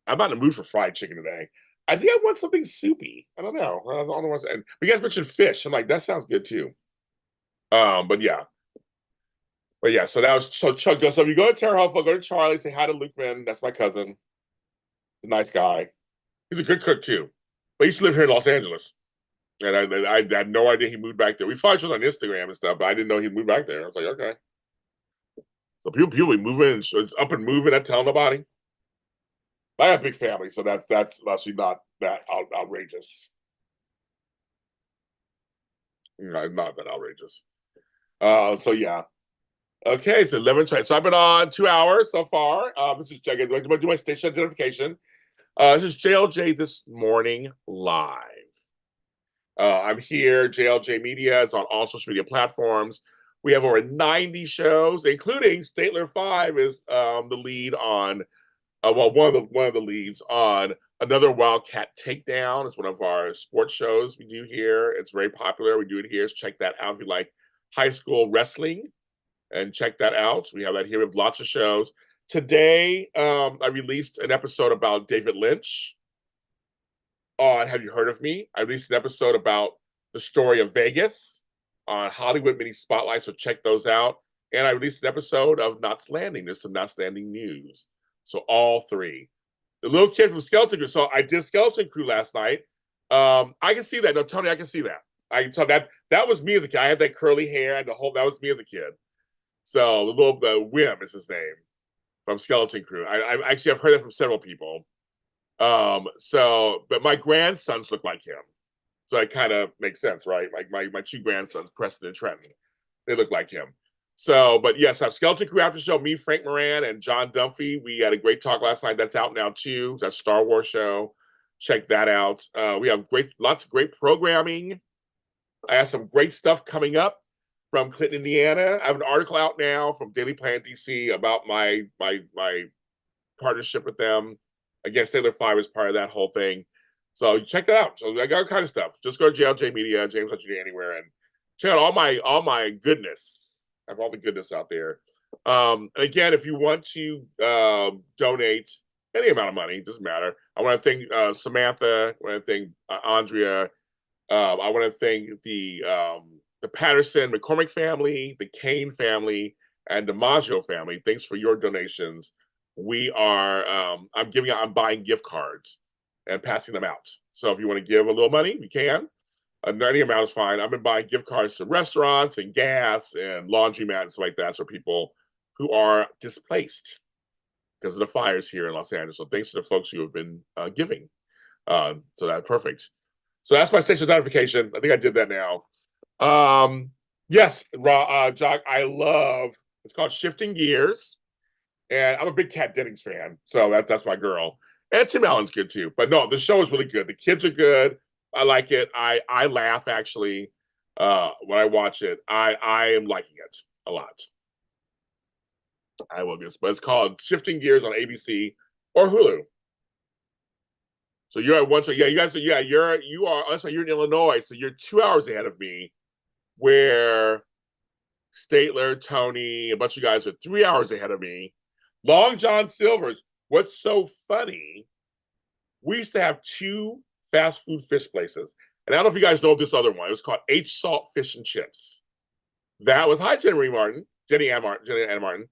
I'm not in the mood for fried chicken today. I think I want something soupy. I don't know. I don't know what's, and but you guys mentioned fish. I'm like, that sounds good too. But yeah. But yeah, so that was so Chuck. So if you go to Terre Haute, go to Charlie, say hi to Lukeman. That's my cousin. He's a nice guy. He's a good cook too. But he used to live here in Los Angeles. And I had no idea he moved back there. We followed each other on Instagram and stuff, but I didn't know he moved back there. I was like, okay. So people be moving and it's up and moving and telling nobody. I have a big family, so that's actually not that outrageous. Not that outrageous. So yeah. Okay, so 11 trains. So I've been on 2 hours so far. This is checking. Do I do my station identification? This is JLJ This Morning Live. I'm here. JLJ Media is on all social media platforms. We have over 90 shows, including Statler 5 is the lead on, one of the leads on another Wildcat Takedown. It's one of our sports shows we do here. It's very popular. We do it here. So check that out if you like high school wrestling, and check that out. We have that here with lots of shows. Today, I released an episode about David Lynch on Have You Heard of Me? I released an episode about the story of Vegas on Hollywood Mini Spotlight, so check those out. And I released an episode of Knots Landing. There's some Knots Landing news. So all 3. The little kid from Skeleton Crew. So I did Skeleton Crew last night. I can see that. No, Tony, I can see that. I can tell that was me as a kid. I had that curly hair and that was me as a kid. So the Wim is his name from Skeleton Crew. I've heard that from several people. But my grandsons look like him. So it kind of makes sense, right? Like my 2 grandsons, Preston and Trenton, they look like him. So, but yes, I have Skeleton Crew after show. Me, Frank Moran, and John Dunphy. We had a great talk last night. That's out now too. That's Star Wars show. Check that out. We have lots of great programming. I have some great stuff coming up from Clinton, Indiana. I have an article out now from Daily Planet DC about my partnership with them. Again, Sailor 5 is part of that whole thing. So check that out. So I got all kind of stuff. Just go to JLJ Media, JLJ anywhere, and check out all my goodness. I have all the goodness out there. Again, if you want to donate any amount of money, doesn't matter. I want to thank Samantha. I want to thank Andrea. I want to thank the Patterson McCormick family, the Kane family, and the Maggio family. Thanks for your donations. We are I'm buying gift cards and passing them out. So if you want to give a little money, you can. Any amount is fine. I've been buying gift cards to restaurants and gas and laundromat and stuff like that for people who are displaced because of the fires here in Los Angeles. So thanks to the folks who have been giving. So that's perfect. So that's my station notification. I think I did that now. Yes, Jock, I love, it's called Shifting Gears. And I'm a big Kat Dennings fan, so that's my girl. And Tim Allen's good too. But no, the show is really good. The kids are good. I like it. I laugh actually when I watch it. I am liking it a lot. I will guess, but it's called Shifting Gears on ABC or Hulu. So you're at one. So yeah, you guys. Yeah, you are. Also, you're in Illinois, so you're 2 hours ahead of me. Where Statler, Tony, a bunch of guys are 3 hours ahead of me. Long John Silver's. What's so funny? We used to have 2 fast food fish places, and I don't know if you guys know this other one. It was called H Salt Fish and Chips. That was Jenny Ann Martin.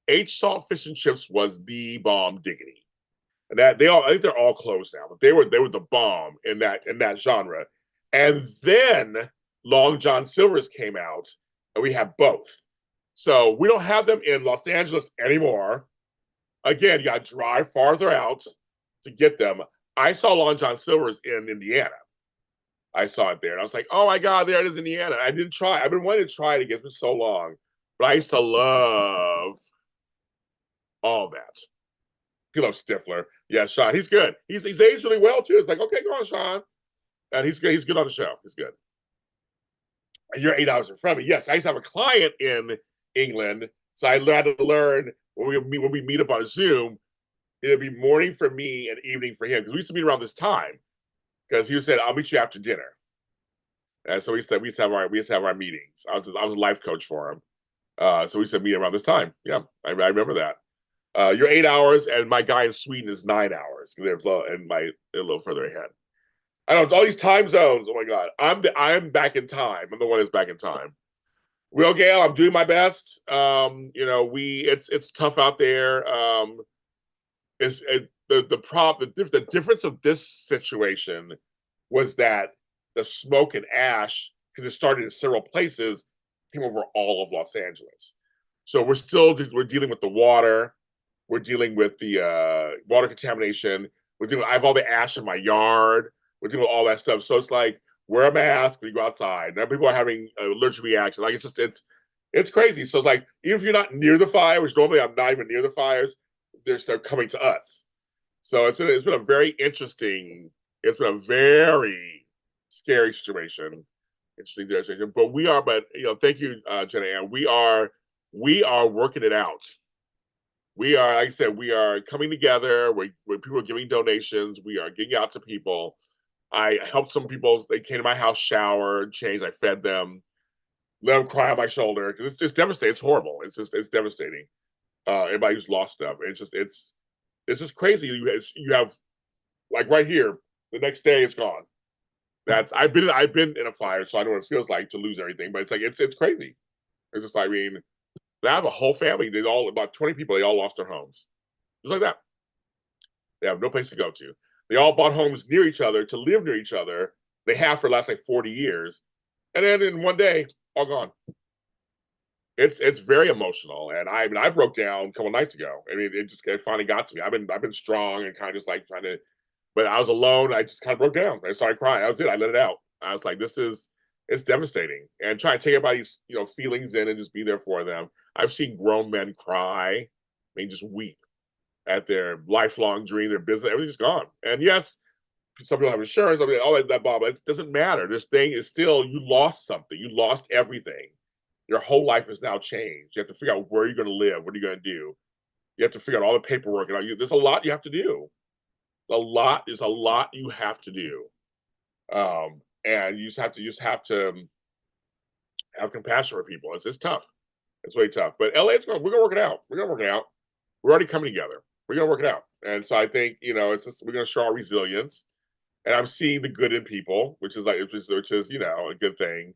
H Salt Fish and Chips was the bomb diggity, and I think they're all closed now, but they were the bomb in that genre. And then Long John Silver's came out, and we have both. So we don't have them in Los Angeles anymore. Again, you got to drive farther out to get them. I saw Long John Silver's in Indiana. I saw it there, and I was like, "Oh my God, there it is, Indiana!" I didn't try. I've been wanting to try it again for so long, But I used to love all that. You love Stifler. Yeah, Sean. He's good. He's aged really well too. It's like, okay, go on, Sean. And he's good. He's good on the show. He's good. And you're 8 hours in front of me. Yes, I used to have a client in England, so I had to learn when we meet up on Zoom. It'd be morning for me and evening for him because we used to meet around this time. Because he said, "I'll meet you after dinner," and so we said we used to have our meetings. I was a life coach for him, so we said meet around this time. Yeah, I remember that. You're 8 hours, and my guy in Sweden is 9 hours. They're a little further ahead. I don't know all these time zones. Oh my god, I'm back in time. I'm the one who's back in time. Well, Gail, I'm doing my best. It's tough out there. The difference of this situation was that the smoke and ash, because it started in several places, came over all of Los Angeles. So we're dealing with the water. We're dealing with the water contamination. I have all the ash in my yard. We're dealing with all that stuff. So it's like, wear a mask when you go outside. Now people are having allergic reactions. Like it's crazy. So it's like, even if you're not near the fire, which normally I'm not even near the fires, they're coming to us. So it's been a very interesting. It's been a very scary situation. Interesting situation. Thank you, Jenna Ann. We are working it out. Like I said, we are coming together. When people are giving donations, we are getting out to people. I helped some people. They came to my house, showered, changed. I fed them, let them cry on my shoulder because it's just devastating. It's horrible. It's devastating. Everybody who's lost stuff. It's just crazy. You have like right here. The next day, it's gone. I've been in a fire, so I know what it feels like to lose everything. But it's crazy. It's just, I mean, I have a whole family. About 20 people. They all lost their homes, just like that. They have no place to go to. They all bought homes near each other to live near each other. They have for the last like 40 years, and then in one day, all gone. It's very emotional, and I broke down a couple nights ago. I mean, it finally got to me. I've been strong and kind of just like trying to, but I was alone. I just kind of broke down. I started crying. That was it. I let it out. I was like, it's devastating, and trying to take everybody's feelings in and just be there for them. I've seen grown men cry. I mean, just weep at their lifelong dream, their business, everything's gone. And yes, some people have insurance, all that blah, but it doesn't matter. This thing is still, you lost something. You lost everything. Your whole life is now changed. You have to figure out where you're going to live. What are you going to do? You have to figure out all the paperwork. There's a lot you have to do. There's a lot you have to do. And you just have to have compassion for people. It's tough. It's really tough. But LA, we're going to work it out. We're going to work it out. We're already coming together. We're going to work it out. And so I think, we're going to show our resilience. And I'm seeing the good in people, which is a good thing.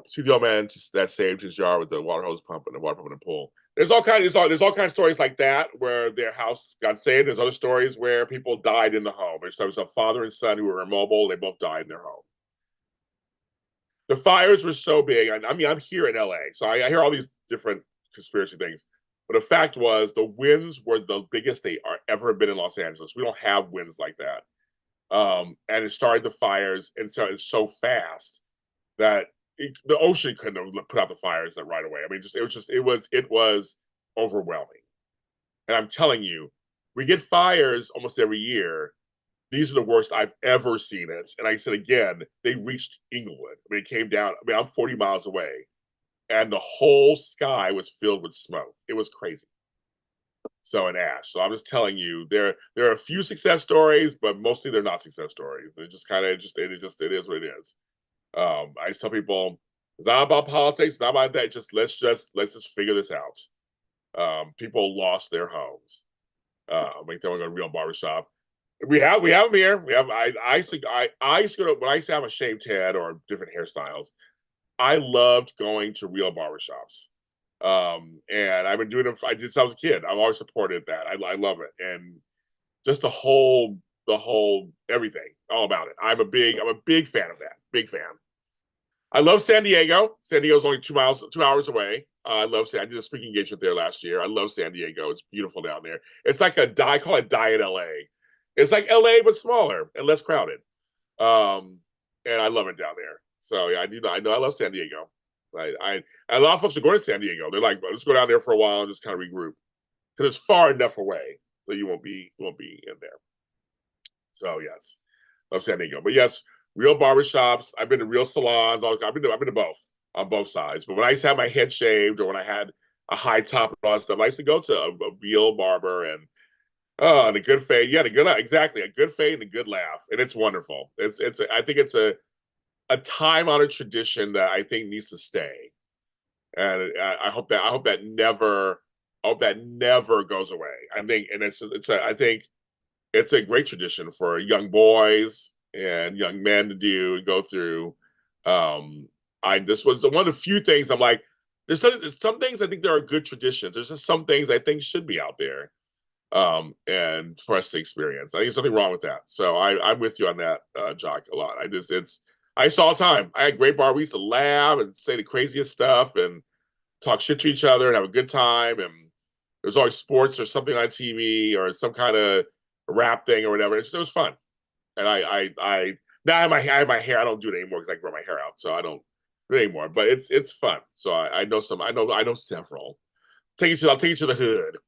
See the old man that saved his yard with the water hose pump and the water pump in the pool. There's all kinds of stories like that where their house got saved. There's other stories where people died in the home. There's a father and son who were immobile. They both died in their home. The fires were so big. I mean, I'm here in LA, so I hear all these different conspiracy things. But the fact was, the winds were the biggest they are ever been in Los Angeles. We don't have winds like that. And it started the fires, and so it's so fast that the ocean couldn't have put out the fires right away. I mean, it was overwhelming. And I'm telling you, we get fires almost every year. These are the worst I've ever seen it. And I said again, they reached Inglewood. I mean, it came down. I mean, I'm 40 miles away, and the whole sky was filled with smoke. It was crazy. So and ash. So I'm just telling you, there are a few success stories, but mostly they're not success stories. It just kind of it is what it is. I just tell people it's not about politics, it's not about that. Let's just figure this out. People lost their homes. Like going to a real barbershop. We have them here. We have I used to go to, when I used to have a shaved head or different hairstyles. I loved going to real barbershops. And I've been doing them. I did since I was a kid. I've always supported that. I love it, and just the whole everything, all about it. I'm a big fan of that. Big fan. I love San Diego. San Diego's only 2 hours away. I did a speaking engagement there last year. I love San Diego. It's beautiful down there. It's like I call it Diet LA. It's like LA but smaller and less crowded. And I love it down there. So yeah, I love San Diego. A lot of folks are going to San Diego. They're like, let's go down there for a while and just kind of regroup because it's far enough away so you won't be in there. So yes, love San Diego. But yes, real barbershops. I've been to real salons. I've been to both on both sides. But when I used to have my head shaved or when I had a high top and all that stuff, I used to go to a real barber and a good fade. Yeah, exactly a good fade and a good laugh, and it's wonderful. I think it's a time-honored tradition that I think needs to stay, and I hope that never goes away. I think, and I think it's a great tradition for young boys and young men to do and go through. This was one of the few things I'm like, there's some things I think there are good traditions. There's just some things I think should be out there, and for us to experience. I think there's nothing wrong with that. So I'm with you on that, Jock, a lot. I saw all the time. I had great bar. We used to laugh and say the craziest stuff and talk shit to each other and have a good time. And there's always sports or something on TV or some kind of rap thing or whatever. It was fun. And I now I have my hair. I don't do it anymore because I grow my hair out, so I don't do it anymore. But it's fun. So I know some. I know several. I'll take you to the hood.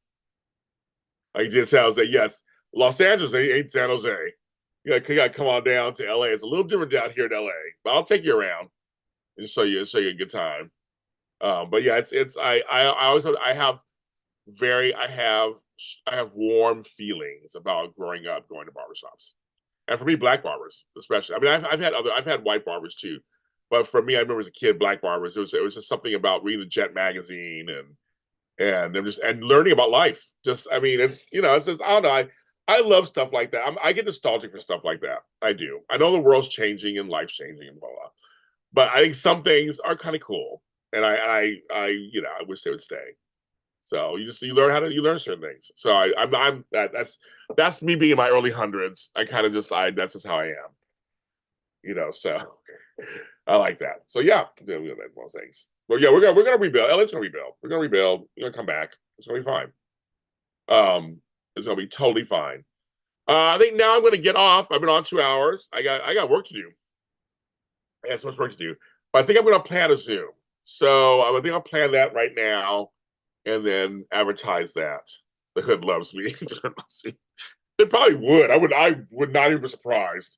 Like just San Jose. Yes, Los Angeles ain't San Jose. You gotta come on down to LA. It's a little different down here in LA, but I'll take you around and show you a good time. But yeah, I have warm feelings about growing up going to barbershops, and for me, black barbers especially. I mean, I've had white barbers too, but for me, I remember as a kid, black barbers. It was just something about reading the Jet magazine and I'm just and learning about life. Just I mean, it's just I don't know. I love stuff like that. I get nostalgic for stuff like that. I do. I know the world's changing and life's changing and blah blah, but I think some things are kind of cool, and I wish they would stay. So you learn certain things. So that's me being in my early hundreds. I kind of decide that's just how I am. So I like that. So yeah, most things. Well, yeah, we're gonna rebuild. LA's gonna rebuild. We're gonna rebuild. We're gonna come back. It's gonna be fine. It's gonna be totally fine. I think now I'm gonna get off. I've been on 2 hours. I got work to do. I got so much work to do. But I think I'm gonna plan a Zoom. So I think I'll plan that right now and then advertise that. The hood loves me. It probably would. I would not even be surprised.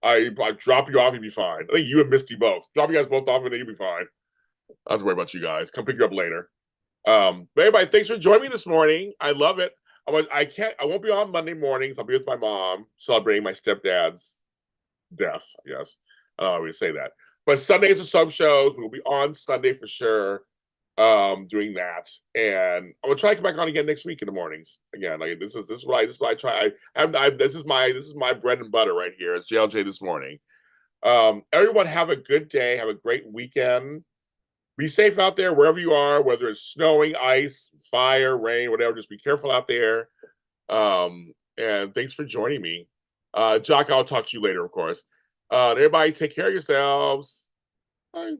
I drop you off, you'd be fine. I think you and Misty both. Drop you guys both off and then you'd be fine. I don't have to worry about you guys. Come pick you up later. But everybody, thanks for joining me this morning. I love it. I won't be on Monday mornings. I'll be with my mom celebrating my stepdad's death, I guess. I don't always say that. But Sundays are sub shows. We'll be on Sunday for sure. Doing that, and I'm gonna try to come back on again next week in the mornings. Again, like this is what I try. This is my bread and butter right here. It's JLJ this morning. Everyone have a good day. Have a great weekend. Be safe out there wherever you are, whether it's snowing, ice, fire, rain, whatever. Just be careful out there. And thanks for joining me. Jock, I'll talk to you later, of course. Everybody take care of yourselves. Bye.